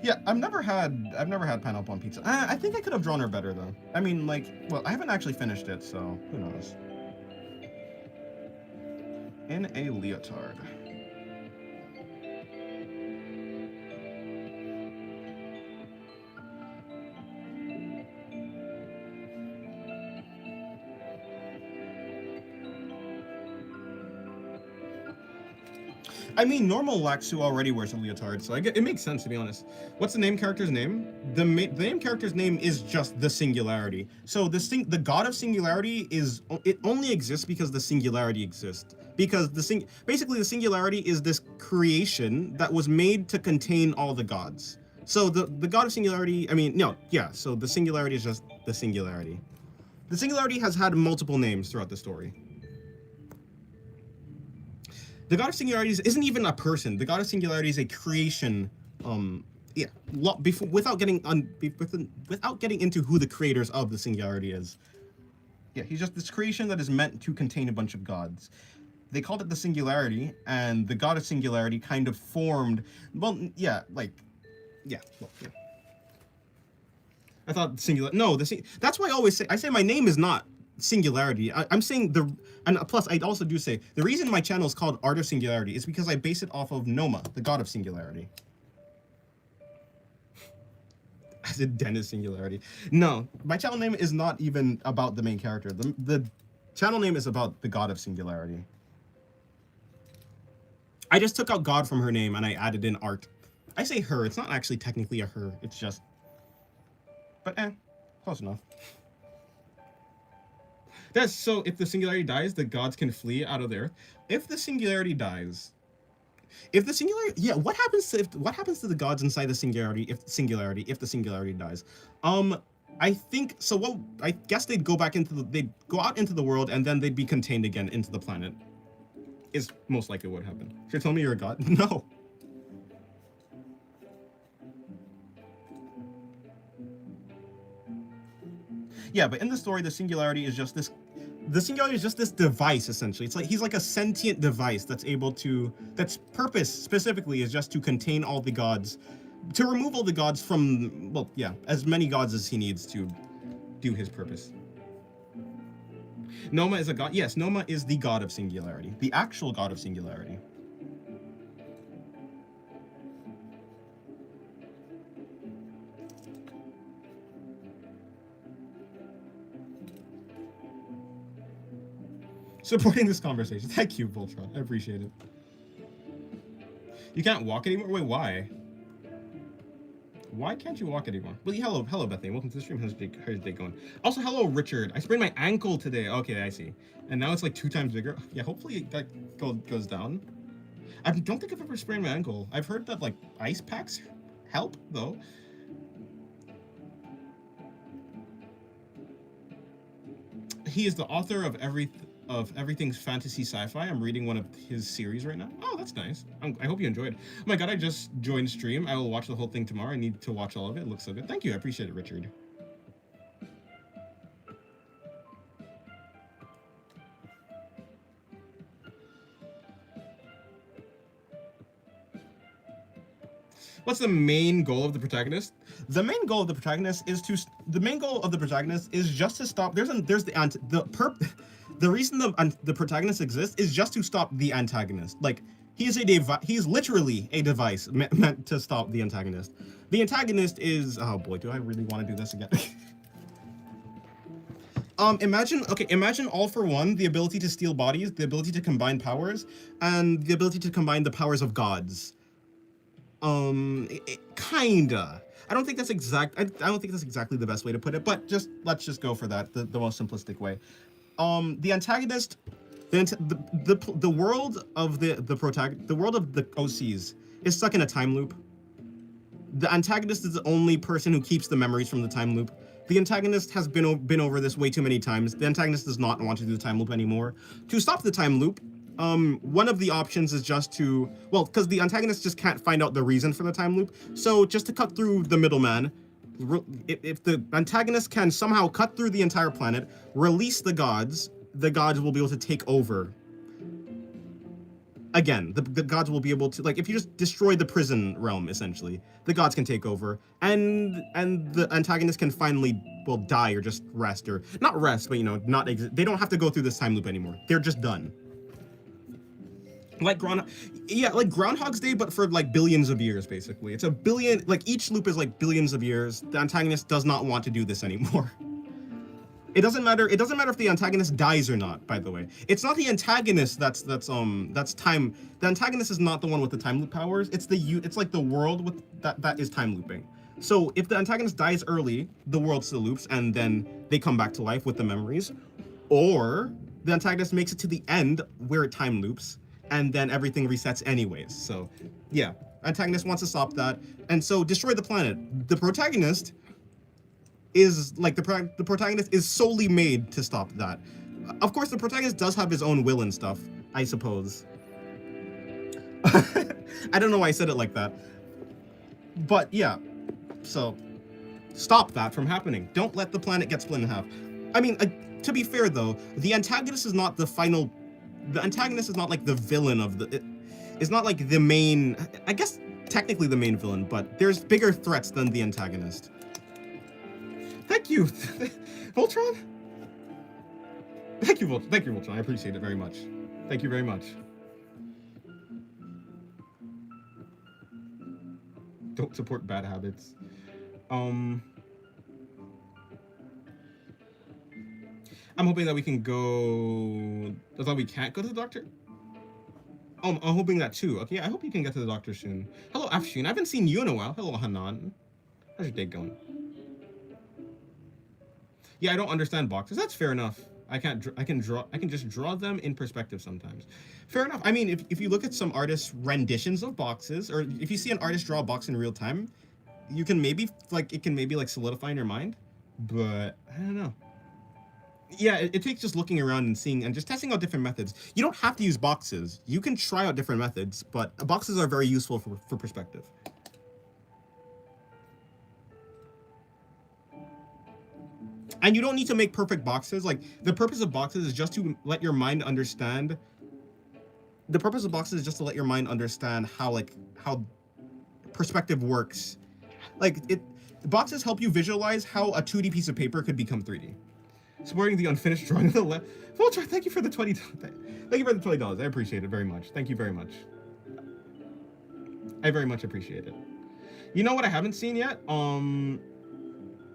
Yeah, I've never had pineapple on pizza. I think I could have drawn her better though. I mean, like, well, I haven't actually finished it, so who knows. In a leotard. I mean, normal Laxu already wears a leotard, so it makes sense, to be honest. What's the name character's name? The name character's name is just the Singularity. So the god of Singularity it only exists because the Singularity exists. Because basically the Singularity is this creation that was made to contain all the gods. So the god of Singularity, I mean, no, yeah, so the Singularity is just the Singularity. The Singularity has had multiple names throughout the story. The god of Singularities isn't even a person. The god of Singularity is a creation. Yeah. Without getting into who the creators of the Singularity is. Yeah, he's just this creation that is meant to contain a bunch of gods. They called it the Singularity, and the god of Singularity kind of formed. Well, yeah, like, yeah. Well, yeah. I thought that's why I say my name is not Singularity. I'm saying and plus I also do say the reason my channel is called Art of Singularity is because I base it off of Noma, the god of Singularity. I said Dennis Singularity. No, my channel name is not even about the main character. The channel name is about the god of Singularity. I just took out God from her name and I added in art. I say her, it's not actually technically a her, it's just... But close enough. So if the Singularity dies, the gods can flee out of the earth. If the Singularity dies... Yeah, what happens to the gods inside the Singularity if the Singularity dies? I think so. What I guess they'd go out into the world and then they'd be contained again into the planet. Is most likely what would happen. You're telling me you're a god? No. Yeah, but in the story, the Singularity is just this. The Singularity is just this device, essentially. It's like he's like a sentient device that's that's purpose specifically is just to contain all the gods, to remove all the gods from, well, yeah, as many gods as he needs to do his purpose. Noma is a god. Yes, Noma is the god of Singularity, the actual god of Singularity. Supporting this conversation. Thank you, Voltron. I appreciate it. You can't walk anymore? Wait, why? Why can't you walk anymore? Well, hello, Bethany. Welcome to the stream. How's your day going? Also, hello, Richard. I sprained my ankle today. Okay, I see. And now it's like 2 times bigger. Yeah, hopefully it goes down. I don't think I've ever sprained my ankle. I've heard that, like, ice packs help, though. He is the author of everything's fantasy sci-fi. I'm reading one of his series right now. Oh, that's nice. I hope you enjoyed. Oh my god, I just joined stream. I will watch the whole thing tomorrow. I need to watch all of it. It looks so good. Thank you. I appreciate it, Richard. What's the main goal of the protagonist? The main goal of the protagonist is just to stop. The reason the protagonist exists is just to stop the antagonist. Like, he's literally a device meant to stop the antagonist. The antagonist is, oh boy, do I really want to do this again? Imagine All for One, the ability to steal bodies, the ability to combine powers, and the ability to combine the powers of gods. Kinda. I don't think that's exactly the best way to put it, but let's just go for that, the most simplistic way. The antagonist, the world of the world of the OCs is stuck in a time loop. The antagonist is the only person who keeps the memories from the time loop. The antagonist has been over this way too many times. The antagonist does not want to do the time loop anymore. To stop the time loop, one of the options is just to, well, because the antagonist just can't find out the reason for the time loop. So just to cut through the middleman, if the antagonist can somehow cut through the entire planet, release the gods will be able to take over. Again, the gods will be able to, like, if you just destroy the prison realm, essentially, the gods can take over, and the antagonist can finally, well, die or just rest, or not rest, but, you know, they don't have to go through this time loop anymore. They're just done. Like Groundhog's Day, but for like billions of years, basically. It's a billion, like each loop is like billions of years. The antagonist does not want to do this anymore. It doesn't matter. It doesn't matter if the antagonist dies or not. By the way, it's not the antagonist that's time. The antagonist is not the one with the time loop powers. It's like the world with that is time looping. So if the antagonist dies early, the world still loops, and then they come back to life with the memories, or the antagonist makes it to the end where it time loops, and then everything resets anyways. So, yeah, antagonist wants to stop that, and so destroy the planet. The protagonist is like the protagonist is solely made to stop that. Of course, the protagonist does have his own will and stuff, I suppose. I don't know why I said it like that, but yeah. So, stop that from happening. Don't let the planet get split in half. I mean, to be fair though, the antagonist is not the final. The antagonist is not like the villain of the. It's not like the main. I guess technically the main villain, but there's bigger threats than the antagonist. Thank you, Voltron. Thank you, Voltron. I appreciate it very much. Thank you very much. Don't support bad habits. I'm hoping that we can go. I thought we can't go to the doctor. I'm hoping that too. Okay, I hope you can get to the doctor soon. Hello, Afshin. I haven't seen you in a while. Hello, Hanan. How's your day going? Yeah, I don't understand boxes. That's fair enough. I can just draw them in perspective sometimes. Fair enough. I mean, if you look at some artists' renditions of boxes, or if you see an artist draw a box in real time, you can maybe it can solidify in your mind. But I don't know. Yeah, it takes just looking around and seeing and just testing out different methods. You don't have to use boxes. You can try out different methods, but boxes are very useful for perspective. And you don't need to make perfect boxes. Like, the purpose of boxes is just to let your mind understand. The purpose of boxes is just to let your mind understand how perspective works. Like, boxes help you visualize how a 2D piece of paper could become 3D. Supporting the unfinished drawing on the left. Voltron, thank you for the $20. Thank you for the $20. I appreciate it very much. Thank you very much. I very much appreciate it. You know what I haven't seen yet?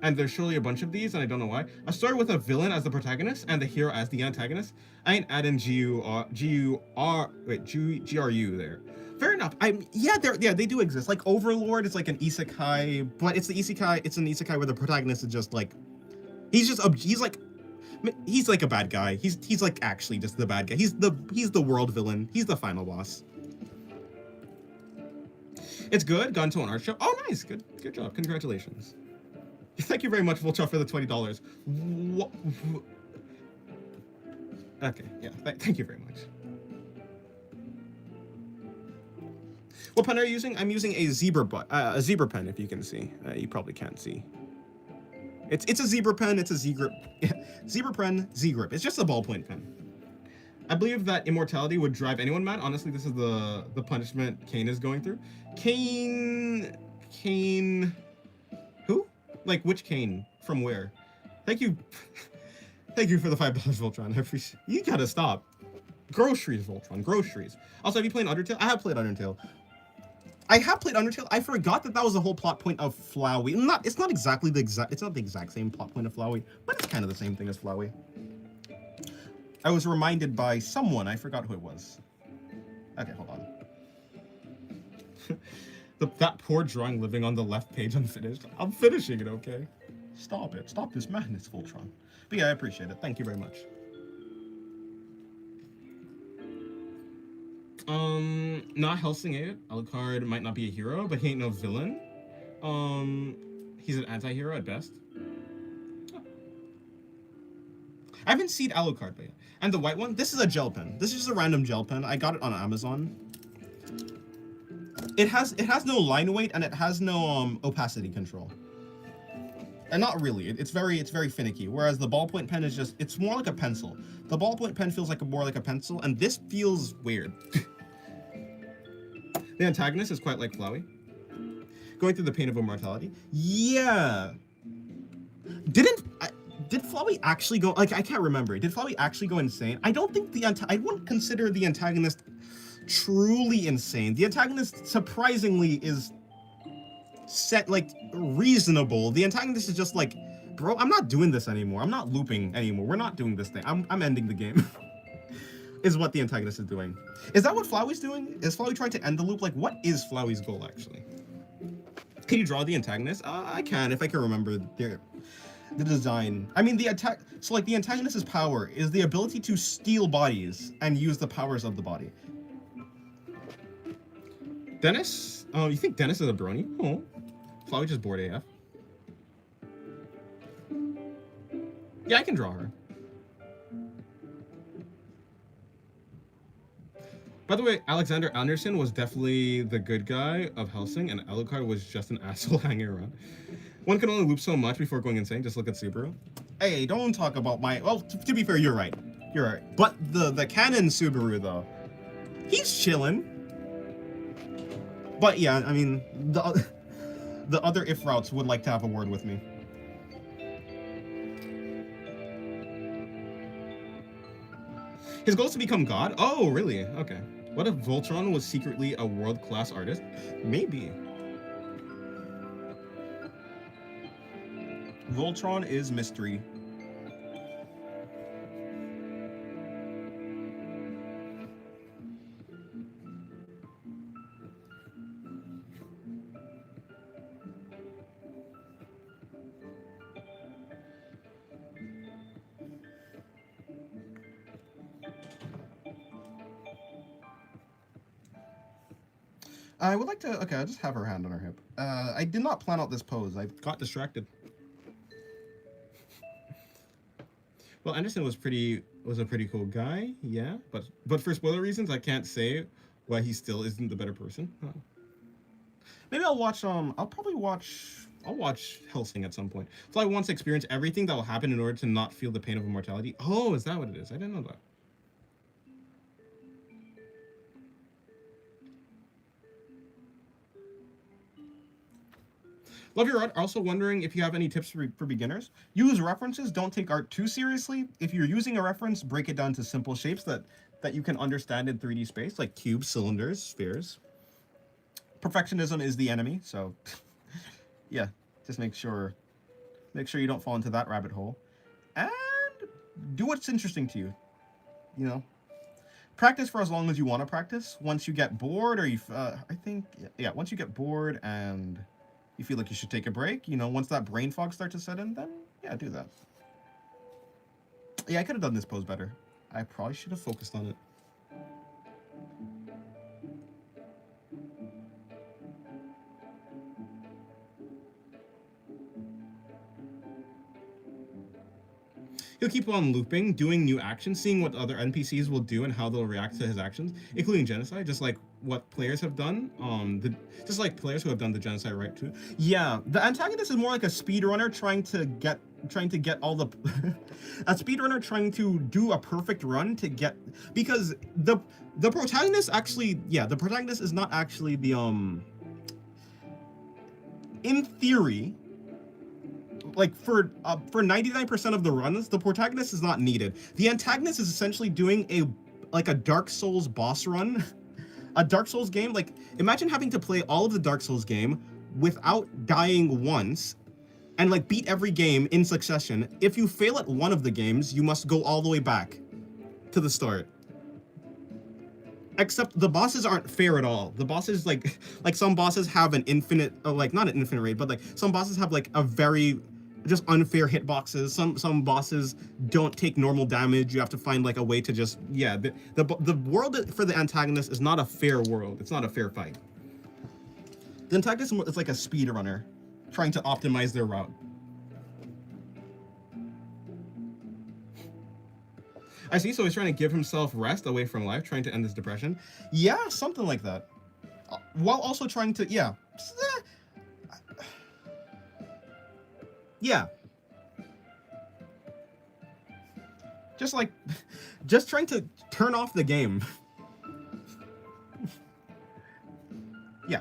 And there's surely a bunch of these, and I don't know why. A story with a villain as the protagonist and the hero as the antagonist. I ain't adding GRU there. Fair enough. They do exist. Like Overlord is like an Isekai, but it's an Isekai where the protagonist is just like, he's like a bad guy. He's like actually just the bad guy. He's the world villain. He's the final boss. It's good. Gone to an art show. Oh, nice. Good job. Congratulations. Thank you very much, Voltron, for the $20. Okay, yeah, thank you very much. What pen are you using? I'm using a zebra pen, if you can see. You probably can't see. It's a zebra pen. It's a zebra pen, Z-grip. It's just a ballpoint pen. I believe that immortality would drive anyone mad. Honestly, this is the punishment Kane is going through. Kane. Who? Like, which Kane? From where? Thank you. Thank you for the $5, Voltron. I appreciate. You gotta stop. Groceries, Voltron. Groceries. Also, have you played Undertale? I have played Undertale. I forgot that was the whole plot point of Flowey. It's not the exact same plot point of Flowey, but it's kind of the same thing as Flowey. I was reminded by someone. I forgot who it was. Okay, hold on. That poor drawing living on the left page unfinished. I'm finishing it, okay? Stop it. Stop this madness, Voltron. But yeah, I appreciate it. Thank you very much. Not Helsing 8. Alucard might not be a hero, but he ain't no villain. He's an anti-hero at best. Oh. I haven't seen Alucard, but yeah. And the white one, this is a gel pen. This is just a random gel pen. I got it on Amazon. It has no line weight and it has no opacity control. And not really. It's very finicky. Whereas the ballpoint pen is just, it's more like a pencil. The ballpoint pen feels more like a pencil, and this feels weird. The antagonist is quite like Flowey. Going through the pain of immortality. Yeah. Did Flowey actually go, like, I can't remember. Did Flowey actually go insane? I don't think I wouldn't consider the antagonist truly insane. The antagonist surprisingly is set, like, reasonable. The antagonist is just like bro, I'm not doing this anymore. I'm not looping anymore. We're not doing this thing. I'm ending the game. Is what the antagonist is doing. Is that what Flowey's doing? Is Flowey trying to end the loop? Like, what is Flowey's goal, actually? Can you draw the antagonist? I can, if I can remember the design. I mean, the attack... So, like, the antagonist's power is the ability to steal bodies and use the powers of the body. Dennis? Oh, you think Dennis is a brony? Oh. Flowey just bored AF. Yeah, I can draw her. By the way, Alexander Anderson was definitely the good guy of Hellsing, and Alucard was just an asshole hanging around. One can only loop so much before going insane. Just look at Subaru. Hey, don't talk about my... Well, to be fair, you're right. You're right. But the canon Subaru, though, he's chilling. But yeah, I mean, the other if routes would like to have a word with me. His goal is to become God? Oh, really? Okay. What if Voltron was secretly a world-class artist? Maybe. Voltron is mystery. I would like to... Okay, I'll just have her hand on her hip. I did not plan out this pose. I got distracted. Well, Anderson was a pretty cool guy, yeah. But for spoiler reasons, I can't say why he still isn't the better person. Huh. Maybe I'll watch... I'll watch Hellsing at some point. So I want to experience everything that will happen in order to not feel the pain of immortality. Oh, is that what it is? I didn't know that. Love your art. Also wondering if you have any tips for beginners. Use references. Don't take art too seriously. If you're using a reference, break it down to simple shapes that you can understand in 3D space, like cubes, cylinders, spheres. Perfectionism is the enemy, so yeah, just make sure you don't fall into that rabbit hole. And do what's interesting to you. You know, practice for as long as you want to practice. Once you get bored, or once you get bored and you feel like you should take a break, you know, once that brain fog starts to set in, then yeah, do that. Yeah, I could have done this pose better. I probably should have focused on it. He'll keep on looping, doing new actions, seeing what other NPCs will do and how they'll react to his actions, including genocide, just like what players have done. Just like players who have done the genocide right too. Yeah, the antagonist is more like a speedrunner trying to get all the a speedrunner trying to do a perfect run to get, because the protagonist actually, yeah, the protagonist is not actually the in theory, like for 99% of the runs, the protagonist is not needed. The antagonist is essentially doing a Dark Souls boss run, a Dark Souls game. Like, imagine having to play all of the Dark Souls game without dying once, and like beat every game in succession. If you fail at one of the games, you must go all the way back to the start. Except the bosses aren't fair at all. The bosses, like some bosses have an infinite, like not an infinite rate, but like some bosses have like a very just unfair hitboxes. Some bosses don't take normal damage. You have to find like a way to just, yeah. The world for the antagonist is not a fair world. It's not a fair fight. The antagonist is like a speedrunner trying to optimize their route. I see, so he's trying to give himself rest away from life, trying to end his depression. Yeah, something like that. While also trying to, yeah. Yeah. Just trying to turn off the game. Yeah.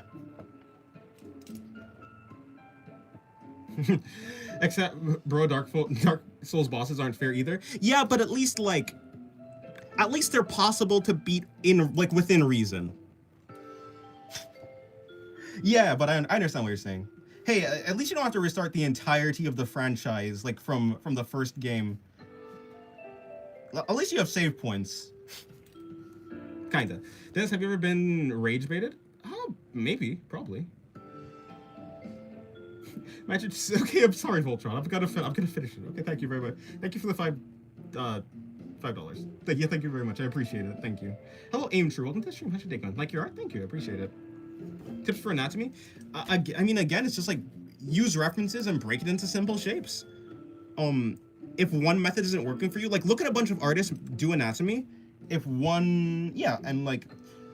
Except, bro, Dark Souls bosses aren't fair either. Yeah, but at least they're possible to beat within reason. Yeah, but I understand what you're saying. Hey, at least you don't have to restart the entirety of the franchise, like from the first game. At least you have save points. Kinda. Dennis, have you ever been rage baited? Oh, maybe, probably. Imagine. Okay, I'm sorry, Voltron. I'm gonna finish it. Okay, thank you very much. Thank you for the $5. Yeah, thank you very much. I appreciate it. Thank you. Hello, Aim True. Welcome to the stream. How's your day going? Like your art? Thank you. I appreciate it. Tips for anatomy? I mean, again, it's just like use references and break it into simple shapes. If one method isn't working for you, like look at a bunch of artists do anatomy. If one, yeah, and like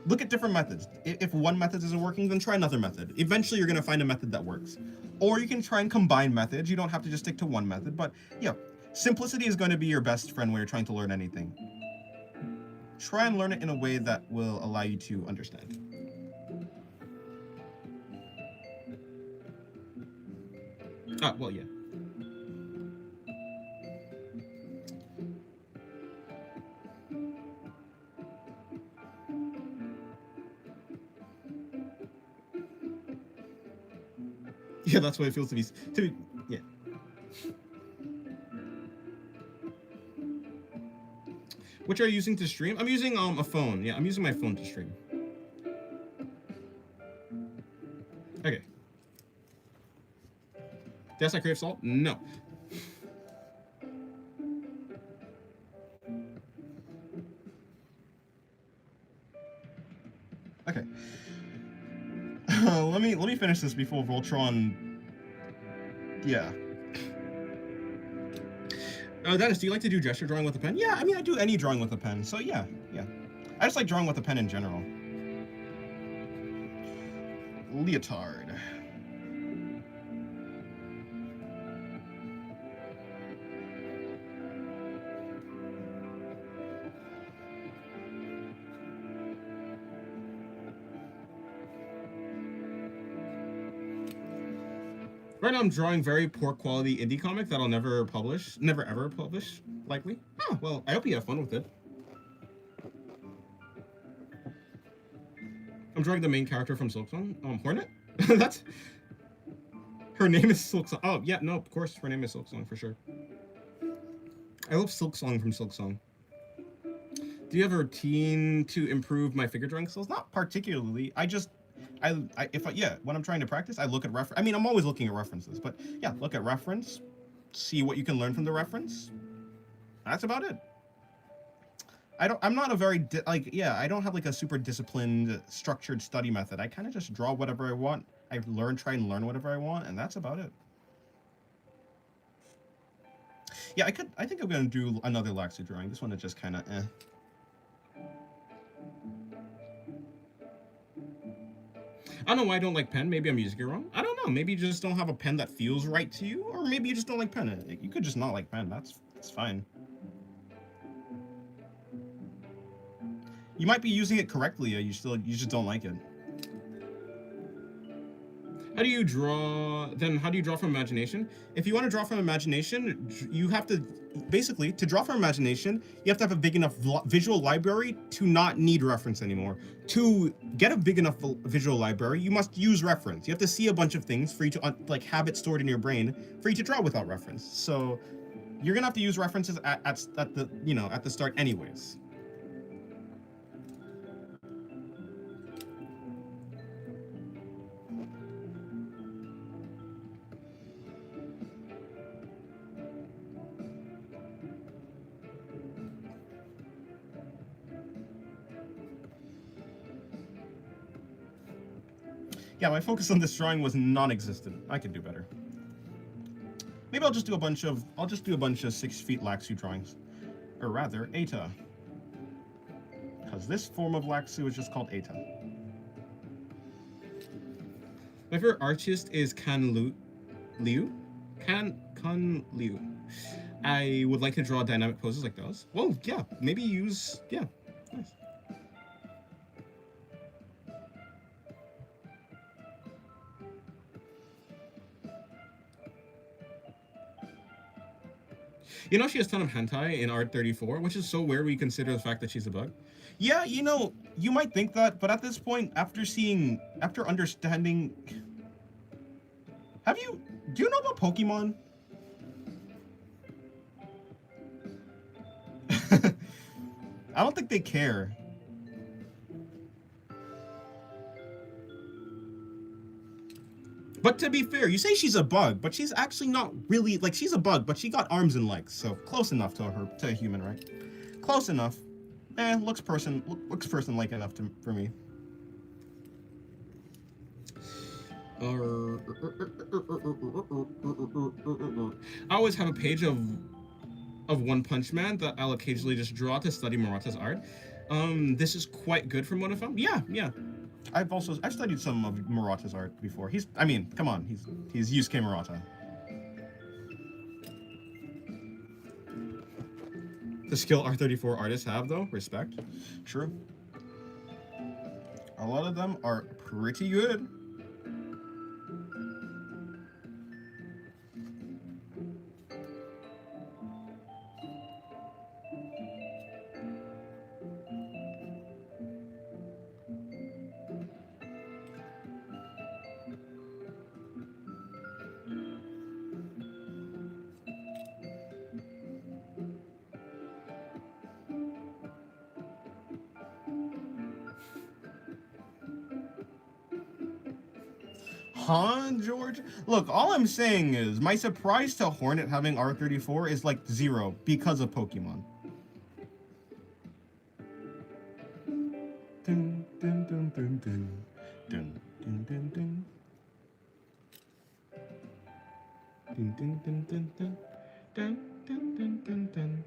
look at different methods. If one method isn't working, then try another method. Eventually, you're gonna find a method that works. Or you can try and combine methods. You don't have to just stick to one method, but yeah, simplicity is going to be your best friend when you're trying to learn anything. Try and learn it in a way that will allow you to understand. Well, yeah. Yeah, that's what it feels to be, yeah. Which are you using to stream? I'm using a phone. Yeah, I'm using my phone to stream. Okay. Yes, I crave salt? No. Okay. let me finish this before Voltron. Yeah. Dennis, do you like to do gesture drawing with a pen? Yeah, I mean, I do any drawing with a pen, so yeah. I just like drawing with a pen in general. Leotard. Right now I'm drawing very poor quality indie comic that I'll never ever publish, likely. Oh, well, I hope you have fun with it. I'm drawing the main character from Silksong. Hornet? That's... Her name is Silksong. Oh, yeah, no, of course, her name is Silksong, for sure. I love Silksong from Silksong. Do you have a routine to improve my figure drawing skills? Not particularly. When I'm trying to practice, I look at reference. I mean, I'm always looking at references, but yeah, look at reference, see what you can learn from the reference. That's about it. I'm not a very, I don't have like a super disciplined, structured study method. I kind of just draw whatever I want. I try and learn whatever I want, and that's about it. Yeah, I think I'm gonna do another Laxu drawing. This one is just kind of I don't know why I don't like pen. Maybe I'm using it wrong. I don't know. Maybe you just don't have a pen that feels right to you, or maybe you just don't like pen. You could just not like pen. That's fine. You might be using it correctly. You just don't like it. How do you draw? Then how do you draw from imagination? If you want to draw from imagination, you have to basically to draw from imagination. You have to have a big enough visual library to not need reference anymore. To get a big enough visual library, you must use reference. You have to see a bunch of things for you to have it stored in your brain for you to draw without reference. So you're gonna have to use references at the start anyways. Yeah, my focus on this drawing was non-existent. I could do better. Maybe I'll just do a bunch of 6 feet Laxu drawings, or rather, Eta, because this form of Laxu is just called Eta. My favorite artist is Kan Liu. I would like to draw dynamic poses like those. Well, yeah, maybe use nice. You know she has a ton of hentai in Art 34, which is so weird we consider the fact that she's a bug. Yeah, you might think that, but at this point, after understanding... Do you know about Pokemon? I don't think they care. But to be fair, you say she's a bug, but she's actually not really, like, she's a bug, but she got arms and legs, so close enough to a human, right? Close enough. Looks person-like enough for me. I always have a page of One Punch Man that I'll occasionally just draw to study Murata's art. This is quite good from what I found. Yeah. I've studied some of Murata's art before. Come on, he's Yusuke Murata. The skill R34 artists have, though, respect. True. A lot of them are pretty good. Huh, George? Look, all I'm saying is my surprise to Hornet having R34 is like 0 because of Pokemon. Dun, dun, dun, dun, dun. Dun, dun, dun, dun. Dun, dun, dun, dun, dun. Dun, dun, dun, dun, dun.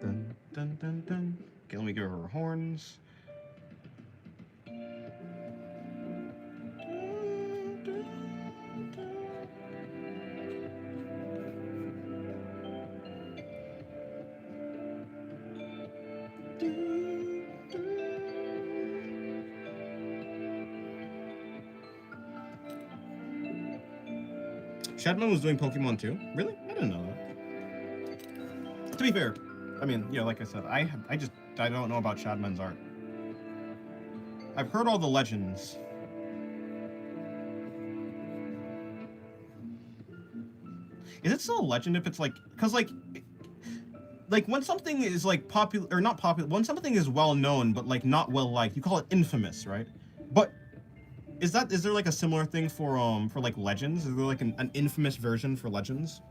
Dun, dun, dun, dun. Okay, let me give her horns. Shadman was doing Pokemon too? Really? I didn't know that. To be fair, like I said, I don't know about Shadman's art. I've heard all the legends. Is it still a legend if it's like, because like when something is like popular or not popular, when something is well known but like not well liked, you call it infamous, right? But is there like a similar thing for like legends? Is there like an infamous version for legends?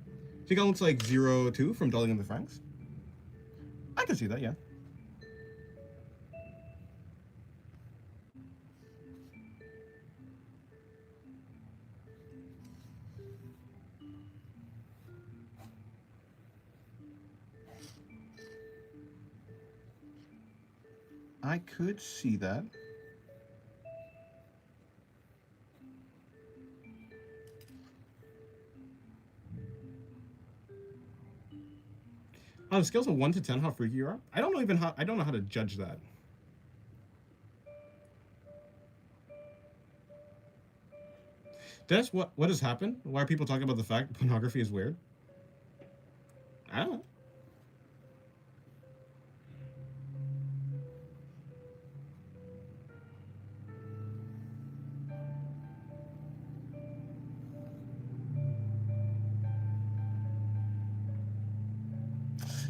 I think it looks like 02 from Dwelling in the Franks. I can see that, yeah. I could see that. On a scale of 1 to 10, how freaky you are? I don't know how to judge that. That's what has happened? Why are people talking about the fact that pornography is weird? I don't know.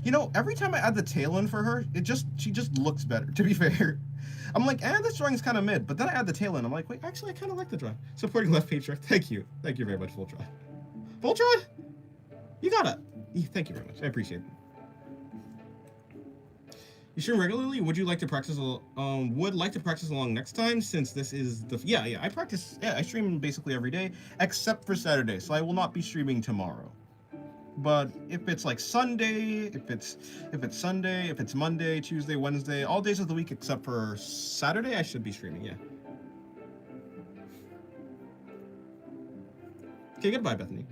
You know, every time I add the tail in for her, she just looks better, to be fair. I'm like, this drawing's kind of mid, but then I add the tail in, I'm like, wait, actually, I kind of like the drawing. Supporting left patriarch, thank you. Thank you very much, Voltron. Voltron? You got it. Thank you very much, I appreciate it. You stream regularly? Would you like to practice, would like to practice along next time, since this is the, I stream basically every day, except for Saturday, so I will not be streaming tomorrow. But if it's like Sunday, if it's Sunday, if it's Monday, Tuesday, Wednesday, all days of the week except for Saturday, I should be streaming, yeah. Okay, goodbye, Bethany.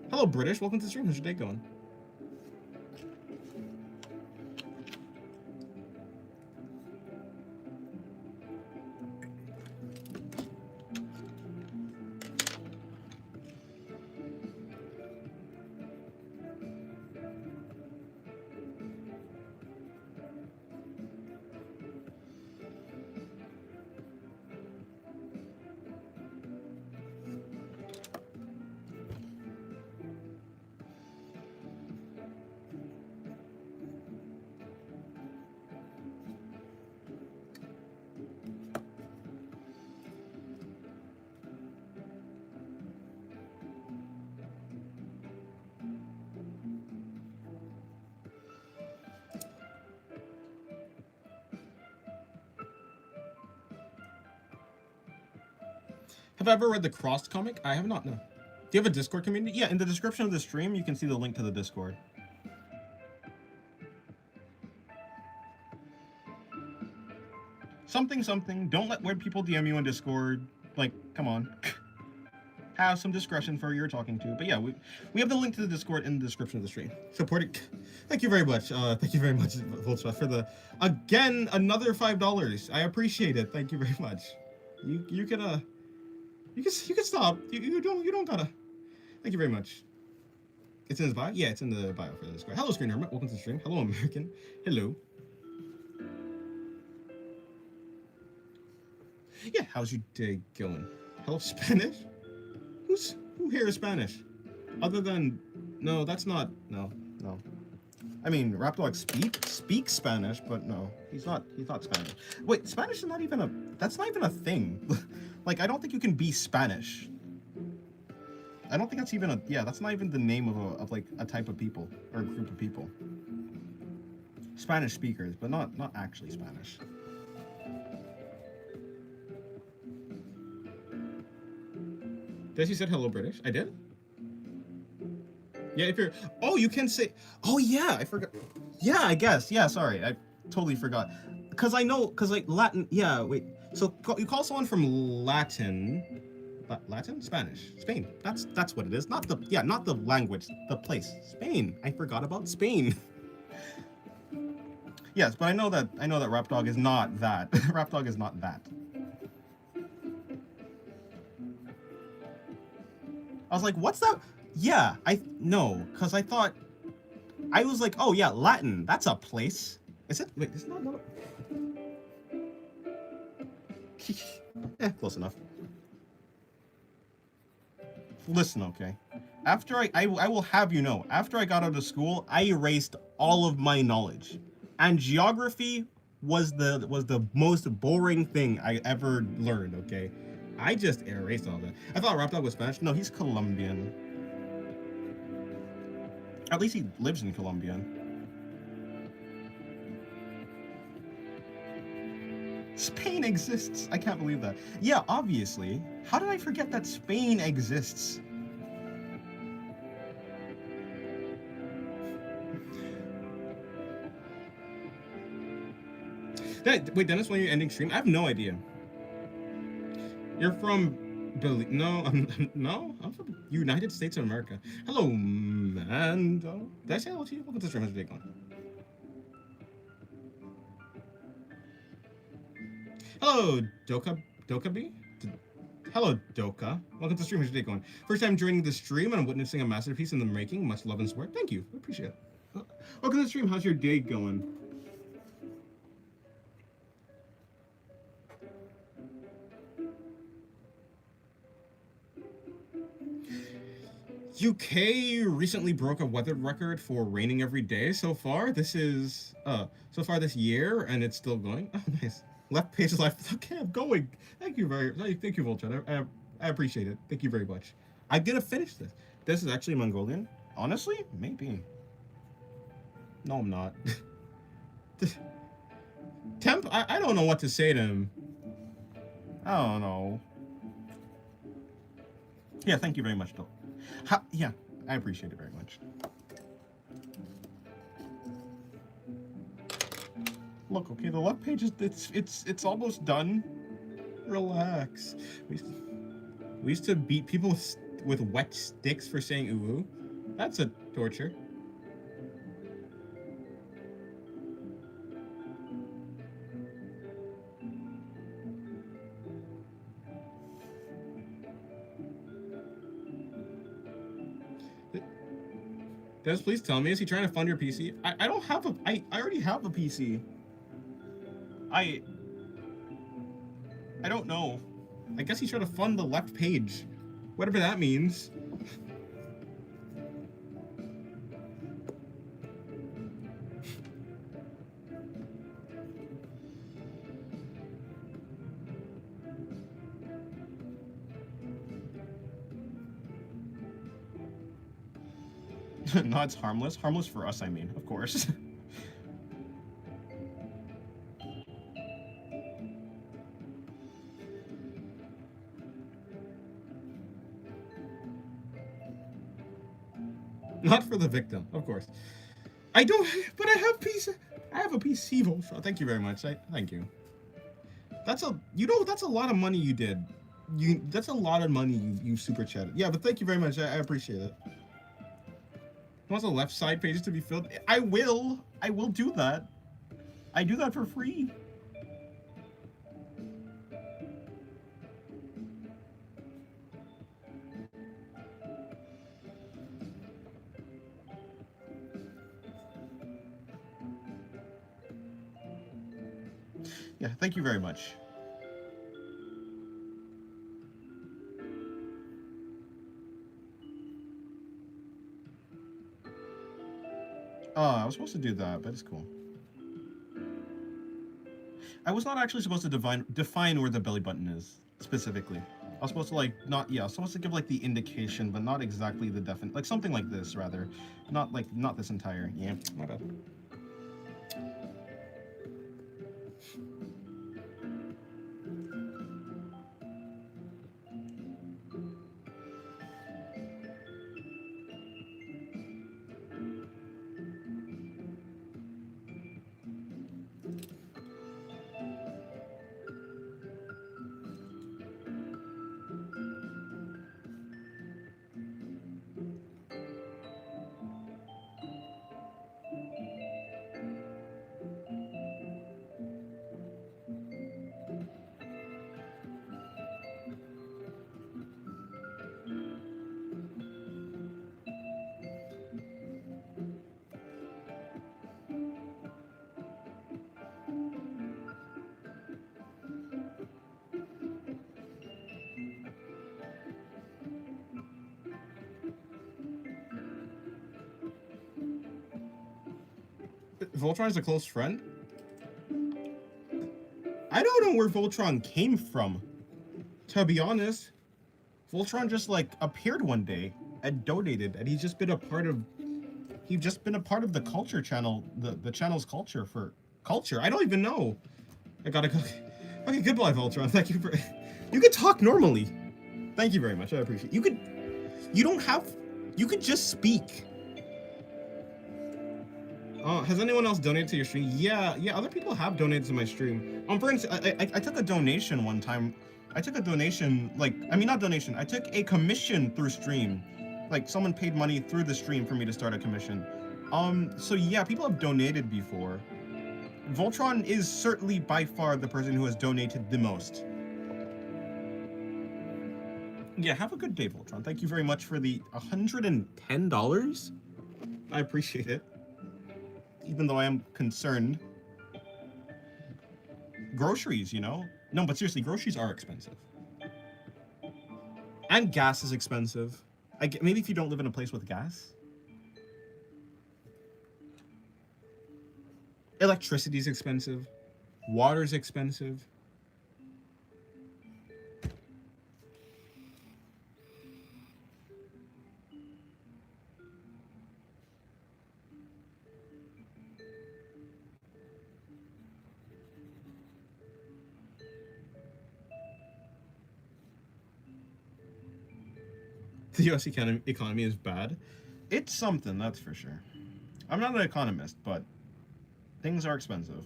Hello, British. Welcome to the stream. How's your day going? Have I ever read the Crossed comic? I have not, no. Do you have a Discord community? Yeah, in the description of the stream, you can see the link to the Discord. Something. Don't let weird people DM you on Discord. Like, come on. Have some discretion for who you're talking to. But yeah, we have the link to the Discord in the description of the stream. Support it. Thank you very much. Thank you very much, Volchva, for the again another $5. I appreciate it. Thank you very much. You can stop. You don't gotta. Thank you very much. It's in his bio? Yeah, it's in the bio for the Discord. Hello, Screen Hermit. Welcome to the stream. Hello, American. Hello. Yeah, how's your day going? Hello, Spanish? Who here is Spanish? Other than no, that's not no. I mean, Rapdog speaks Spanish, but no, he's not Spanish. Wait, Spanish is not even that's not even a thing. Like, I don't think you can be Spanish. I don't think that's even that's not even the name of like a type of people or a group of people. Spanish speakers, but not actually Spanish. Desi said hello, British. I did? Yeah, if you're... Oh, you can say... Oh, yeah, I forgot. Yeah, I guess. Yeah, sorry. I totally forgot. Because I know... Because, like, Latin... Yeah, wait. So, you call someone from Latin... Latin? Spanish. Spain. That's what it is. Not the... Yeah, not the language. The place. Spain. I forgot about Spain. Yes, but I know that Rapdog is not that. Rapdog is not that. I was like, what's that? Yeah, no, because I thought, I was like, oh yeah, Latin, that's a place. Is it? Wait, is it not? Close enough. Listen, okay. After I will have you know, after I got out of school, I erased all of my knowledge. And geography was the most boring thing I ever learned, okay? I just erased all that. I thought Rapdog was Spanish. No, he's Colombian. At least he lives in Colombia. Spain exists. I can't believe that. Yeah, obviously. How did I forget that Spain exists? Wait, Dennis, when you're ending stream? I have no idea. You're from no, I'm from United States of America. Hello, Mando. Did I say hello to you? Welcome to the stream. How's your day going? Hello, Doka B? Hello, Doka. Welcome to the stream. How's your day going? First time joining the stream and I'm witnessing a masterpiece in the making. Much love and support. Thank you. I appreciate it. Welcome to the stream. How's your day going? UK recently broke a weather record for raining every day so far. This is this year, and it's still going. Oh, nice. Left page left. Okay, I'm going. Thank you, Volchan. I appreciate it. Thank you very much. I'm gonna finish this. This is actually Mongolian. Honestly, maybe. No, I'm not. Temp, I don't know what to say to him. I don't know. Yeah, thank you very much, though. Yeah, I appreciate it very much. Look, okay, the left page is it's almost done. Relax. We used to beat people with wet sticks for saying ooh. That's a torture. Dennis, please tell me, is he trying to fund your PC? I don't have a... I already have a PC. I don't know. I guess he's trying to fund the left page. Whatever that means. No, it's harmless. Harmless for us, I mean, of course. Not for the victim, of course. I don't, but I have a PC, Voltron. Thank you very much. Thank you. That's that's a lot of money you did. That's a lot of money you super chatted. Yeah, but thank you very much. I appreciate it. Wants the left side pages to be filled? I will do that. I do that for free. Yeah, thank you very much. I was supposed to do that, but it's cool. I was not actually supposed to define where the belly button is, specifically. I was supposed to, like, I was supposed to give, like, the indication, but not exactly the like, something like this, rather. Not this entire, yeah, my bad. Voltron is a close friend? I don't know where Voltron came from, to be honest. Voltron just, like, appeared one day and donated, and he's just been a part of the culture channel, the channel's culture for culture. I don't even know. I gotta go. Okay, goodbye, Voltron. Thank you for. You could talk normally. Thank you very much. I appreciate it. You could just speak. Has anyone else donated to your stream? Yeah, other people have donated to my stream. For instance, I took a donation one time. I took a donation, not donation. I took a commission through stream. Like, someone paid money through the stream for me to start a commission. So yeah, people have donated before. Voltron is certainly by far the person who has donated the most. Yeah, have a good day, Voltron. Thank you very much for the $110. I appreciate it. Even though I am concerned. Groceries, you know? No, but seriously, groceries are expensive. And gas is expensive. Maybe if you don't live in a place with gas. Electricity is expensive. Water's expensive. The US economy is bad. It's something, that's for sure. I'm not an economist, but things are expensive.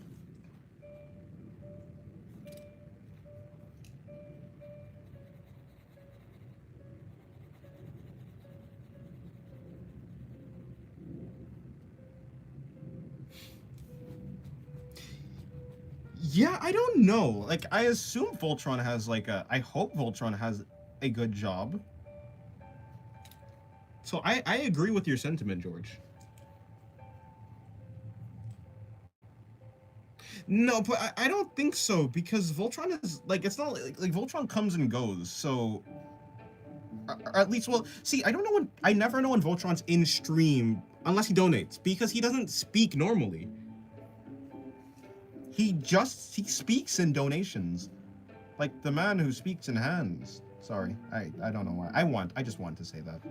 Yeah, I don't know. Like, I assume Voltron has, like, I hope Voltron has a good job. So I agree with your sentiment, George. No, but I don't think so, because Voltron is, like, it's not, like Voltron comes and goes, so... Or at least, well, see, I never know when Voltron's in stream, unless he donates, because he doesn't speak normally. He speaks in donations. Like the man who speaks in hands. Sorry, I don't know why. I just want to say that.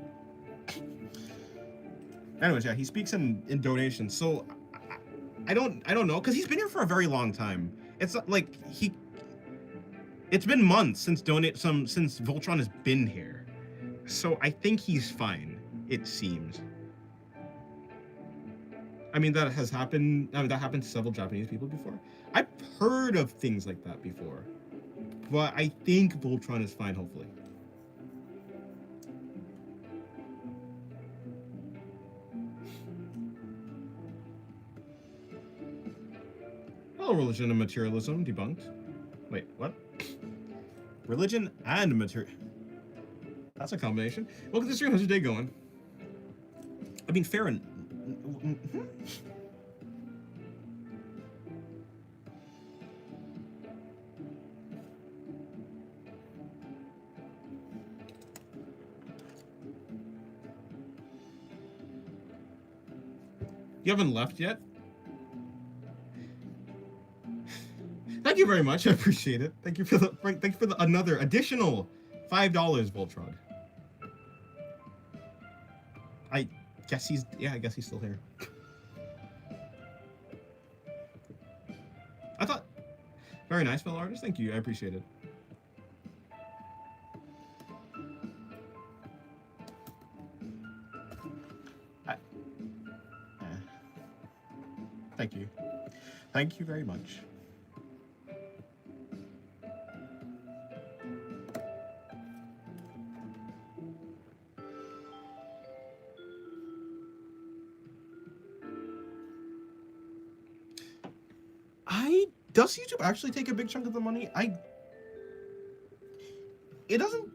Anyways, yeah, he speaks in donations, so I don't know, because he's been here for a very long time. It's not like it's been months since Voltron has been here. So I think he's fine, it seems. I mean, that has happened. I mean, that happened to several Japanese people before. I've heard of things like that before, but I think Voltron is fine. Hopefully. Hello, religion and materialism debunked. Wait, what? Religion and material. That's a combination. Welcome to the stream. How's your day going? I mean, fair and. You haven't left yet? Thank you very much. I appreciate it. Thank you for the another additional $5, Voltron. I guess he's still here. I thought very nice, fellow artist. Thank you. I appreciate it. Thank you. Thank you very much. Does YouTube actually take a big chunk of the money? It doesn't.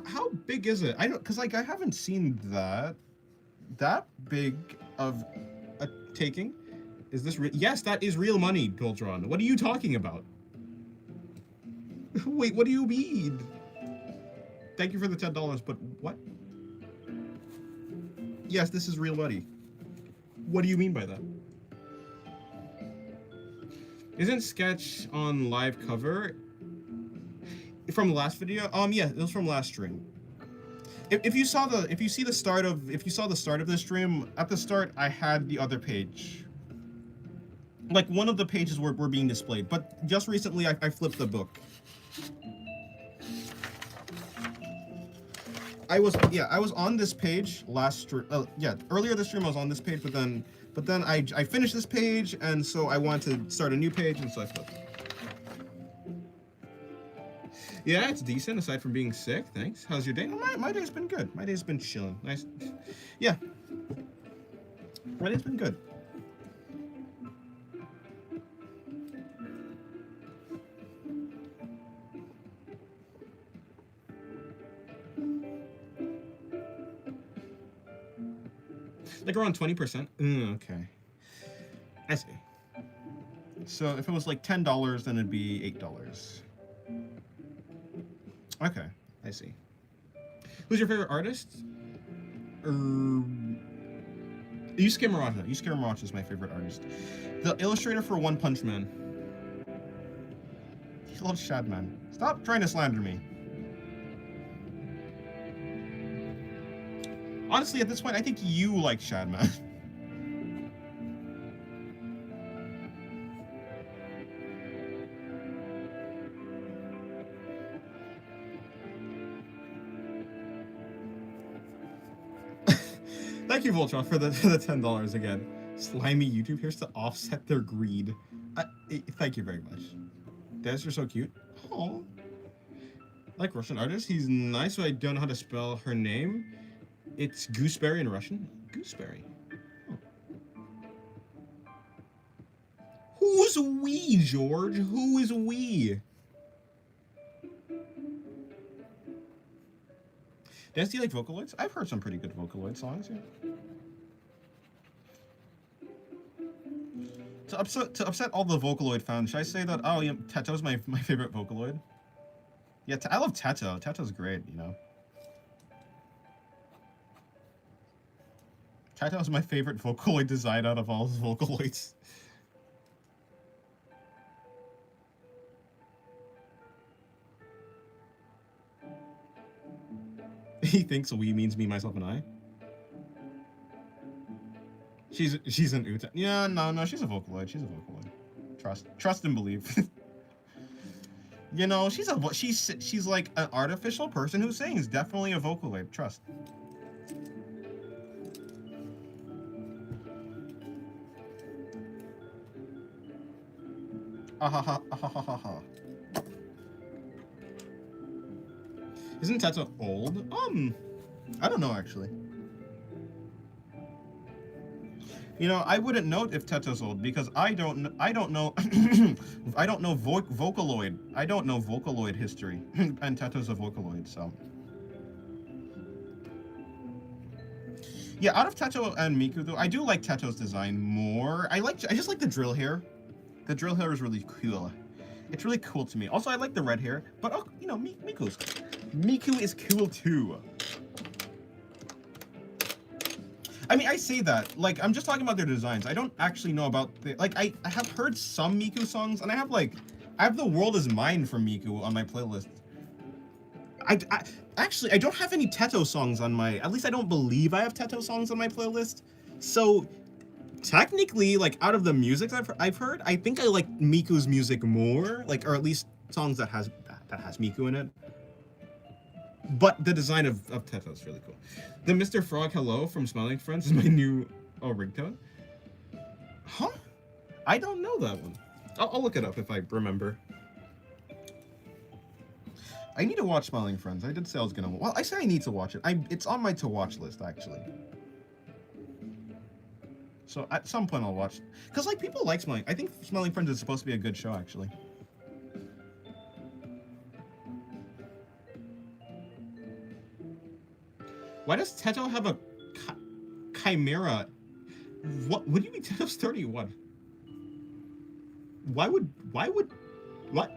How big is it? I don't, cause like I haven't seen that big of a taking. Is this yes? That is real money, Voltron. What are you talking about? Wait, what do you mean? Thank you for the $10, but what? Yes, this is real money. What do you mean by that? Isn't Sketch on live cover from the last video? Yeah, it was from last stream. If you saw the start of the stream, at the start I had the other page. Like one of the pages were being displayed, but just recently I flipped the book. I was on this page earlier this stream I was on this page, but then I finished this page, and so I wanted to start a new page, and so I flipped. Yeah, it's decent aside from being sick. Thanks. How's your day? My day's been good. My day's been chilling. Nice. Yeah. My day's been good. Like around 20%. Okay. I see. So if it was like $10, then it'd be $8. Okay, I see. Who's your favorite artist? Yusuke Murata. Yusuke Murata is my favorite artist. The illustrator for One Punch Man. He loves Shadman. Stop trying to slander me. Honestly, at this point, I think you like Shadman. Thank you, Voltron, for the $10 again. Slimy YouTube here's to offset their greed. Thank you very much. Des, you're so cute. Oh, like Russian artist. He's nice, so I don't know how to spell her name. It's gooseberry in Russian. Gooseberry. Oh. Who's we, George? Who is we? Des, do you like Vocaloids? I've heard some pretty good Vocaloid songs, yeah. To upset all the Vocaloid fans, should I say that, oh, yeah, Teto's my favorite Vocaloid? Yeah, I love Teto. Teto's great, you know. Teto's my favorite Vocaloid design out of all the Vocaloids. He thinks we means me, myself, and I. She's an Uta. Yeah, no, she's a Vocaloid. She's a Vocaloid. Trust and believe. You know, she's like an artificial person who sings. Definitely a Vocaloid. Trust. Ahaha. Isn't Teto old? I don't know actually. You know, I wouldn't know if Teto's old because I don't know I don't know Vocaloid. I don't know Vocaloid history. And Teto's a Vocaloid, so. Yeah, out of Teto and Miku though, I do like Teto's design more. I just like the drill hair. The drill hair is really cool. It's really cool to me. Also, I like the red hair, but oh, you know, Miku is cool too. I mean, I say that, like, I'm just talking about their designs. I don't actually know about the, like, I have heard some Miku songs, and I have The World Is Mine from Miku on my playlist. Actually, I don't have any Teto songs on my, at least I don't believe I have Teto songs on my playlist. So, technically, like, out of the music I've heard, I think I like Miku's music more, like, or at least songs that has Miku in it. But the design of Teto is really cool. The Mr. Frog Hello from Smiling Friends is my new ringtone. Huh? I don't know that one. I'll look it up if I remember. I need to watch Smiling Friends. I did say I was gonna. Well, I say I need to watch it. It's on my to-watch list actually. So at some point I'll watch. Cause like people like Smiling. I think Smiling Friends is supposed to be a good show actually. Why does Teto have a chimera? What do you mean Teto's 31? Why would, what?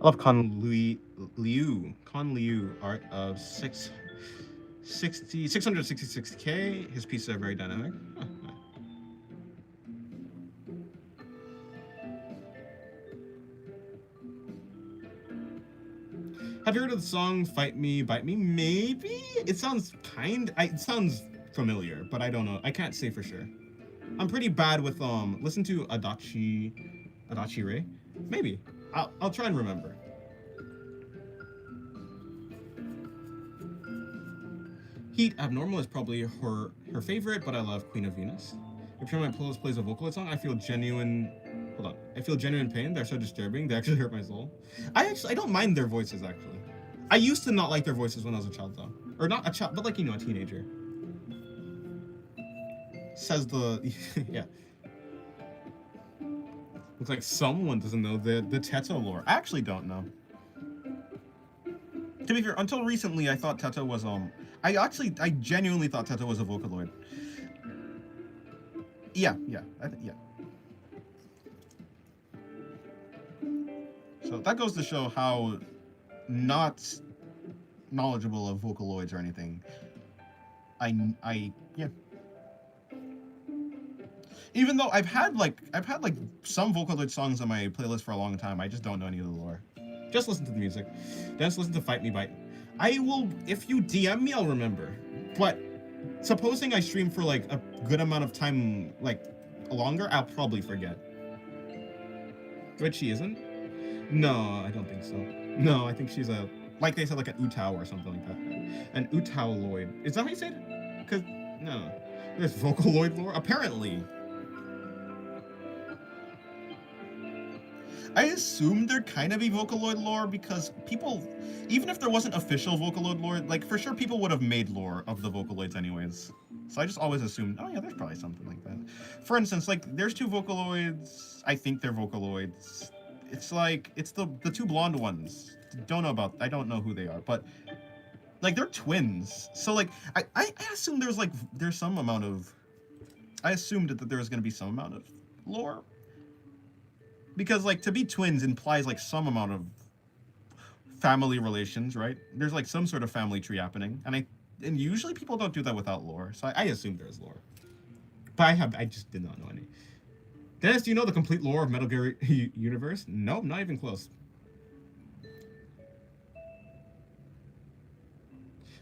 I love Con Liu art of 666K. His pieces are very dynamic. Huh. Have you heard of the song "Fight Me, Bite Me"? Maybe it sounds it sounds familiar, but I don't know. I can't say for sure. I'm pretty bad with listen to Adachi Ray. Maybe I'll try and remember. Heat Abnormal is probably her favorite, but I love Queen of Venus. Every time my playlist plays a Vocaloid song, I feel genuine. Hold on. I feel genuine pain. They're so disturbing. They actually hurt my soul. I don't mind their voices, actually. I used to not like their voices when I was a child, though. Or not a child, but like, you know, a teenager. Says the... yeah. Looks like someone doesn't know the Teto lore. I actually don't know. To be fair, until recently, I thought Teto was, I genuinely thought Teto was a Vocaloid. Yeah. So that goes to show how not knowledgeable of Vocaloids or anything. Yeah. Even though I've had like some Vocaloid songs on my playlist for a long time, I just don't know any of the lore. Just listen to the music. Just listen to Fight Me Bite. I will, if you DM me, I'll remember. But supposing I stream for like a good amount of time, like longer, I'll probably forget. But she isn't? No, I don't think so. No, I think she's a, like they said, like an Utao or something like that. An Utaoloid. Is that how you say it? Because, no. There's Vocaloid lore? Apparently. I assume there kind of be Vocaloid lore because people, even if there wasn't official Vocaloid lore, like for sure people would have made lore of the Vocaloids anyways. So I just always assumed, oh yeah, there's probably something like that. For instance, like there's two Vocaloids, I think they're Vocaloids. It's like, it's the two blonde ones. I don't know who they are, but like they're twins. So like, I assume there's some amount of, I assumed that there was going to be some amount of lore. Because like to be twins implies like some amount of family relations, right? There's like some sort of family tree happening. And usually people don't do that without lore. So I assume there's lore. But I just did not know any. Dennis, do you know the complete lore of Metal Gear Universe? Nope, not even close.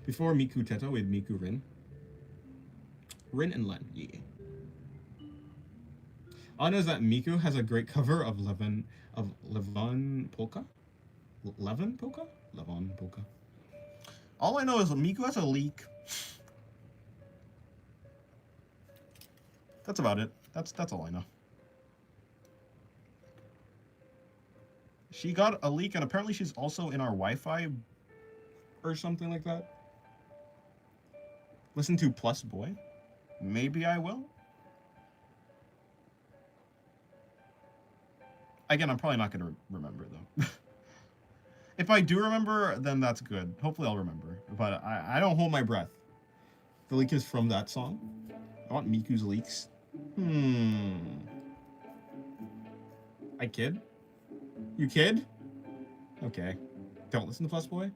Before Miku Teto, we had Miku Rin. Rin and Len, yeah. All I know is that Miku has a great cover of Levon Polka? Levon Polka? Levon Polka. All I know is that Miku has a leak. That's about it. That's all I know. She got a leak, and apparently she's also in our Wi-Fi or something like that. Listen to Plus Boy. Maybe I will. Again, I'm probably not going to remember, though. If I do remember, then that's good. Hopefully I'll remember. But I don't hold my breath. The leak is from that song. I want Miku's leaks. I kid? You kid? Okay. Don't listen to Plus Boy?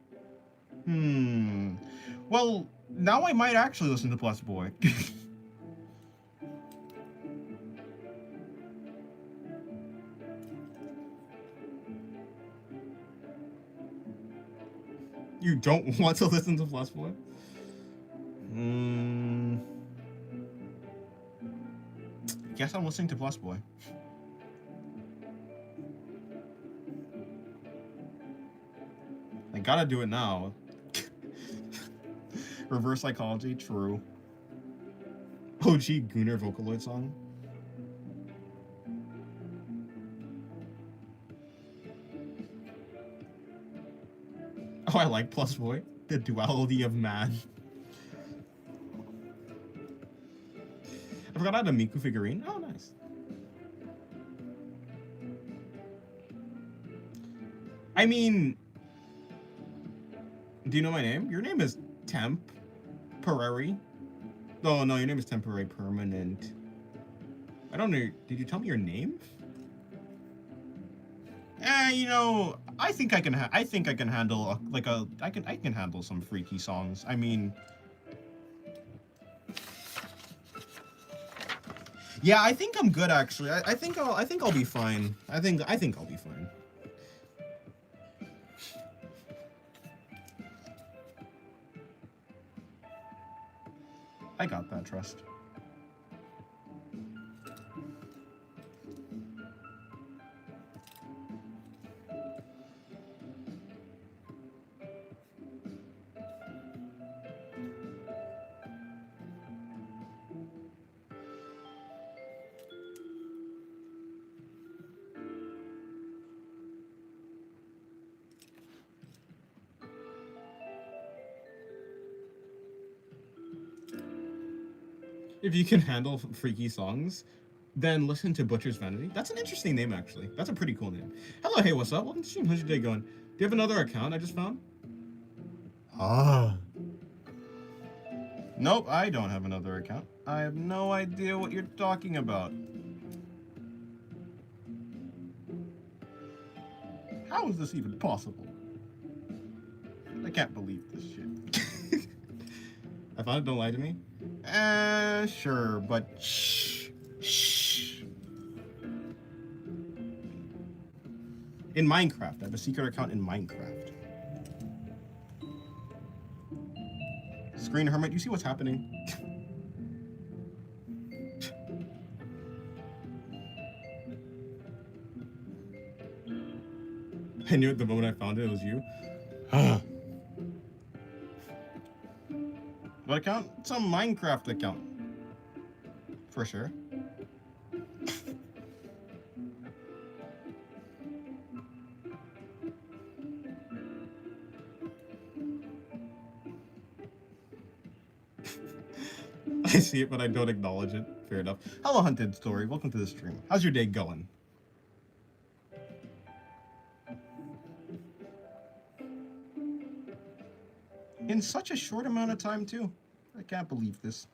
Well, now I might actually listen to Plus Boy. You don't want to listen to Plus Boy? Guess I'm listening to Plus Boy. I gotta do it now. Reverse psychology, true. OG Gunnar Vocaloid song. Oh, I like Plus Boy. The duality of man. I forgot I had a Miku figurine. Oh, nice. I mean, do you know my name? Your name is Temporary. Oh, no, your name is Temporary Permanent. I don't know. Did you tell me your name? You know, I think I can handle I can handle some freaky songs. I mean, yeah, I think I'm good actually. I think I'll be fine. I think I'll be fine. I got that, trust. If you can handle freaky songs, then listen to Butcher's Vanity. That's an interesting name, actually. That's a pretty cool name. Hello, hey, what's up? Welcome to stream. How's your day going? Do you have another account I just found? Nope, I don't have another account. I have no idea what you're talking about. How is this even possible? I can't believe this shit. I found it, don't lie to me. Sure, but shh. In Minecraft, I have a secret account in Minecraft. Screen Hermit, you see what's happening? I knew it the moment I found it was you. What account? It's a Minecraft account. For sure. I see it, but I don't acknowledge it. Fair enough. Hello, Hunted Story. Welcome to the stream. How's your day going? In such a short amount of time, too. I can't believe this.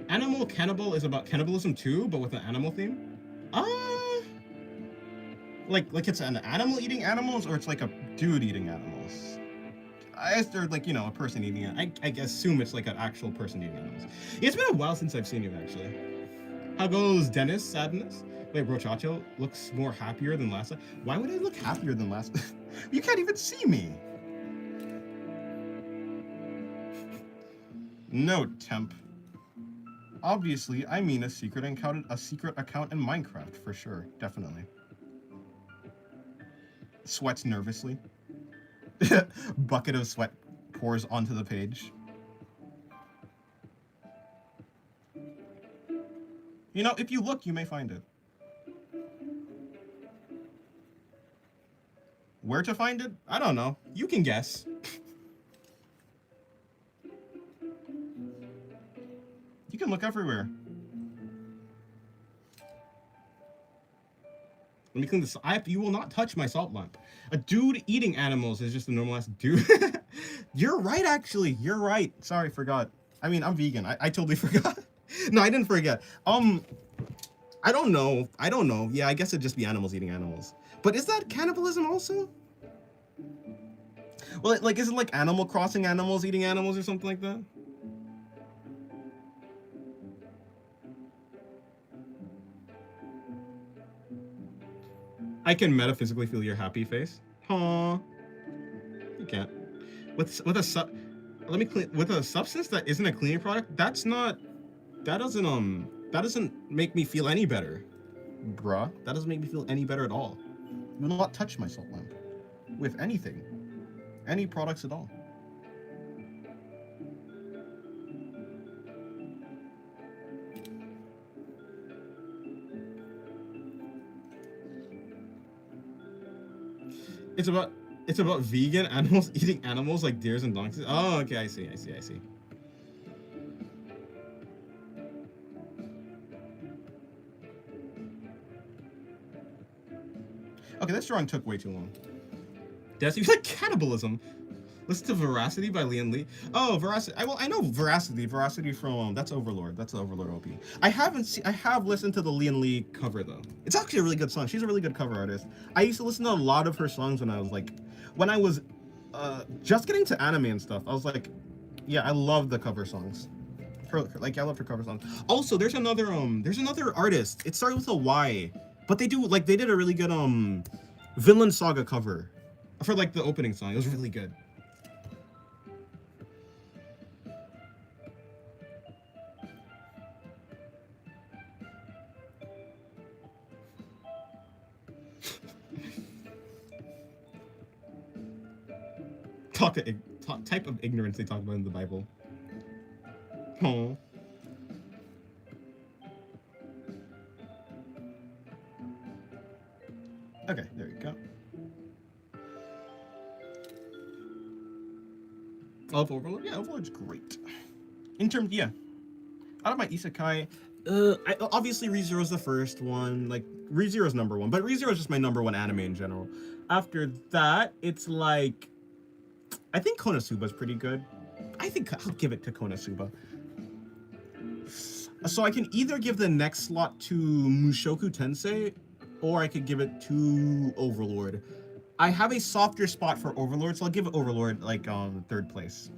Animal Cannibal is about cannibalism too, but with an animal theme? Like it's an animal eating animals, or it's like a dude eating animals? I guess they're like, you know, a person eating it. I assume it's like an actual person eating animals. It's been a while since I've seen you, actually. How goes Dennis? Sadness? Wait, Brochacho looks more happier than last time. Why would I look happier than last time? You can't even see me. No, Temp. Obviously, I mean a secret account in Minecraft, for sure. Definitely. Sweats nervously. Bucket of sweat pours onto the page. You know, if you look, you may find it. Where to find it? I don't know. You can guess. You can look everywhere. Let me clean this. You will not touch my salt lamp. A dude eating animals is just a normal ass dude. You're right, actually. You're right. Sorry, forgot. I mean, I'm vegan. I totally forgot. No, I didn't forget. I don't know. Yeah, I guess it'd just be animals eating animals. But is that cannibalism also? Well, like, is it like Animal Crossing animals eating animals or something like that? I can metaphysically feel your happy face. Huh? You can't. With a substance that isn't a cleaning product, that doesn't make me feel any better. Bruh, that doesn't make me feel any better at all. You will not touch my salt lamp with anything. Any products at all. It's about vegan animals eating animals like deers and donkeys. Oh, okay, I see. Okay, this drawing took way too long. Does you like cannibalism? Listen to Veracity by Lian Lee. Oh, Veracity. I know Veracity. Veracity from that's Overlord. That's the Overlord OP. I have listened to the Lian Lee cover though. It's actually a really good song. She's a really good cover artist. I used to listen to a lot of her songs when I was just getting to anime and stuff. I was like, yeah, I love the cover songs. I love her cover songs. Also, there's another artist. It started with a Y, but they did a really good Vinland Saga cover for like the opening song. It was really good. Type of ignorance they talk about in the Bible. Oh. Okay, there you go. I love Overlord. Yeah, Overlord's great. In terms, yeah. Out of my Isekai, obviously ReZero is the first one. Like ReZero is number one, but ReZero is just my number one anime in general. After that, it's like, I think Konosuba is pretty good. I think I'll give it to Konosuba. So I can either give the next slot to Mushoku Tensei, or I could give it to Overlord. I have a softer spot for Overlord, so I'll give it Overlord like on third place.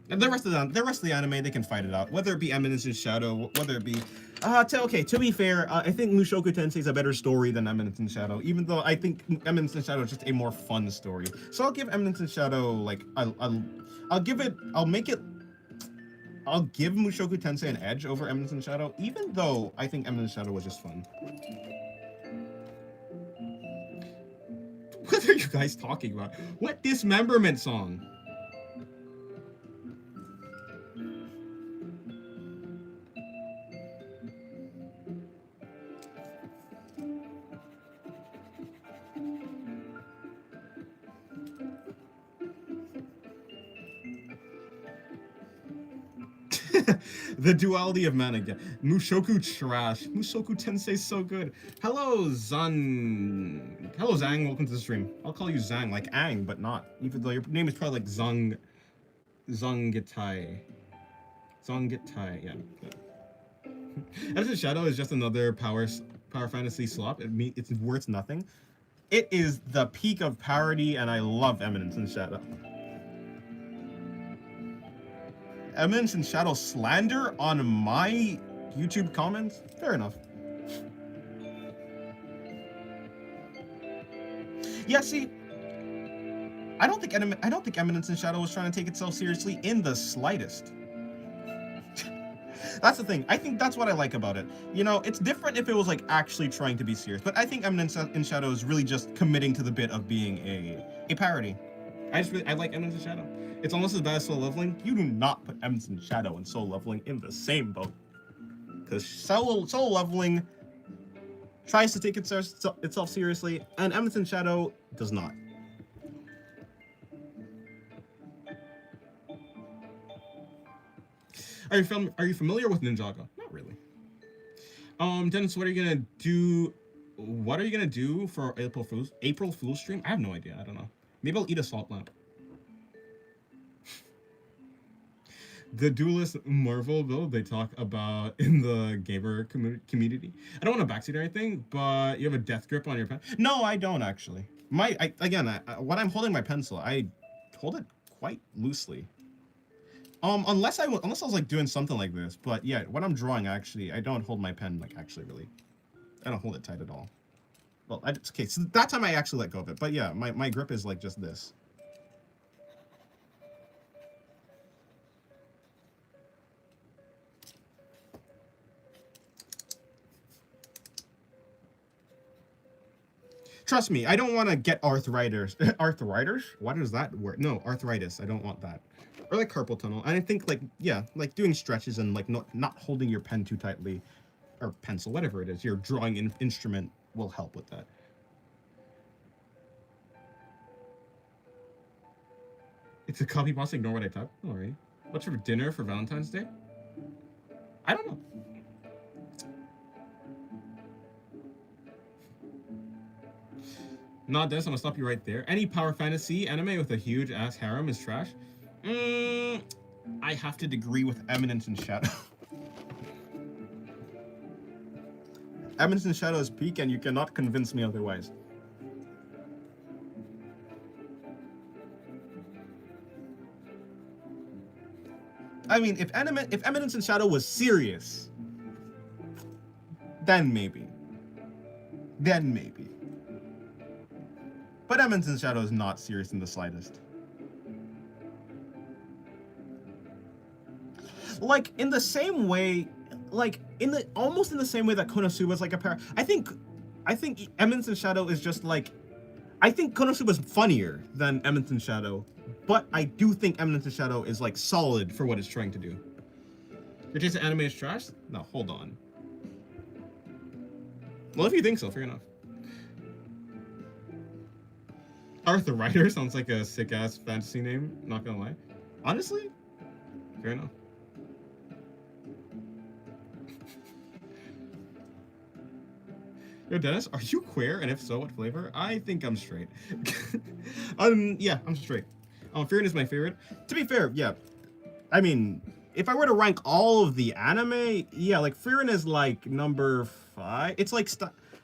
And the rest of the anime, they can fight it out. Whether it be Eminence in Shadow, whether it be to be fair, I think Mushoku Tensei is a better story than Eminence in Shadow, even though I think Eminence in Shadow is just a more fun story. So I'll give Eminence in Shadow like I'll give Mushoku Tensei an edge over Eminence in Shadow, even though I think Eminence in Shadow was just fun. What are you guys talking about? What dismemberment song? The duality of man again. Mushoku trash. Mushoku Tensei is so good. Hello, Zan. Hello, Zang. Welcome to the stream. I'll call you Zang, like Ang, but not. Even though your name is probably like Zangitai. Zangitai, yeah. Eminence in Shadow is just another power fantasy slop. It's worth nothing. It is the peak of parody, and I love Eminence in Shadow. Eminence in Shadow slander on my YouTube comments? Fair enough. Yeah, see, I don't think Eminence in Shadow was trying to take itself seriously in the slightest. That's the thing. I think that's what I like about it. You know, it's different if it was like actually trying to be serious, but I think Eminence in Shadow is really just committing to the bit of being a parody. I like Eminence and Shadow. It's almost as bad as Soul Leveling. You do not put Eminence and Shadow and Soul Leveling in the same boat, because Soul Leveling tries to take itself seriously, and Eminence and Shadow does not. Are you familiar with Ninjago? Not really. Dennis, what are you gonna do? What are you gonna do for April Fool's stream? I have no idea. I don't know. Maybe I'll eat a salt lamp. The duelist Marvel build they talk about in the gamer community. I don't want to backseat or anything, but you have a death grip on your pen. No, I don't actually. When I'm holding my pencil, I hold it quite loosely. Unless I was like doing something like this, but yeah, when I'm drawing, actually, I don't hold my pen like actually really. I don't hold it tight at all. Well, okay, so that time I actually let go of it, but yeah, my grip is like just this. Trust me, I don't want to get arthritis. Arthritis? What is that word? No, arthritis. I don't want that. Or like carpal tunnel. And I think like, yeah, like doing stretches and like not holding your pen too tightly, or pencil, whatever it is, your drawing instrument will help with that. It's a copy pasta, ignore what I type. Alright. What's for dinner for Valentine's Day? I don't know. Not Dennis, I'm gonna stop you right there. Any power fantasy anime with a huge ass harem is trash. I have to agree with Eminence and Shadow. Eminence and Shadow is peak, and you cannot convince me otherwise. I mean, if Eminence and Shadow was serious, then maybe. But Eminence and Shadow is not serious in the slightest. Like in the same way, like almost in the same way that Konosuba is like a pair. I think Eminence and Shadow is just like, I think Konosuba is funnier than Eminence and Shadow, but I do think Eminence and Shadow is like solid for what it's trying to do. Your taste of anime is trash? No, hold on. Well, if you think so, fair enough. Arthur Ryder sounds like a sick-ass fantasy name, not gonna lie. Honestly, fair enough. Yo, Dennis, are you queer? And if so, what flavor? I think I'm straight. Yeah, I'm straight. Frieren is my favorite. To be fair, yeah. I mean, if I were to rank all of the anime, yeah, like Frieren is like number 5. It's like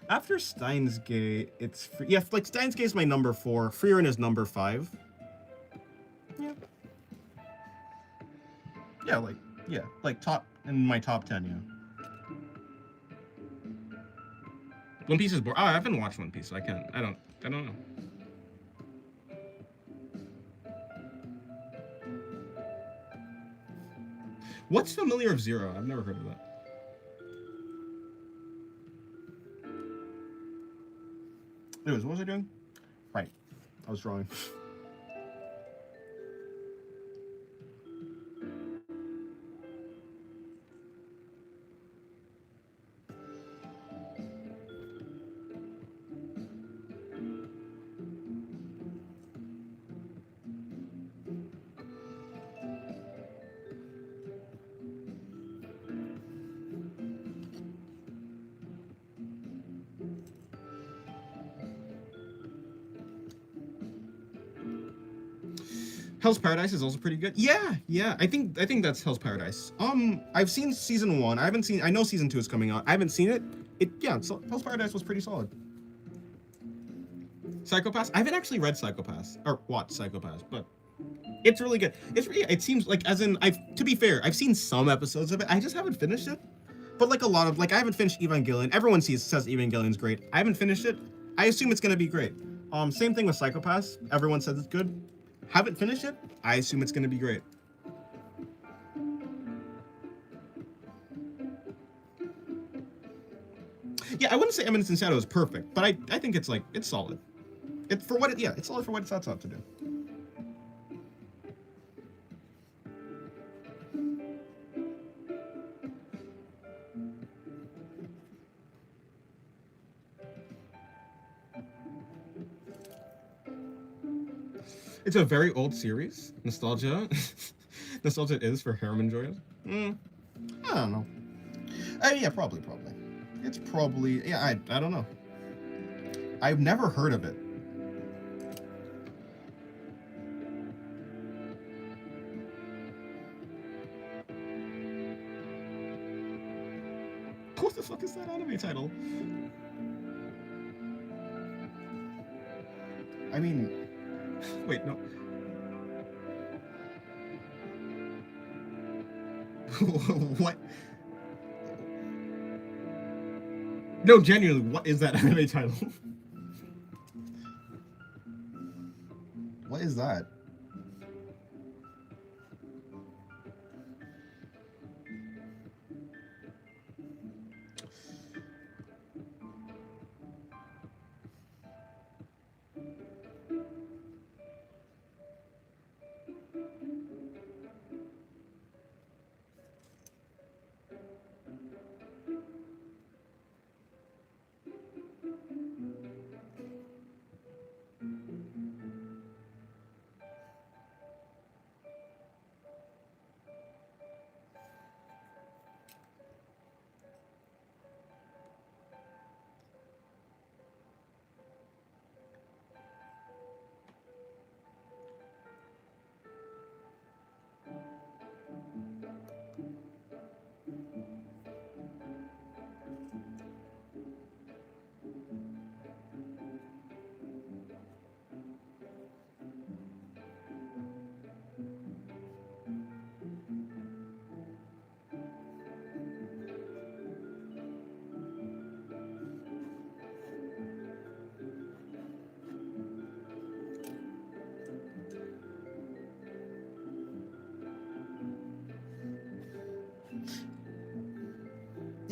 after Steins Gate, it's yeah, like Steins Gate is my number 4. Frieren is number 5. Yeah. Yeah, like top in my top 10, yeah. One Piece is boring. Oh, I haven't watched One Piece, so I don't know. What's Familiar of Zero? I've never heard of that. Anyways, what was I doing? Right. I was drawing. Hell's Paradise is also pretty good. Yeah. I think that's Hell's Paradise. I've seen season 1. I know season 2 is coming out. I haven't seen it. So Hell's Paradise was pretty solid. Psycho-Pass? I haven't actually read Psycho-Pass or watched Psycho-Pass, but it's really good. It seems like, as in, to be fair, I've seen some episodes of it. I just haven't finished it. But like a lot of, like, I haven't finished Evangelion. Everyone says Evangelion's great. I haven't finished it. I assume it's gonna be great. Same thing with Psycho-Pass. Everyone says it's good. Haven't finished it. I assume it's gonna be great. Yeah, I wouldn't say Eminence and Shadow is perfect, but I think it's solid. It's solid for what it sets out to do. It's a very old series. Nostalgia. Nostalgia is for harem enjoyers. I don't know. Yeah, probably. It's probably, yeah, I don't know. I've never heard of it. What the fuck is that anime title? I mean, wait, no. What? No, genuinely, what is that anime title? What is that?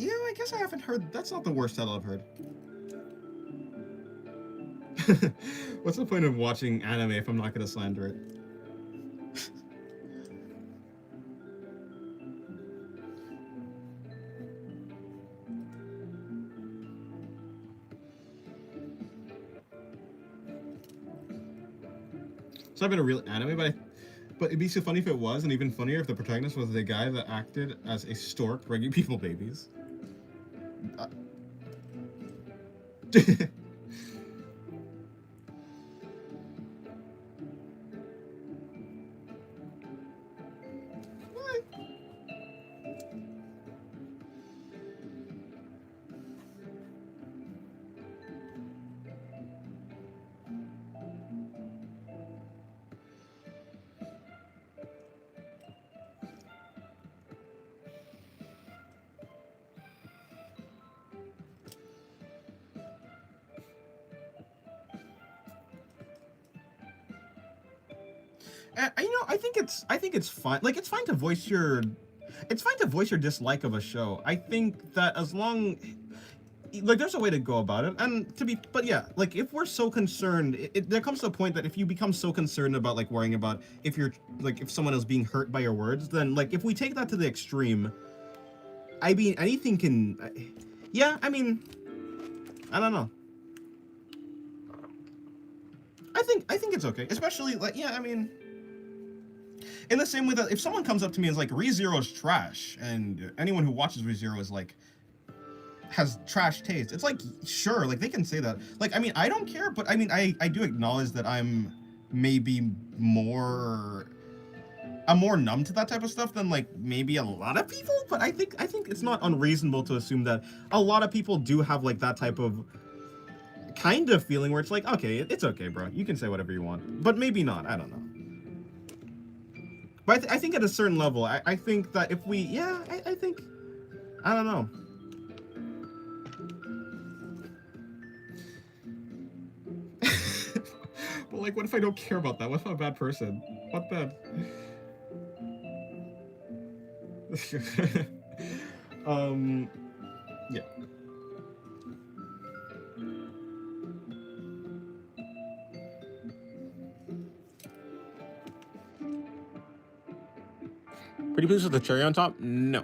Yeah, I guess I haven't heard. That's not the worst title I've heard. What's the point of watching anime if I'm not going to slander it? It's not been a real anime, but it'd be so funny if it was, and even funnier if the protagonist was the guy that acted as a stork bringing people babies. What? I think it's fine. Like, it's fine to voice your dislike of a show. I think that as long, like, there's a way to go about it, and but yeah, like, if we're so concerned, there comes to a point that if you become so concerned about, like, worrying about if someone is being hurt by your words, then, like, if we take that to the extreme, I mean, anything can, yeah, I mean, I don't know. I think it's okay, especially, like, yeah, I mean, in the same way that if someone comes up to me and is like, ReZero is trash, and anyone who watches ReZero is like, has trash taste, it's like, sure, like, they can say that. Like, I mean, I don't care, but I mean, I do acknowledge that I'm maybe more numb to that type of stuff than, like, maybe a lot of people, but I think it's not unreasonable to assume that a lot of people do have, like, that type of kind of feeling where it's like, okay, it's okay, bro, you can say whatever you want, but maybe not, I don't know. But I think at a certain level, I think that if we, yeah, I think, I don't know. Well, like, what if I don't care about that? What if I'm a bad person? What then? Yeah. Pretty pleased with the cherry on top? No.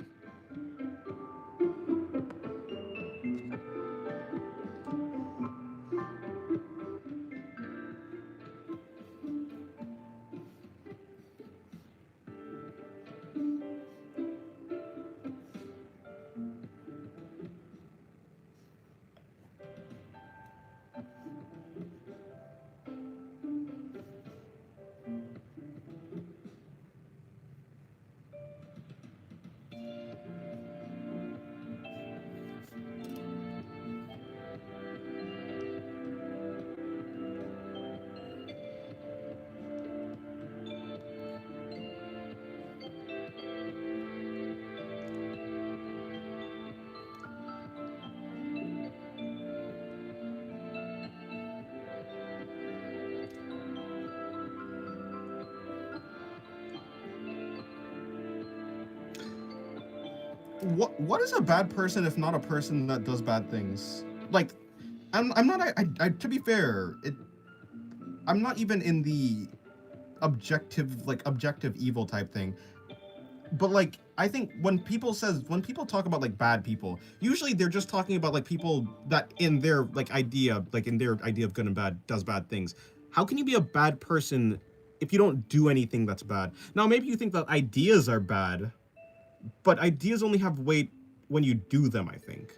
what is a bad person if not a person that does bad things? Like, I'm not. To be fair, I'm not even in the objective evil type thing. But like, I think when people talk about like bad people, usually they're just talking about like people that in their idea of good and bad does bad things. How can you be a bad person if you don't do anything that's bad? Now maybe you think that ideas are bad, but ideas only have weight when you do them, I think.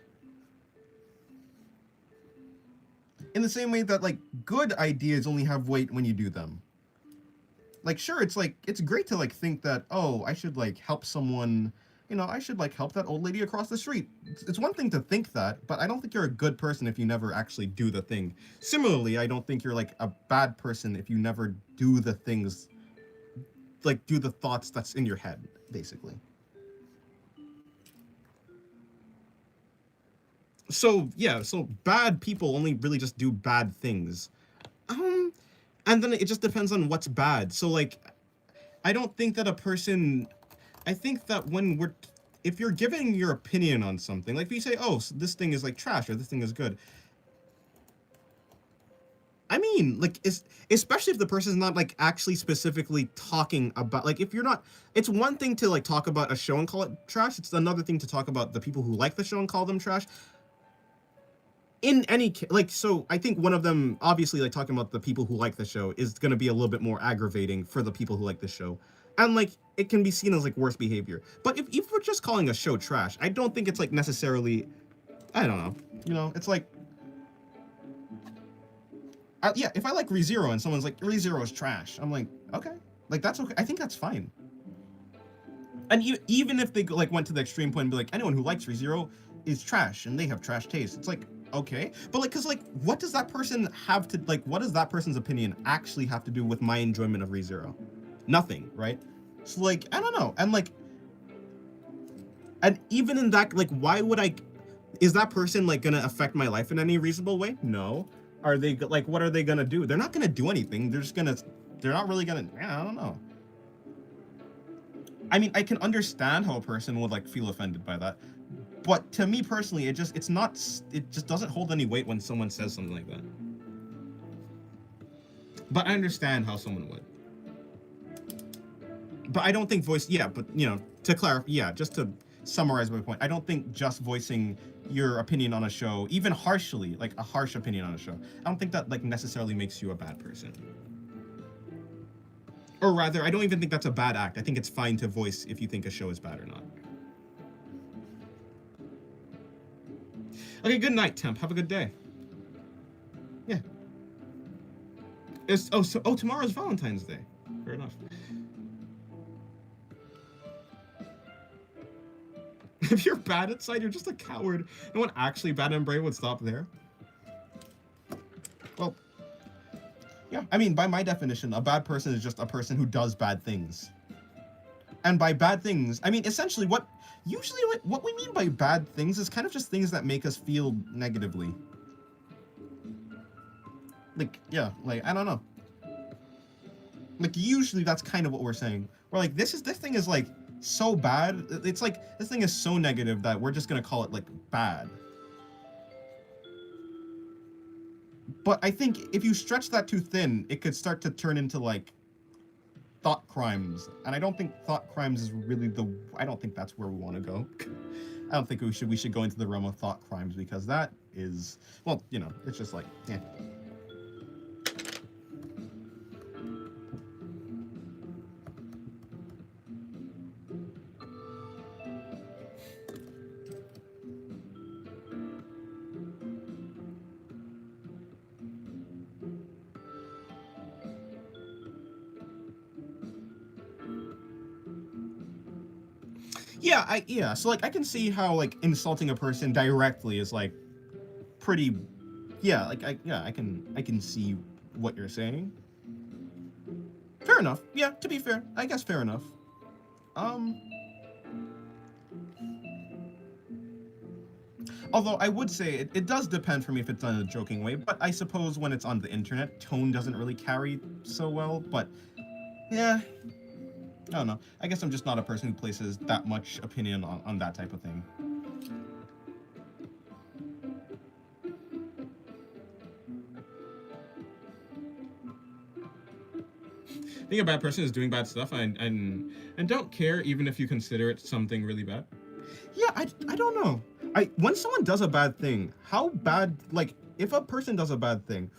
In the same way that like good ideas only have weight when you do them. Like, sure, it's great to like think that, oh, I should like help someone, I should like help that old lady across the street. It's one thing to think that, but I don't think you're a good person if you never actually do the thing. Similarly, I don't think you're like a bad person if you never do the things, like do the thoughts that's in your head, basically. So yeah, so bad people only really just do bad things. And then it just depends on what's bad. So like, I don't think that a person, I think that if you're giving your opinion on something, like if you say, oh, so this thing is like trash or this thing is good. I mean, like, especially if the person's not like actually specifically talking about, like if you're not, it's one thing to like talk about a show and call it trash. It's another thing to talk about the people who like the show and call them trash. In any like, so I think one of them, obviously, like talking about the people who like the show is going to be a little bit more aggravating for the people who like the show, and like it can be seen as like worse behavior. But if we're just calling a show trash, I don't think it's like necessarily, I don't know, it's like, yeah, if I like ReZero and someone's like ReZero is trash, I'm like, okay, like that's okay. I think that's fine. And even if they like went to the extreme point and be like, anyone who likes ReZero is trash and they have trash taste, it's like, okay, but like, because like, what does that person have to like, what does that person's opinion actually have to do with my enjoyment of ReZero? Nothing, right? So like, I don't know. And like, and even in that, like, why would is that person like gonna affect my life in any reasonable way? No. Are they like, what are they gonna do? They're not gonna do anything. They're not really gonna, I don't know. I mean, I can understand how a person would like feel offended by that. But to me personally, it just doesn't hold any weight when someone says something like that. But I understand how someone would. But I don't think but to clarify, just to summarize my point, I don't think just voicing your opinion on a show, even harshly, like a harsh opinion on a show, I don't think that like necessarily makes you a bad person. Or rather, I don't even think that's a bad act. I think it's fine to voice if you think a show is bad or not. Okay, good night, Temp. Have a good day. Yeah. Tomorrow's Valentine's Day. Fair enough. If you're bad inside, you're just a coward. No one actually bad and brave would stop there. Well, yeah. I mean, by my definition, a bad person is just a person who does bad things. And by bad things, I mean, essentially what we mean by bad things is kind of just things that make us feel negatively. Like, yeah, like, I don't know. Like, usually that's kind of what we're saying. We're like, this thing is like so bad. It's like, this thing is so negative that we're just gonna call it like bad. But I think if you stretch that too thin, it could start to turn into like thought crimes, and I don't think thought crimes is really I don't think that's where we want to go. I don't think we should go into the realm of thought crimes, because that is, well, it's just like, yeah. So like I can see how like insulting a person directly is like pretty, like I can see what you're saying. Fair enough. Yeah, to be fair, I guess fair enough. Although I would say it does depend for me if it's done in a joking way, but I suppose when it's on the internet, tone doesn't really carry so well, but yeah. I don't know. I guess I'm just not a person who places that much opinion on that type of thing. Being a bad person is doing bad stuff and don't care even if you consider it something really bad. Yeah, I don't know. When someone does a bad thing, how bad, like, if a person does a bad thing,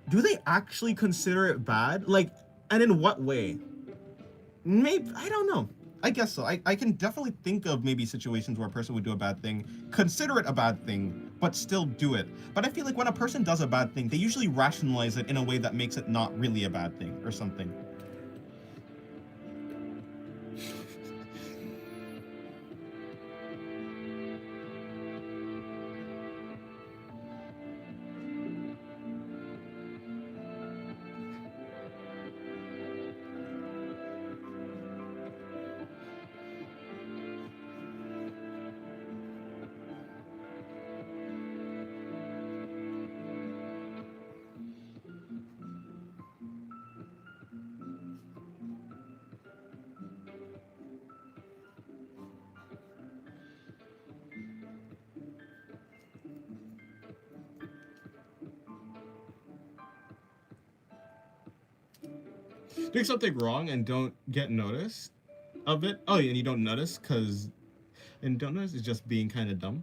do they actually consider it bad? Like, and in what way? Maybe, I don't know. I guess so. I can definitely think of maybe situations where a person would do a bad thing, consider it a bad thing, but still do it. But I feel like when a person does a bad thing, they usually rationalize it in a way that makes it not really a bad thing or something. Doing something wrong and don't get notice of it. Oh, and you don't notice and don't notice is just being kind of dumb.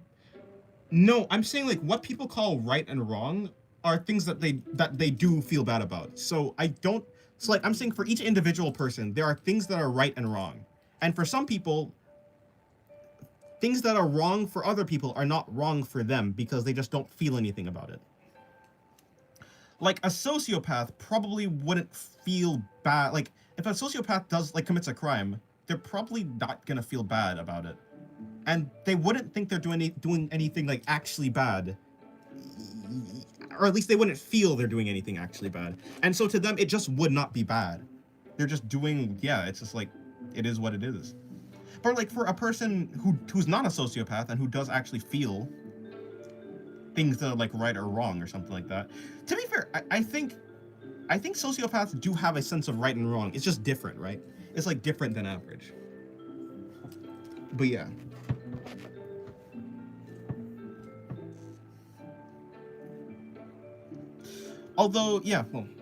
No, I'm saying like what people call right and wrong are things that they do feel bad about. So I don't. So like I'm saying for each individual person, there are things that are right and wrong, and for some people, things that are wrong for other people are not wrong for them because they just don't feel anything about it. Like a sociopath probably wouldn't feel bad. Like if a sociopath commits a crime, they're probably not gonna feel bad about it, and they wouldn't think they're doing anything like actually bad, or at least they wouldn't feel they're doing anything actually bad. And so to them, it just would not be bad. They're just doing, yeah. It's just like it is what it is. But like for a person who's not a sociopath and who does actually feel things that are like right or wrong or something like that. To be fair, I think sociopaths do have a sense of right and wrong. It's just different, right? It's like different than average. But yeah. Although, yeah, well, yeah.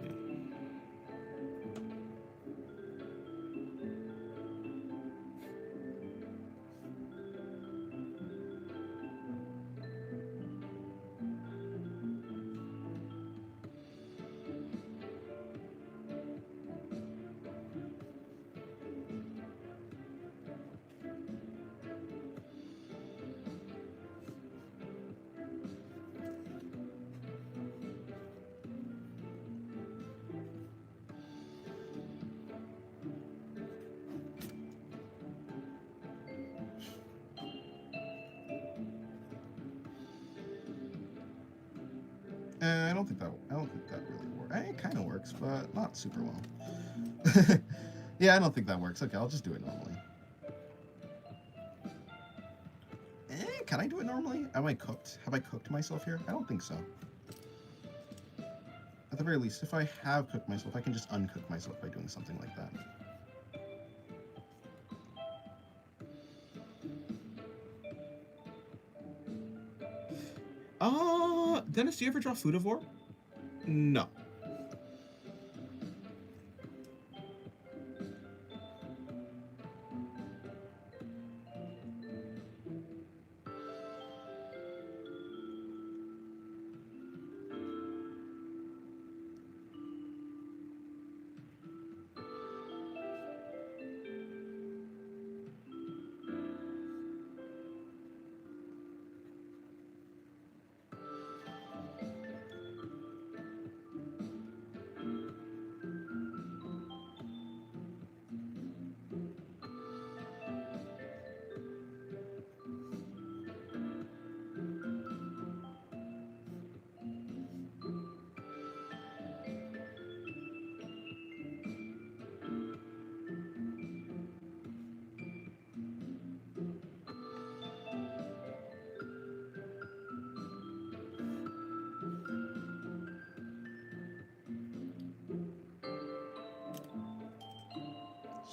I don't think that really works. It kind of works, but not super well. Yeah, I don't think that works. Okay, I'll just do it normally. Can I do it normally? Am I cooked? Have I cooked myself here? I don't think so. At the very least, if I have cooked myself, I can just uncook myself by doing something like that. Dennis, do you ever draw Foodivore? No.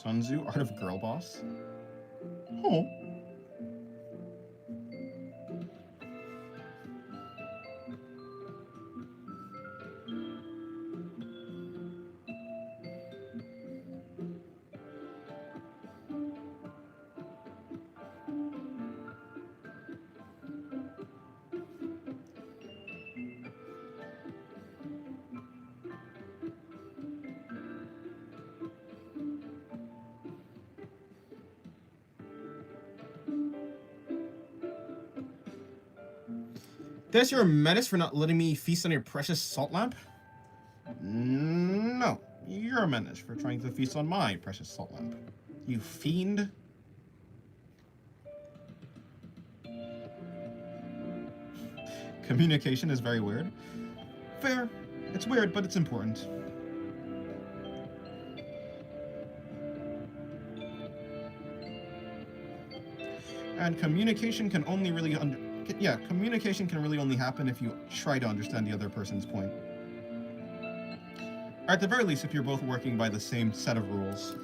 Sun Tzu, Art of Girl Boss. Oh. Guess you're a menace for not letting me feast on your precious salt lamp? No, you're a menace for trying to feast on my precious salt lamp. You fiend. Communication is very weird. Fair. It's weird, but it's important. And communication can only really communication can really only happen if you try to understand the other person's point. Or at the very least, if you're both working by the same set of rules.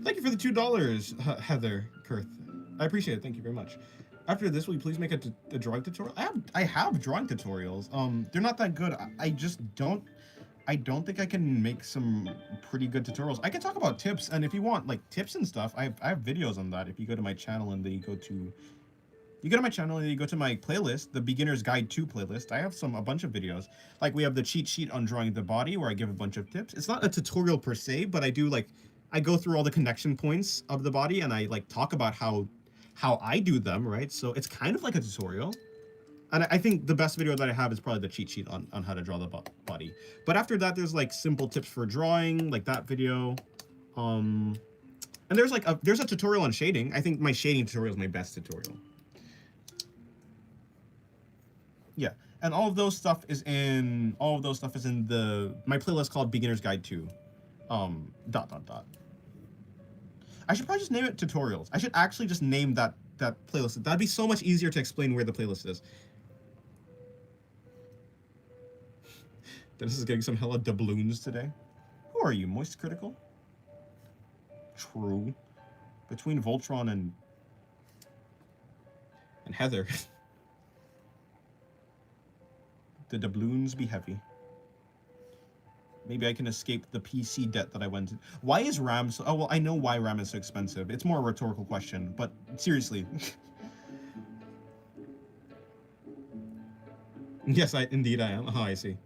Thank you for the $2, Heather Kurth. I appreciate it. Thank you very much. After this, will you please make a drawing tutorial? I have drawing tutorials. They're not that good. I don't think I can make some pretty good tutorials. I can talk about tips, and if you want like tips and stuff, I have videos on that. If you go to my channel and then you go to my playlist, the Beginner's Guide to playlist, I have a bunch of videos. Like we have the cheat sheet on drawing the body where I give a bunch of tips. It's not a tutorial per se, but I do I go through all the connection points of the body and I talk about how I do them, right? So it's kind of like a tutorial. And I think the best video that I have is probably the cheat sheet on how to draw the body. But after that, there's simple tips for drawing, like that video. And there's a tutorial on shading. I think my shading tutorial is my best tutorial. Yeah, and all of those stuff is in my playlist called Beginner's Guide to I should probably just name it tutorials. I should actually just name that playlist. That'd be so much easier to explain where the playlist is. Dennis is getting some hella doubloons today. Who are you, Moist Critical? True. Between Voltron and Heather. The doubloons be heavy. Maybe I can escape the PC debt that I went to. Why is RAM so... Oh, well, I know why RAM is so expensive. It's more a rhetorical question, but seriously. Yes, indeed I am. Oh, I see.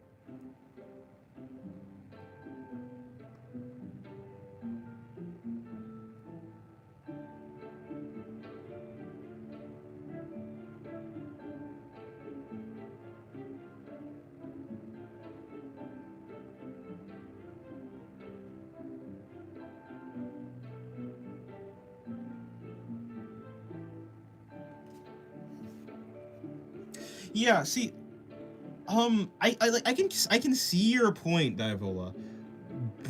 Yeah, see, I can see your point, Diavola,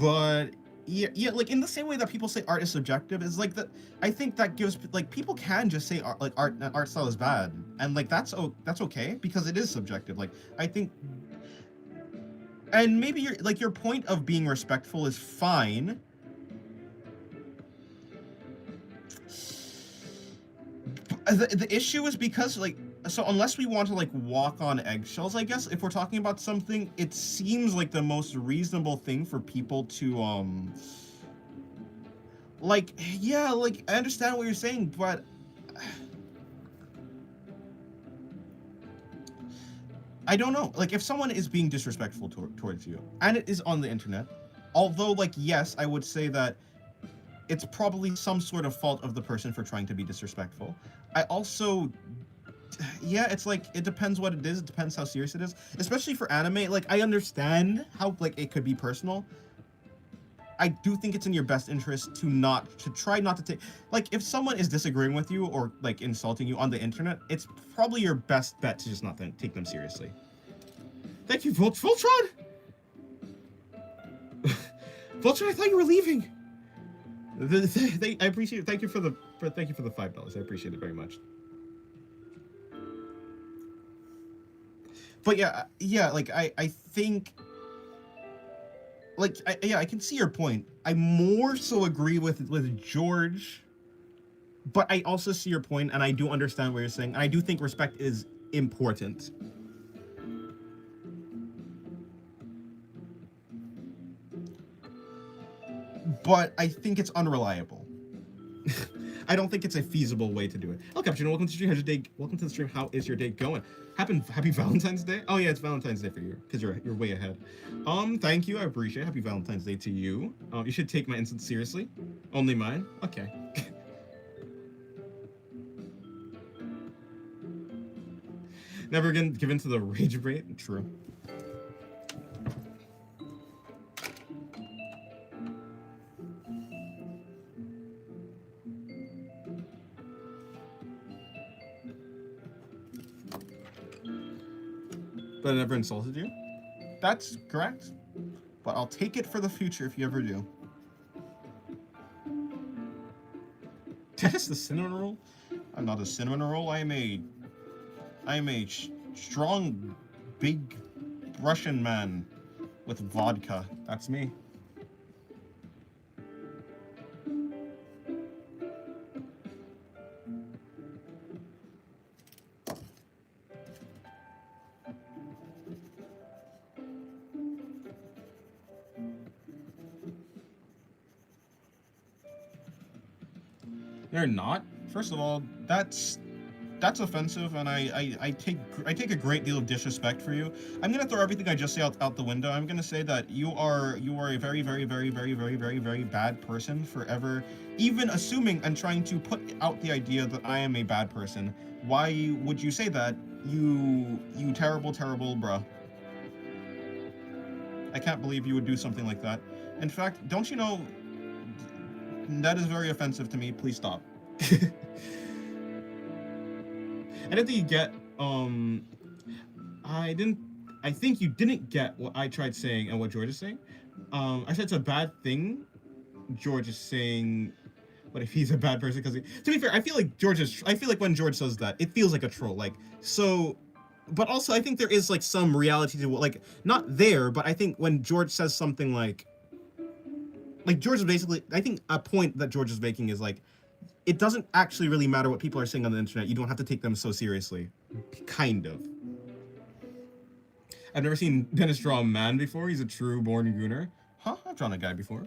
but yeah, like in the same way that people say art is subjective, is like that. I think that gives people can just say art style is bad, and that's okay because it is subjective. Like I think, and maybe your point of being respectful is fine. The issue is because so unless we want to walk on eggshells, I guess if we're talking about something, it seems like the most reasonable thing for people to yeah, I understand what you're saying, but I don't know. If someone is being disrespectful towards you, and it is on the internet, although yes, I would say that it's probably some sort of fault of the person for trying to be disrespectful. I also, yeah, it's it depends what it is. It depends how serious it is. Especially for anime, I understand how, it could be personal. I do think it's in your best interest to try not to take, if someone is disagreeing with you or, insulting you on the internet, it's probably your best bet to just not take them seriously. Thank you, Voltron! Voltron, I thought you were leaving! I appreciate it. Thank you for the $5. I appreciate it very much. But yeah, like I think, like I can see your point. I more so agree with George, but I also see your point, and I do understand what you're saying. And I do think respect is important. But I think it's unreliable. I don't think it's a feasible way to do it. Oh, Captain, welcome to the stream. How's your day? Welcome to the stream. How is your day going? Happy Valentine's Day. Oh yeah, it's Valentine's Day for you because you're way ahead. Thank you. I appreciate it. Happy Valentine's Day to you. You should take my instance seriously. Only mine. Okay. Never again give in to the rage bait. True. But I never insulted you? That's correct. But I'll take it for the future if you ever do. That's the cinnamon roll? I'm not a cinnamon roll. I am a strong, big Russian man with vodka. That's me. They're not. First of all, that's offensive, and I take a great deal of disrespect for you. I'm gonna throw everything I just say out the window. I'm gonna say that you are a very bad person for ever even assuming and trying to put out the idea that I am a bad person. Why would you say that? You terrible bruh. I can't believe you would do something like that. In fact, don't you know that is very offensive to me. Please stop. I don't think you get, I think you didn't get what I tried saying and what George is saying. I said it's a bad thing. George is saying, what if he's a bad person? Because to be fair, I feel like when George says that, it feels like a troll. Like, so, but also I think there is like some reality to what, like, not there, but I think when George says something like George is basically, I think a point that George is making is like, it doesn't actually really matter what people are saying on the internet. You don't have to take them so seriously. Kind of. I've never seen Dennis draw a man before. He's a true born gooner. Huh? I've drawn a guy before.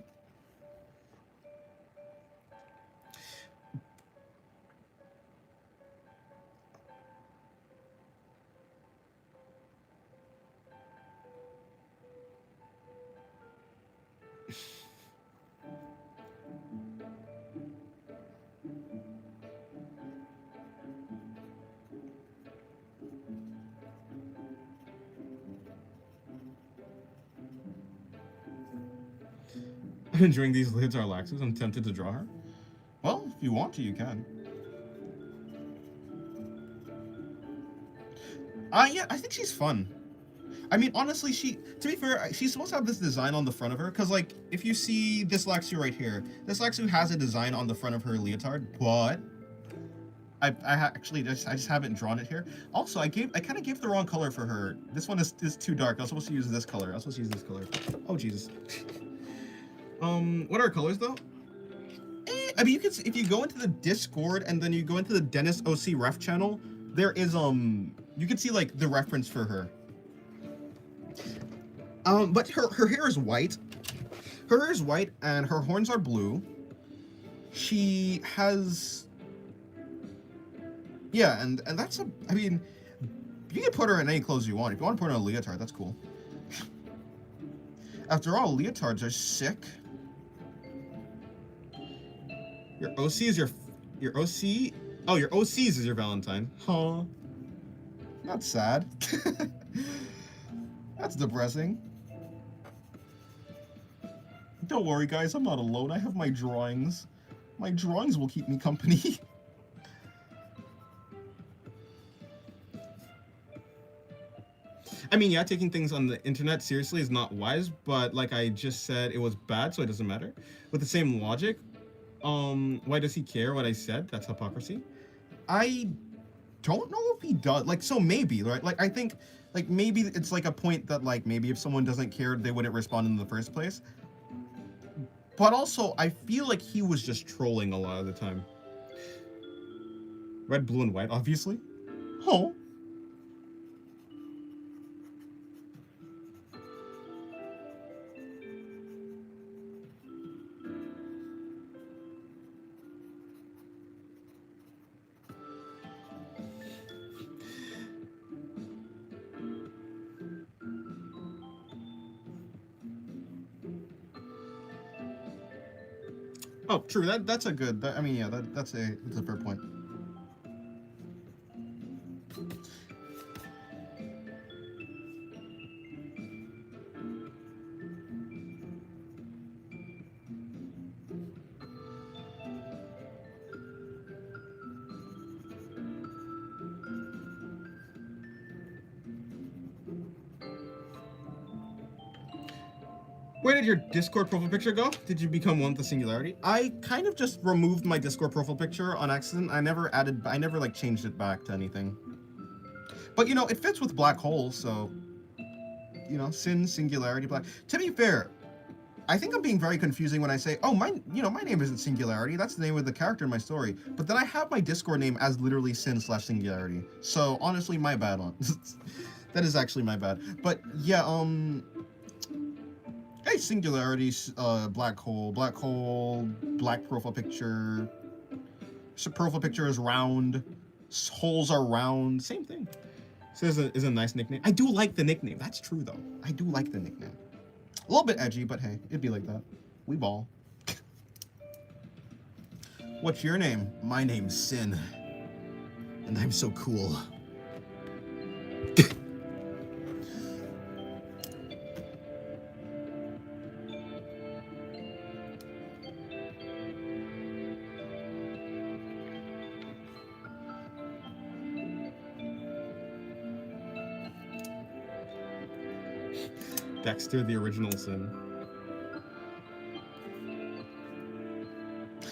I'm enjoying these lids are laxes. I'm tempted to draw her. Well, if you want to, you can. Yeah, I think she's fun. I mean, honestly, to be fair, she's supposed to have this design on the front of her, because, like, if you see this Laxu right here, this Laxu has a design on the front of her leotard, but I just haven't drawn it here. Also, I kind of gave the wrong color for her. This one is too dark. I was supposed to use this color. Oh, Jesus. What are colors though? I mean, you can, if you go into the Discord and then you go into the Dennis OC ref channel, there is you can see like the reference for her. But her hair is white. Her hair is white and her horns are blue. She has, yeah, and that's I mean, you can put her in any clothes you want. If you want to put her in a leotard, that's cool. After all, leotards are sick. Your OC is your OC? Oh, your OCs is your Valentine. Huh. Not sad. That's depressing. Don't worry, guys. I'm not alone. I have my drawings. My drawings will keep me company. I mean, yeah, taking things on the internet seriously is not wise, but like I just said, it was bad, so it doesn't matter. With the same logic, why does he care what I said? That's hypocrisy. I don't know if he does. Like, so maybe, right? Like, I think, like, maybe it's like a point that, like, maybe if someone doesn't care, they wouldn't respond in the first place. But also, I feel like he was just trolling a lot of the time. Red, blue, and white, obviously. Oh. Oh, true. That's a good. I mean, yeah, that's a fair point. Where did your Discord profile picture go? Did you become one with the singularity? I kind of just removed my Discord profile picture on accident. I never like changed it back to anything. But you know, it fits with black holes, so you know, sin, singularity, black. To be fair, I think I'm being very confusing when I say, oh, my name isn't Singularity. That's the name of the character in my story. But then I have my Discord name as literally Sin/Singularity. So honestly, my bad on. That is actually my bad. But yeah, hey, Singularity, black hole, black profile picture. So profile picture is round. Holes are round. Same thing. So is a nice nickname. I do like the nickname. That's true though. I do like the nickname. A little bit edgy, but hey, it'd be like that. We ball. What's your name? My name's Sin. And I'm so cool. Dexter, the original Sin.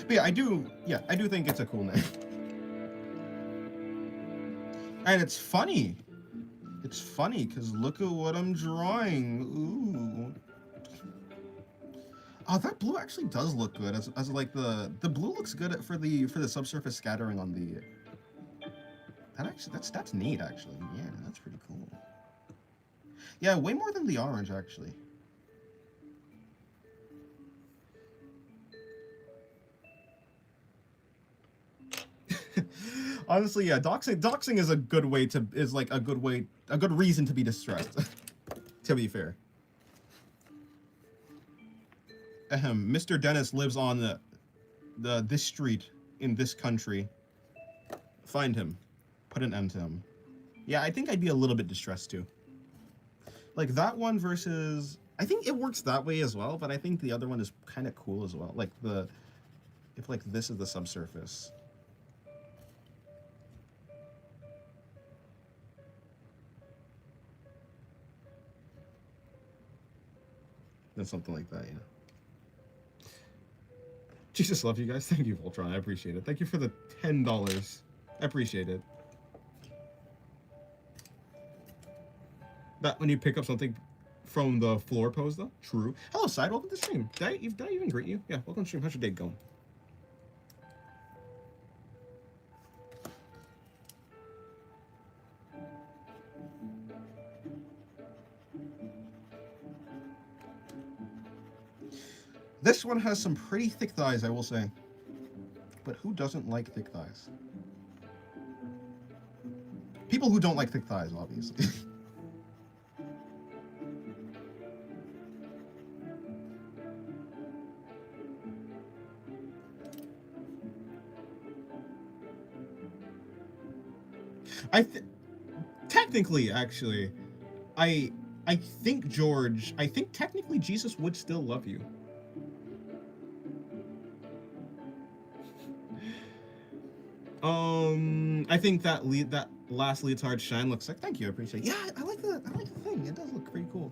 But yeah, I do think it's a cool name. And it's funny. It's funny, because look at what I'm drawing. Ooh. Oh, that blue actually does look good. As like the blue looks good for the subsurface scattering on the. That's neat actually. Yeah, that's pretty cool. Yeah, way more than the orange actually. Honestly, yeah, doxing is a good reason to be distressed. To be fair. Mr. Dennis lives on this street in this country. Find him. Put an end to him. Yeah, I think I'd be a little bit distressed too. Like that one versus, I think it works that way as well, but I think the other one is kind of cool as well. Like if like this is the subsurface. Then something like that, yeah. Jesus love you guys. Thank you, Voltron. I appreciate it. Thank you for the $10. I appreciate it. That when you pick up something from the floor pose, though. True. Hello, Side. Welcome to the stream. Did I even greet you? Yeah, welcome to the stream. How's your day going? This one has some pretty thick thighs, I will say. But who doesn't like thick thighs? People who don't like thick thighs, obviously. Technically, actually, I think technically Jesus would still love you. I think that last leotard shine looks like. Thank you, I appreciate it. Yeah, I like the thing. It does look pretty cool.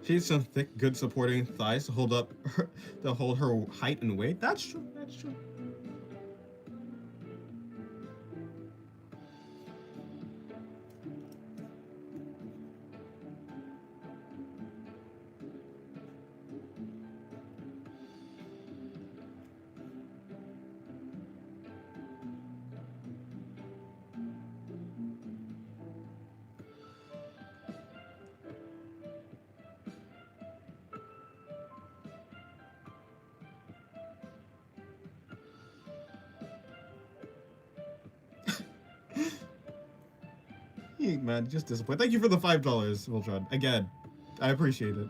She needs some thick, good supporting thighs to hold her height and weight. That's true. That's true. Hey, man, just disappointed. Thank you for the $5, Voltron. Again, I appreciate it.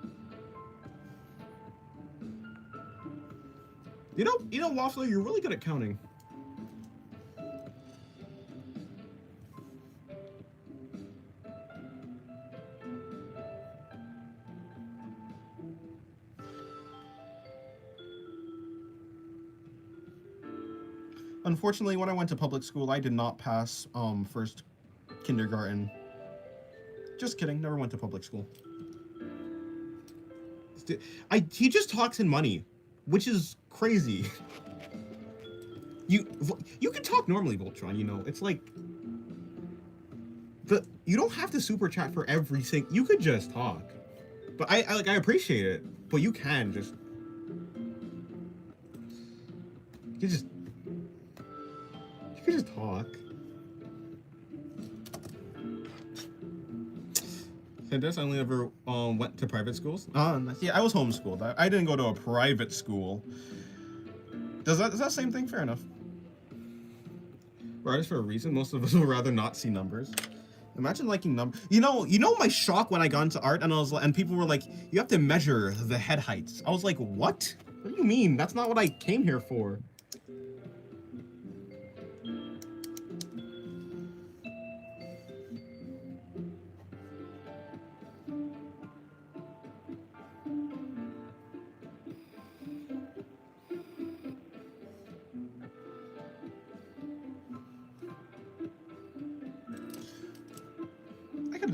You know, Waffler, you're really good at counting. Unfortunately, when I went to public school, I did not pass first kindergarten. Just kidding, never went to public school. He just talks in money, which is crazy. You can talk normally, Voltron, you know. It's like you don't have to super chat for everything. You could just talk. But I appreciate it, but you can just talk. I only ever went to private schools. Yeah, I was homeschooled. I didn't go to a private school. Is that same thing? Fair enough. We're artists for a reason. Most of us would rather not see numbers. Imagine liking numbers. You know my shock when I got into art and people were like, you have to measure the head heights. I was like, what? What do you mean? That's not what I came here for.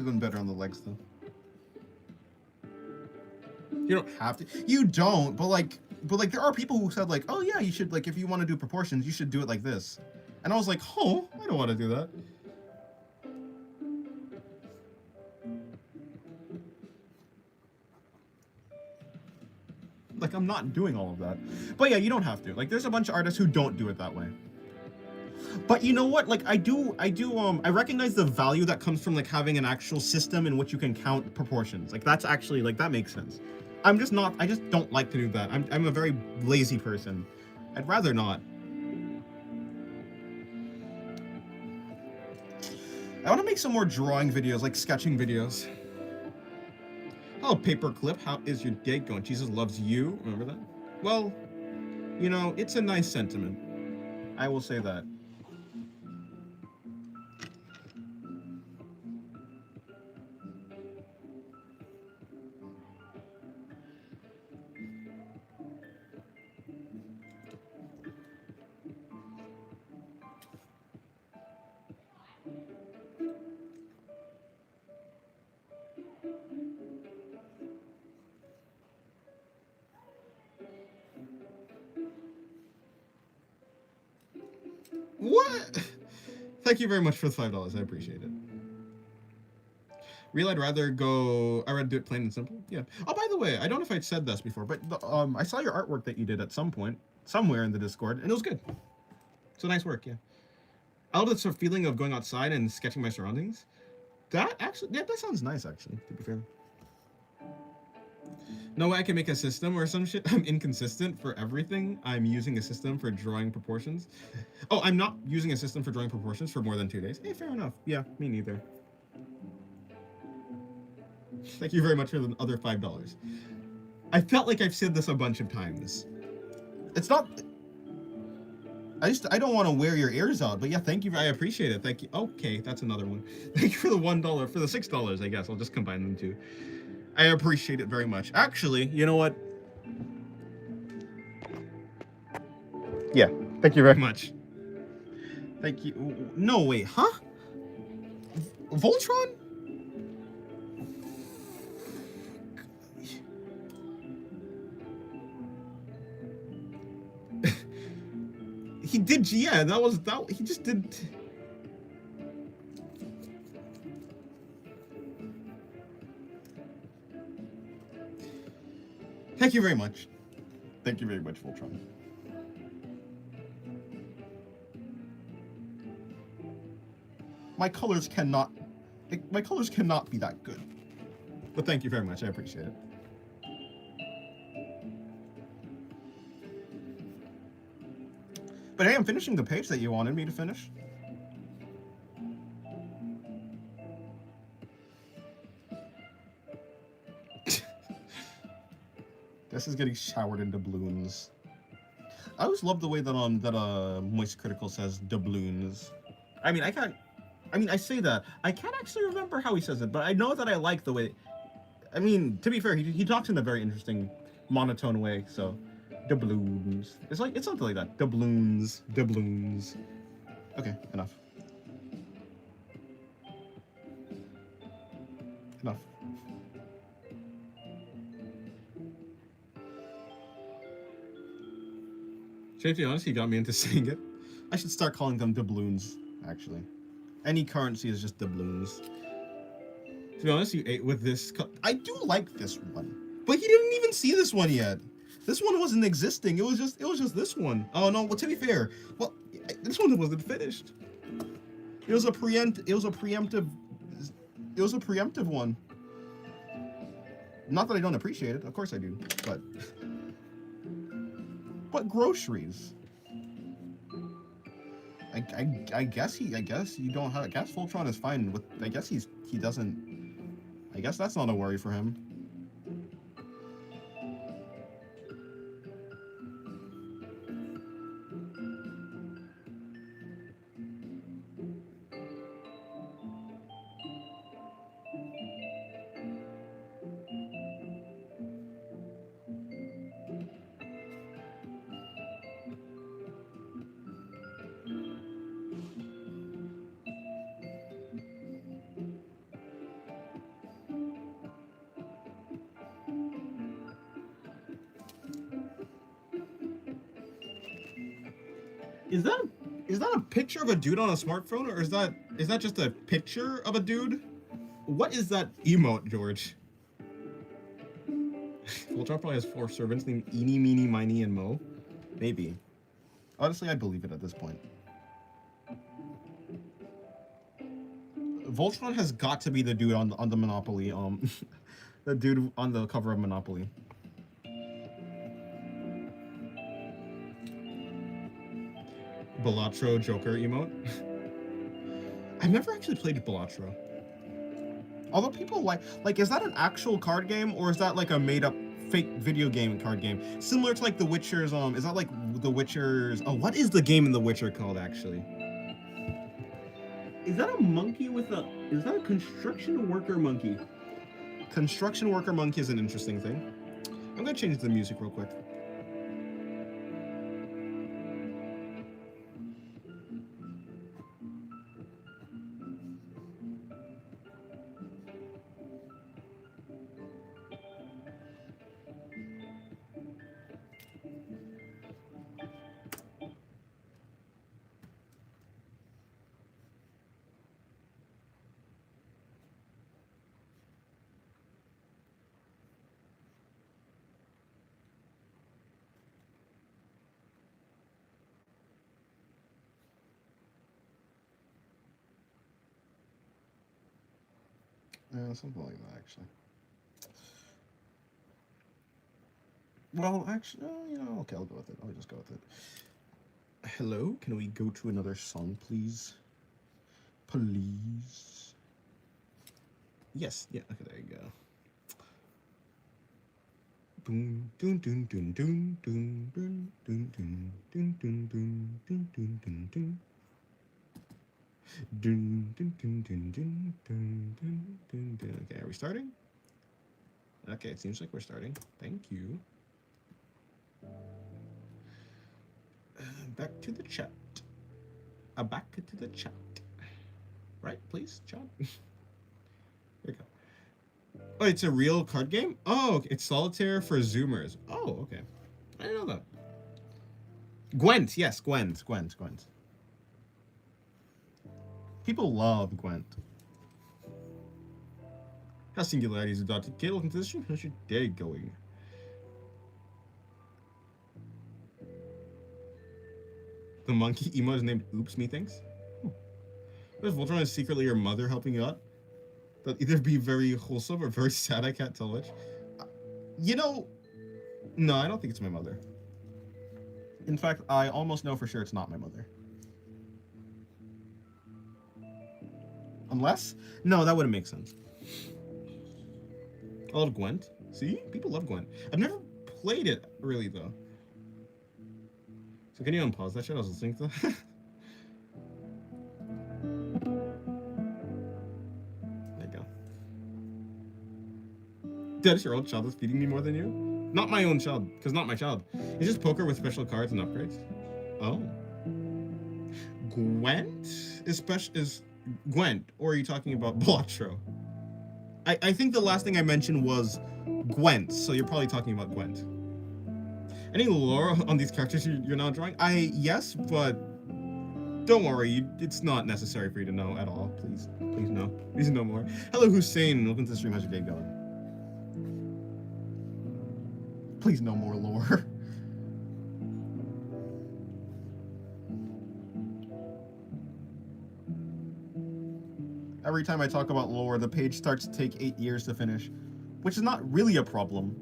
Done better on the legs though. You don't have to. You don't, but like there are people who said like, oh yeah, you should, like, if you want to do proportions, you should do it like this. And I was like, oh, I don't want to do that. Like, I'm not doing all of that. But yeah, you don't have to. Like, there's a bunch of artists who don't do it that way. But you know what? Like, I recognize the value that comes from, like, having an actual system in which you can count proportions. Like, that's actually, like, that makes sense. I just don't like to do that. I'm a very lazy person. I'd rather not. I want to make some more drawing videos, like sketching videos. Oh, Paperclip, how is your day going? Jesus loves you. Remember that? Well, you know, it's a nice sentiment. I will say that. What? Thank you very much for the $5. I appreciate it. Real, I'd rather do it plain and simple. Yeah. Oh, by the way, I don't know if I'd said this before, but I saw your artwork that you did at some point, somewhere in the Discord, and it was good. It's a nice work, yeah. I love the sort of feeling of going outside and sketching my surroundings. That sounds nice, actually, to be fair. No way I can make a system or some shit. I'm inconsistent for everything. I'm using a system for drawing proportions. Oh, I'm not using a system for drawing proportions for more than 2 days. Hey, fair enough. Yeah, me neither. Thank you very much for the other $5. I felt like I've said this a bunch of times. It's not... I don't want to wear your ears out, but yeah, thank you. I appreciate it. Thank you. Okay, that's another one. Thank you for the $1. For the $6, I guess. I'll just combine them too. I appreciate it very much. Actually, you know what? Yeah, thank you very much. Thank you. No, wait, huh? Voltron? he did. Yeah, that. He just did. Thank you very much. Thank you very much, Voltron. My colors cannot be that good. But thank you very much. I appreciate it. But hey, I'm finishing the page that you wanted me to finish. This is getting showered in doubloons. I always love the way that Moist Critical says doubloons. I mean, I say that. I can't actually remember how he says it, but I know that I like the way. I mean, to be fair, he talks in a very interesting monotone way. So, doubloons. It's something like that. Doubloons. Okay, enough. Enough. To be honest, he got me into saying it. I should start calling them doubloons, actually. Any currency is just doubloons. To be honest, you ate with this. I do like this one, but he didn't even see this one yet. This one wasn't existing. It was just this one. Oh no. Well, to be fair, well, this one wasn't finished. It was a preemptive one. Not that I don't appreciate it. Of course I do. But groceries. I guess you don't have. I guess Voltron is fine with. I guess he doesn't. I guess that's not a worry for him. Is that a picture of a dude on a smartphone, or is that just a picture of a dude? What is that emote, George? Voltron probably has 4 servants named Eeny, Meeny, Miny, and Mo. Maybe. Honestly, I believe it at this point. Voltron has got to be the dude on the Monopoly. The dude on the cover of Monopoly. Balatro Joker emote. I've never actually played Balatro. Although people like, is that an actual card game, or is that like a made-up fake video game card game? Similar to like The Witcher's, is that like The Witcher's, what is the game in The Witcher called, actually? Is that a monkey with is that a construction worker monkey? Construction worker monkey is an interesting thing. I'm gonna change the music real quick. Something like that, actually. Well, actually, okay, I'll go with it. I'll just go with it. Hello, can we go to another song, please? Please. Yes, yeah, okay, there you go. Boom, dun dun dun dun dun dun dun dun dun dun dun dun dun dun dun. Dun, dun, dun, dun, dun, dun, dun, dun, dun. Okay, are we starting? Okay, it seems like we're starting. Thank you. Back to the chat. Back to the chat. Right, please, chat. There you go. Oh, it's a real card game? Oh, it's solitaire for Zoomers. Oh, okay. I didn't know that. Gwent, yes, Gwent. People love Gwent. How Singularities adopted. Okay, welcome to the stream. How's your day going? The monkey emote is named Oops, methinks. Is Voltron is secretly your mother helping you out? That'll either be very wholesome or very sad, I can't tell which. You know, no, I don't think it's my mother. In fact, I almost know for sure it's not my mother. Unless? No, that wouldn't make sense. I love Gwent. See? People love Gwent. I've never played it, really, though. So can you unpause that shit? I was listening to that. There you go. That is your old child that's feeding me more than you? Not my own child, because not my child. It's just poker with special cards and upgrades. Oh. Gwent is Gwent, or are you talking about Blotro? I think the last thing I mentioned was Gwent, so you're probably talking about Gwent. Any lore on these characters you're now drawing? Yes, but don't worry, it's not necessary for you to know at all. Please no. Please no more. Hello, Hussein. Welcome to the stream. How's your day going? Please no more lore. Every time I talk about lore, the page starts to take 8 years to finish, which is not really a problem.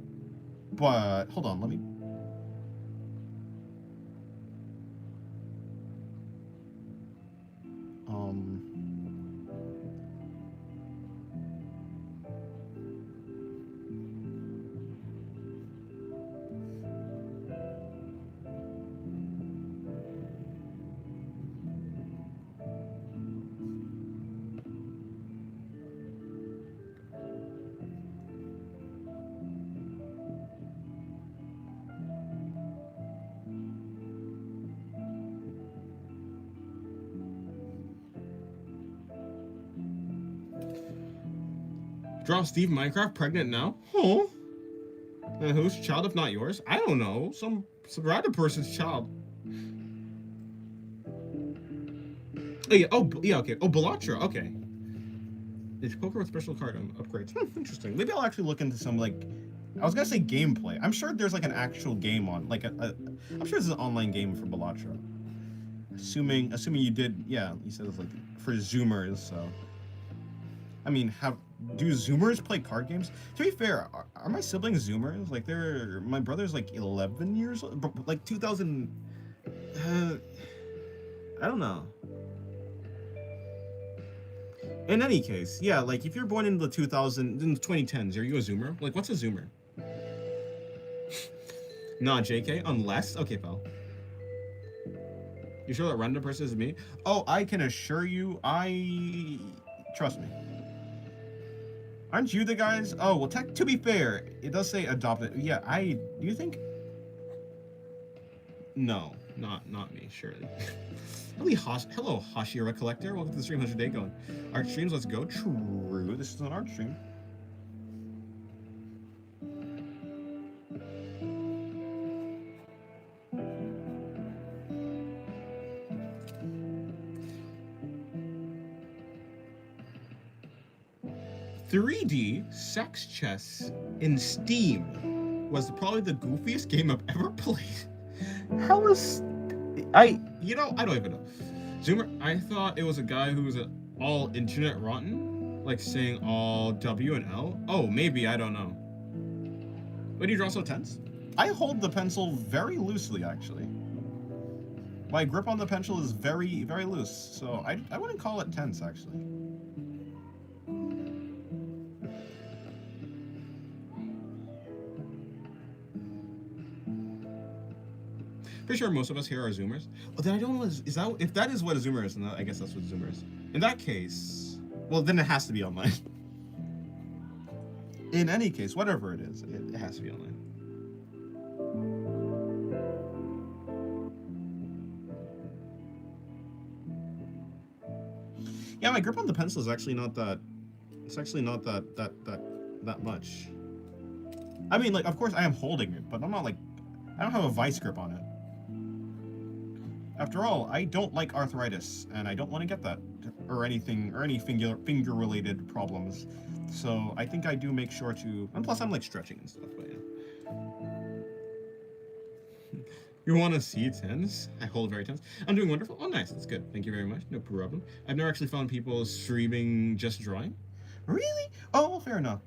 But hold on, let me. Draw Steve Minecraft pregnant now? Huh? And whose child if not yours? I don't know. Some random person's child. Oh yeah. Oh yeah. Okay. Oh, Belatra. Okay. It's poker with special card upgrades. Interesting. Maybe I'll actually look into some like. I was gonna say gameplay. I'm sure there's like an actual game on like I'm sure there's an online game for Belatra. Assuming you did. Yeah. You said it's like for Zoomers. So. I mean, do Zoomers play card games? To be fair, are my siblings Zoomers? Like, my brother's like 11 years old, like 2000. I don't know. In any case, yeah, like if you're born in the 2010s, are you a Zoomer? Like, what's a Zoomer? Nah, JK, unless. Okay, pal. You sure that random person is me? Oh, I can assure you, trust me. Aren't you the guys? Oh, well, to be fair, it does say adopted. Yeah, do you think? No, not me, surely. Hello, Hashira Collector. Welcome to the stream. How's your day going? Art streams, let's go. True, this is an art stream. .3D sex chess in Steam was probably the goofiest game I've ever played. How is I don't even know. Zoomer, I thought it was a guy who was all internet rotten, like saying all W and L. Oh, maybe, I don't know. Why do you draw so tense? I hold the pencil very loosely, actually. My grip on the pencil is very, very loose, so I wouldn't call it tense, actually. Pretty sure most of us here are Zoomers. Oh, then I don't know. If that is what a Zoomer is, then I guess that's what a Zoomer is. In that case, well, then it has to be online. In any case, whatever it is, it has to be online. Yeah, my grip on the pencil is actually not that. It's actually not that much. I mean, like, of course I am holding it, but I'm not like, I don't have a vice grip on it. After all, I don't like arthritis, and I don't want to get that, or anything, or any finger-related problems. So I think I do make sure to, and plus I'm like stretching and stuff, but yeah. You want to see tense? I hold very tense. I'm doing wonderful. Oh, nice. That's good. Thank you very much. No problem. I've never actually found people streaming just drawing. Really? Oh, well, fair enough.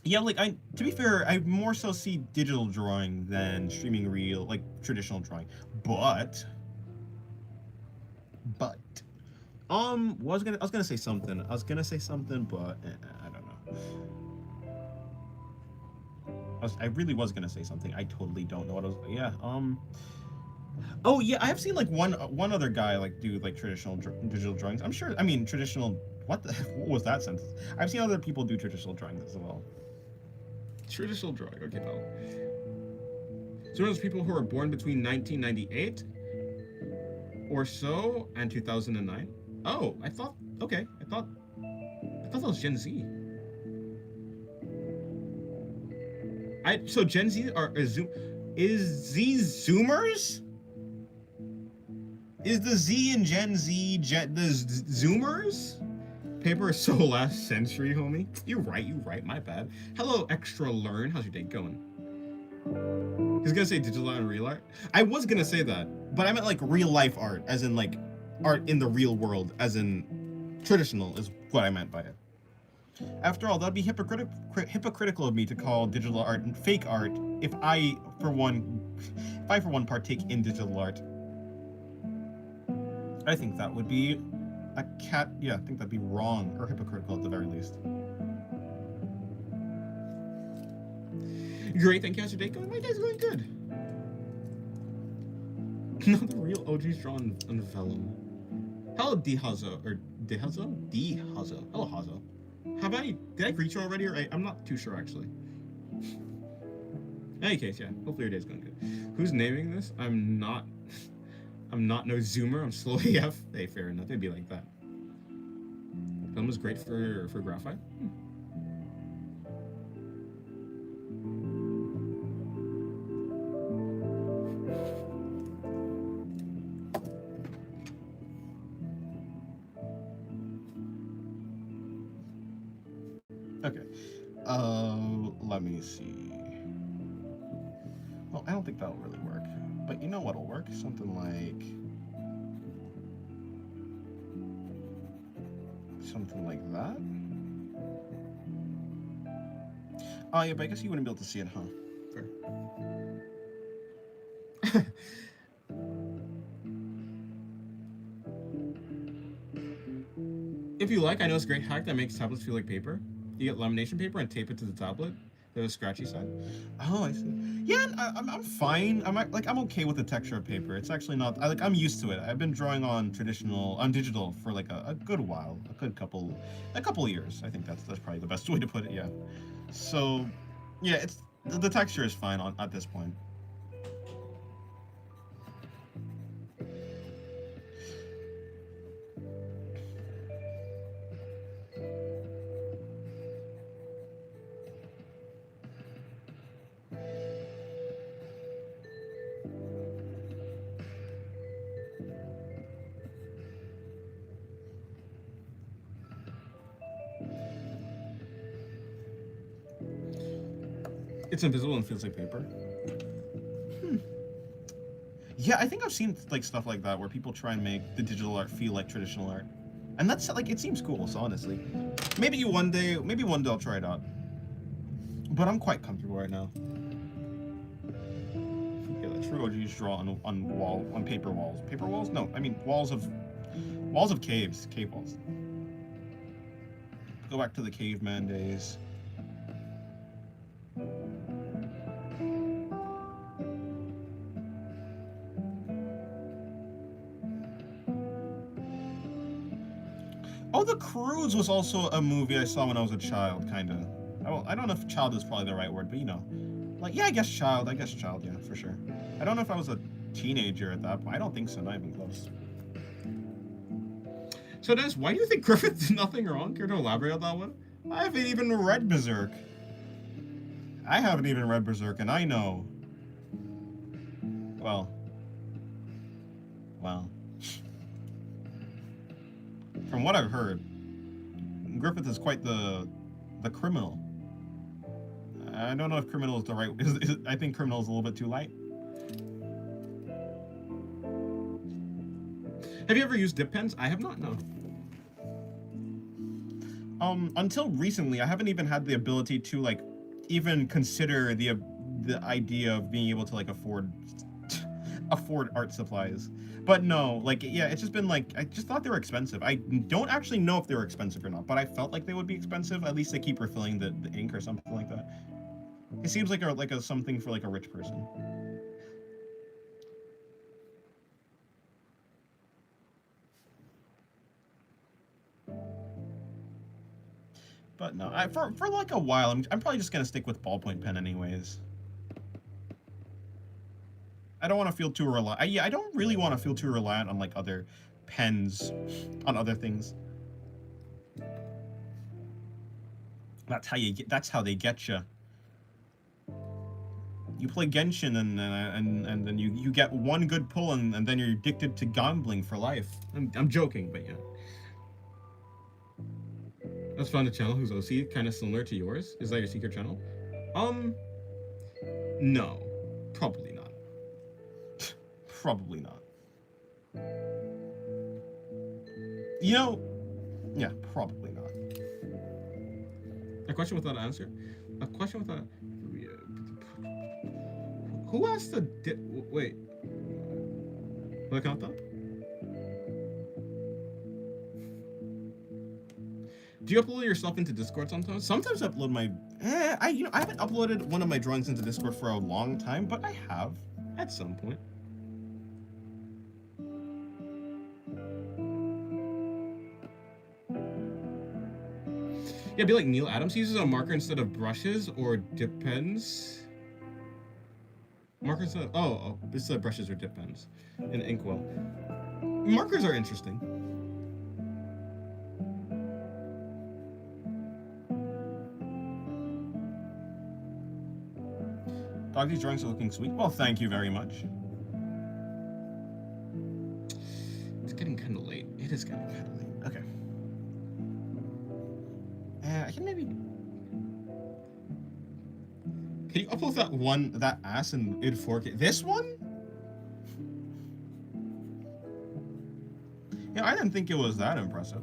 Yeah, like to be fair, I more so see digital drawing than streaming real, like traditional drawing. But I was gonna say something. I was gonna say something, but I don't know. I really was gonna say something. I totally don't know what I was. Yeah. Oh yeah, I have seen like one other guy like do like traditional digital drawings. I'm sure. I mean traditional. What was that sentence? I've seen other people do traditional drawings as well. Traditional drawing. Okay, pal. So those people who are born between 1998 or so and 2009. Oh, I thought. Okay, I thought that was Gen Z. So Gen Z is Z Zoomers? Is the Z in Gen Z the Zoomers? Paper is so last century, homie. You're right, my bad. Hello, Extra Learn. How's your day going? He's gonna say digital art and real art. I was gonna say that, but I meant like real life art, as in like art in the real world, as in traditional is what I meant by it. After all, that'd be hypocritical of me to call digital art and fake art if I for one partake in digital art. I think that would be I think that'd be wrong or hypocritical at the very least. Great, thank you. How's your day going? My day's going good. Not the real OGs drawn on vellum. Hello, Dihazo, or Dihazo? Dihazo. Hello, Hazo. Did I greet you already, or I'm not too sure, actually. In any case, yeah, hopefully your day's going good. Who's naming this? I'm not no Zoomer, I'm slow AF. Hey, fair enough, it'd be like that. Film was great for graphite. Okay. Let me see. Well, I don't think that'll really work. But you know what'll work? Something like that. Oh yeah, but I guess you wouldn't be able to see it, huh? Fair. If you like, I know it's a great hack that makes tablets feel like paper. You get lamination paper and tape it to the tablet. They have a scratchy side. Oh, I see. Yeah, I'm fine. I'm okay with the texture of paper. It's actually not. I'm used to it. I've been drawing on digital for like a good while, a couple of years. I think that's probably the best way to put it. Yeah. So, yeah, the texture is fine at this point. It's invisible and feels like paper. Yeah, I think I've seen like stuff like that where people try and make the digital art feel like traditional art, and that's like it seems cool. So honestly, maybe one day I'll try it out. But I'm quite comfortable right now. Yeah, the true OGs draw on paper walls. Paper walls? No, I mean walls of caves. Cave walls. Go back to the caveman days. Oh, The Cruise was also a movie I saw when I was a child, kind of. I don't know if child is probably the right word, but you know. Like, yeah, I guess child, yeah, for sure. I don't know if I was a teenager at that point. I don't think so, not even close. So, Dennis, why do you think Griffith did nothing wrong? Care to elaborate on that one? I haven't even read Berserk. And I know. Well, Wow. From what I've heard, Griffith is quite the criminal. I don't know if criminal is the right. I think criminal is a little bit too light. Have you ever used dip pens? I have not. No. Until recently, I haven't even had the ability to like even consider the idea of being able to like afford art supplies. But no, like, yeah, it's just been like, I just thought they were expensive. I don't actually know if they were expensive or not, but I felt like they would be expensive. At least they keep refilling the ink or something like that. It seems like a something for like a rich person. But no, for like a while, I'm probably just gonna stick with ballpoint pen anyways. I don't want to feel too reliant. Yeah, I don't really want to feel too reliant on like other pens, on other things. That's how they get you. You play Genshin and then you get one good pull and then you're addicted to gambling for life. I'm joking, but yeah. Let's find a channel whose OC kind of similar to yours. Is that your secret channel? No, probably not. Probably not. You know, yeah, probably not. A question without an answer? A question without a... Who asked the... Wait. Will I count that? Do you upload yourself into Discord sometimes? Sometimes I upload my... I haven't uploaded one of my drawings into Discord for a long time, but I have at some point. Yeah, be like Neil Adams. He uses a marker instead of brushes or dip pens. Markers instead of, instead of brushes or dip pens in Inkwell. Markers are interesting. Dog, these drawings are looking sweet. Well, thank you very much. It's getting kind of late. It is getting kind of late. Okay. I can maybe... Can you upload that ass in 4K? This one? Yeah, I didn't think it was that impressive.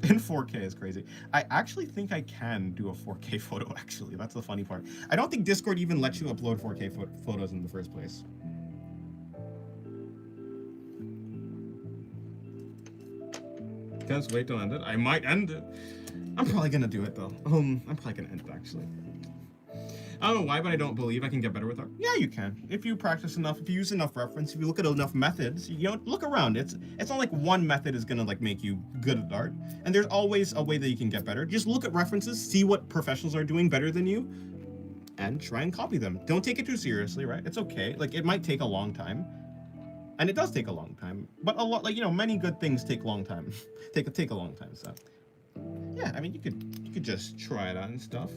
In 4K is crazy. I actually think I can do a 4K photo, actually. That's the funny part. I don't think Discord even lets you upload 4K photos in the first place. Can't wait to end it. I might end it. I'm probably gonna do it, though. I'm probably gonna end it, actually. I don't know why, but I don't believe I can get better with art. Yeah, you can. If you practice enough, if you use enough reference, if you look at enough methods, you know, look around. It's not like one method is gonna like make you good at art. And there's always a way that you can get better. Just look at references, see what professionals are doing better than you, and try and copy them. Don't take it too seriously, right? It's okay. Like, it might take a long time. And it does take a long time. But a lot, like, you know, many good things take a long time. take a long time, so. Yeah, I mean, you could just try it out and stuff.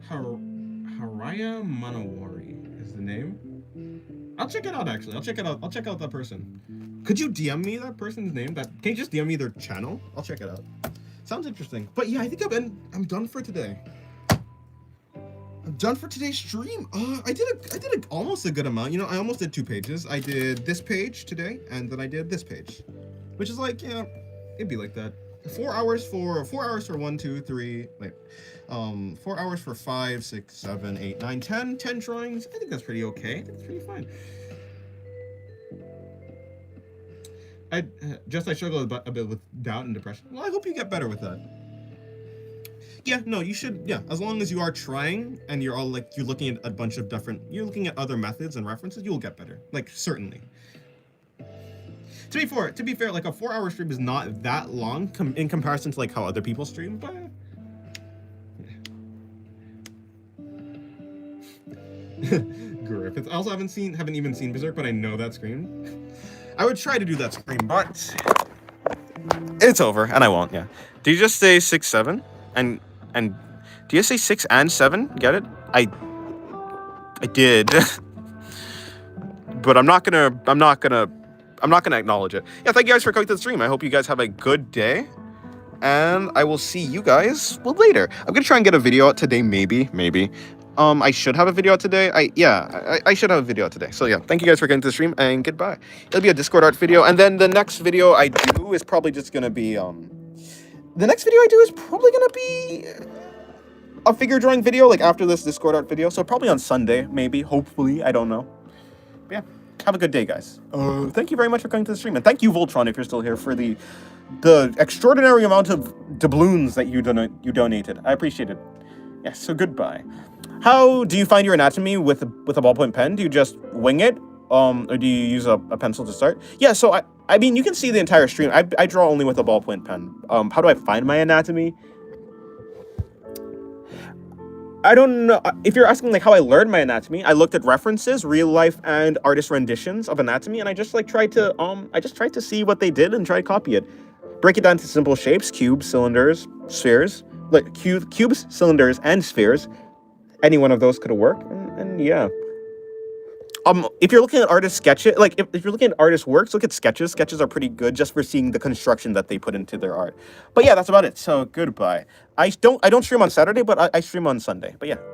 Haraya Manowari is the name. I'll check it out, actually. I'll check out that person. Could you DM me that person's name? Can you just DM me their channel? I'll check it out. Sounds interesting. But yeah, I think I'm done for today. I'm done for today's stream. I did almost a good amount. You know, I almost did 2 pages. I did this page today, and then I did this page, which is like, yeah, it'd be like that. 4 hours for 1, 2, 3. Wait, 4 hours for 5, 6, 7, 8, 9, 10 drawings. I think that's pretty okay. I think it's pretty fine. I struggle a bit with doubt and depression. Well, I hope you get better with that. Yeah, no, you should. Yeah, as long as you are trying and you're all like, you're looking at a bunch of different, you're looking at other methods and references, you'll get better. Like, certainly. To be fair, like a 4-hour stream is not that long in comparison to like how other people stream, but Griffith. I also haven't even seen Berserk, but I know that scream. I would try to do that scream, but it's over, and I won't. Yeah. Do you just say 6, 7, and Do you say 6 and 7? Get it? I did. But I'm not gonna acknowledge it. Yeah, thank you guys for coming to the stream. I hope you guys have a good day. And I will see you guys later. I'm gonna try and get a video out today, maybe. I should have a video out today. I should have a video out today. So yeah, thank you guys for getting to the stream, and goodbye. It'll be a Discord art video, and then the next video I do is probably just gonna be the next video I do is probably gonna be a figure drawing video, like after this Discord art video. So probably on Sunday, maybe, hopefully, I don't know. But yeah, have a good day, guys. Thank you very much for coming to the stream, and thank you, Voltron, if you're still here, for the extraordinary amount of doubloons that you donated. I appreciate it. Yeah, so goodbye. How do you find your anatomy with a ballpoint pen? Do you just wing it, or do you use a pencil to start? Yeah, so I mean, you can see the entire stream. I draw only with a ballpoint pen. How do I find my anatomy? I don't know. If you're asking like how I learned my anatomy, I looked at references, real life and artist renditions of anatomy, and I just tried to see what they did and try to copy it. Break it down to simple shapes: cubes, cylinders, spheres. Like cubes, cylinders, and spheres. Any one of those could work, and yeah. If you're looking at artist sketches, like if you're looking at artist works, look at sketches. Sketches are pretty good just for seeing the construction that they put into their art. But yeah, that's about it. So goodbye. I don't stream on Saturday, but I stream on Sunday. But yeah,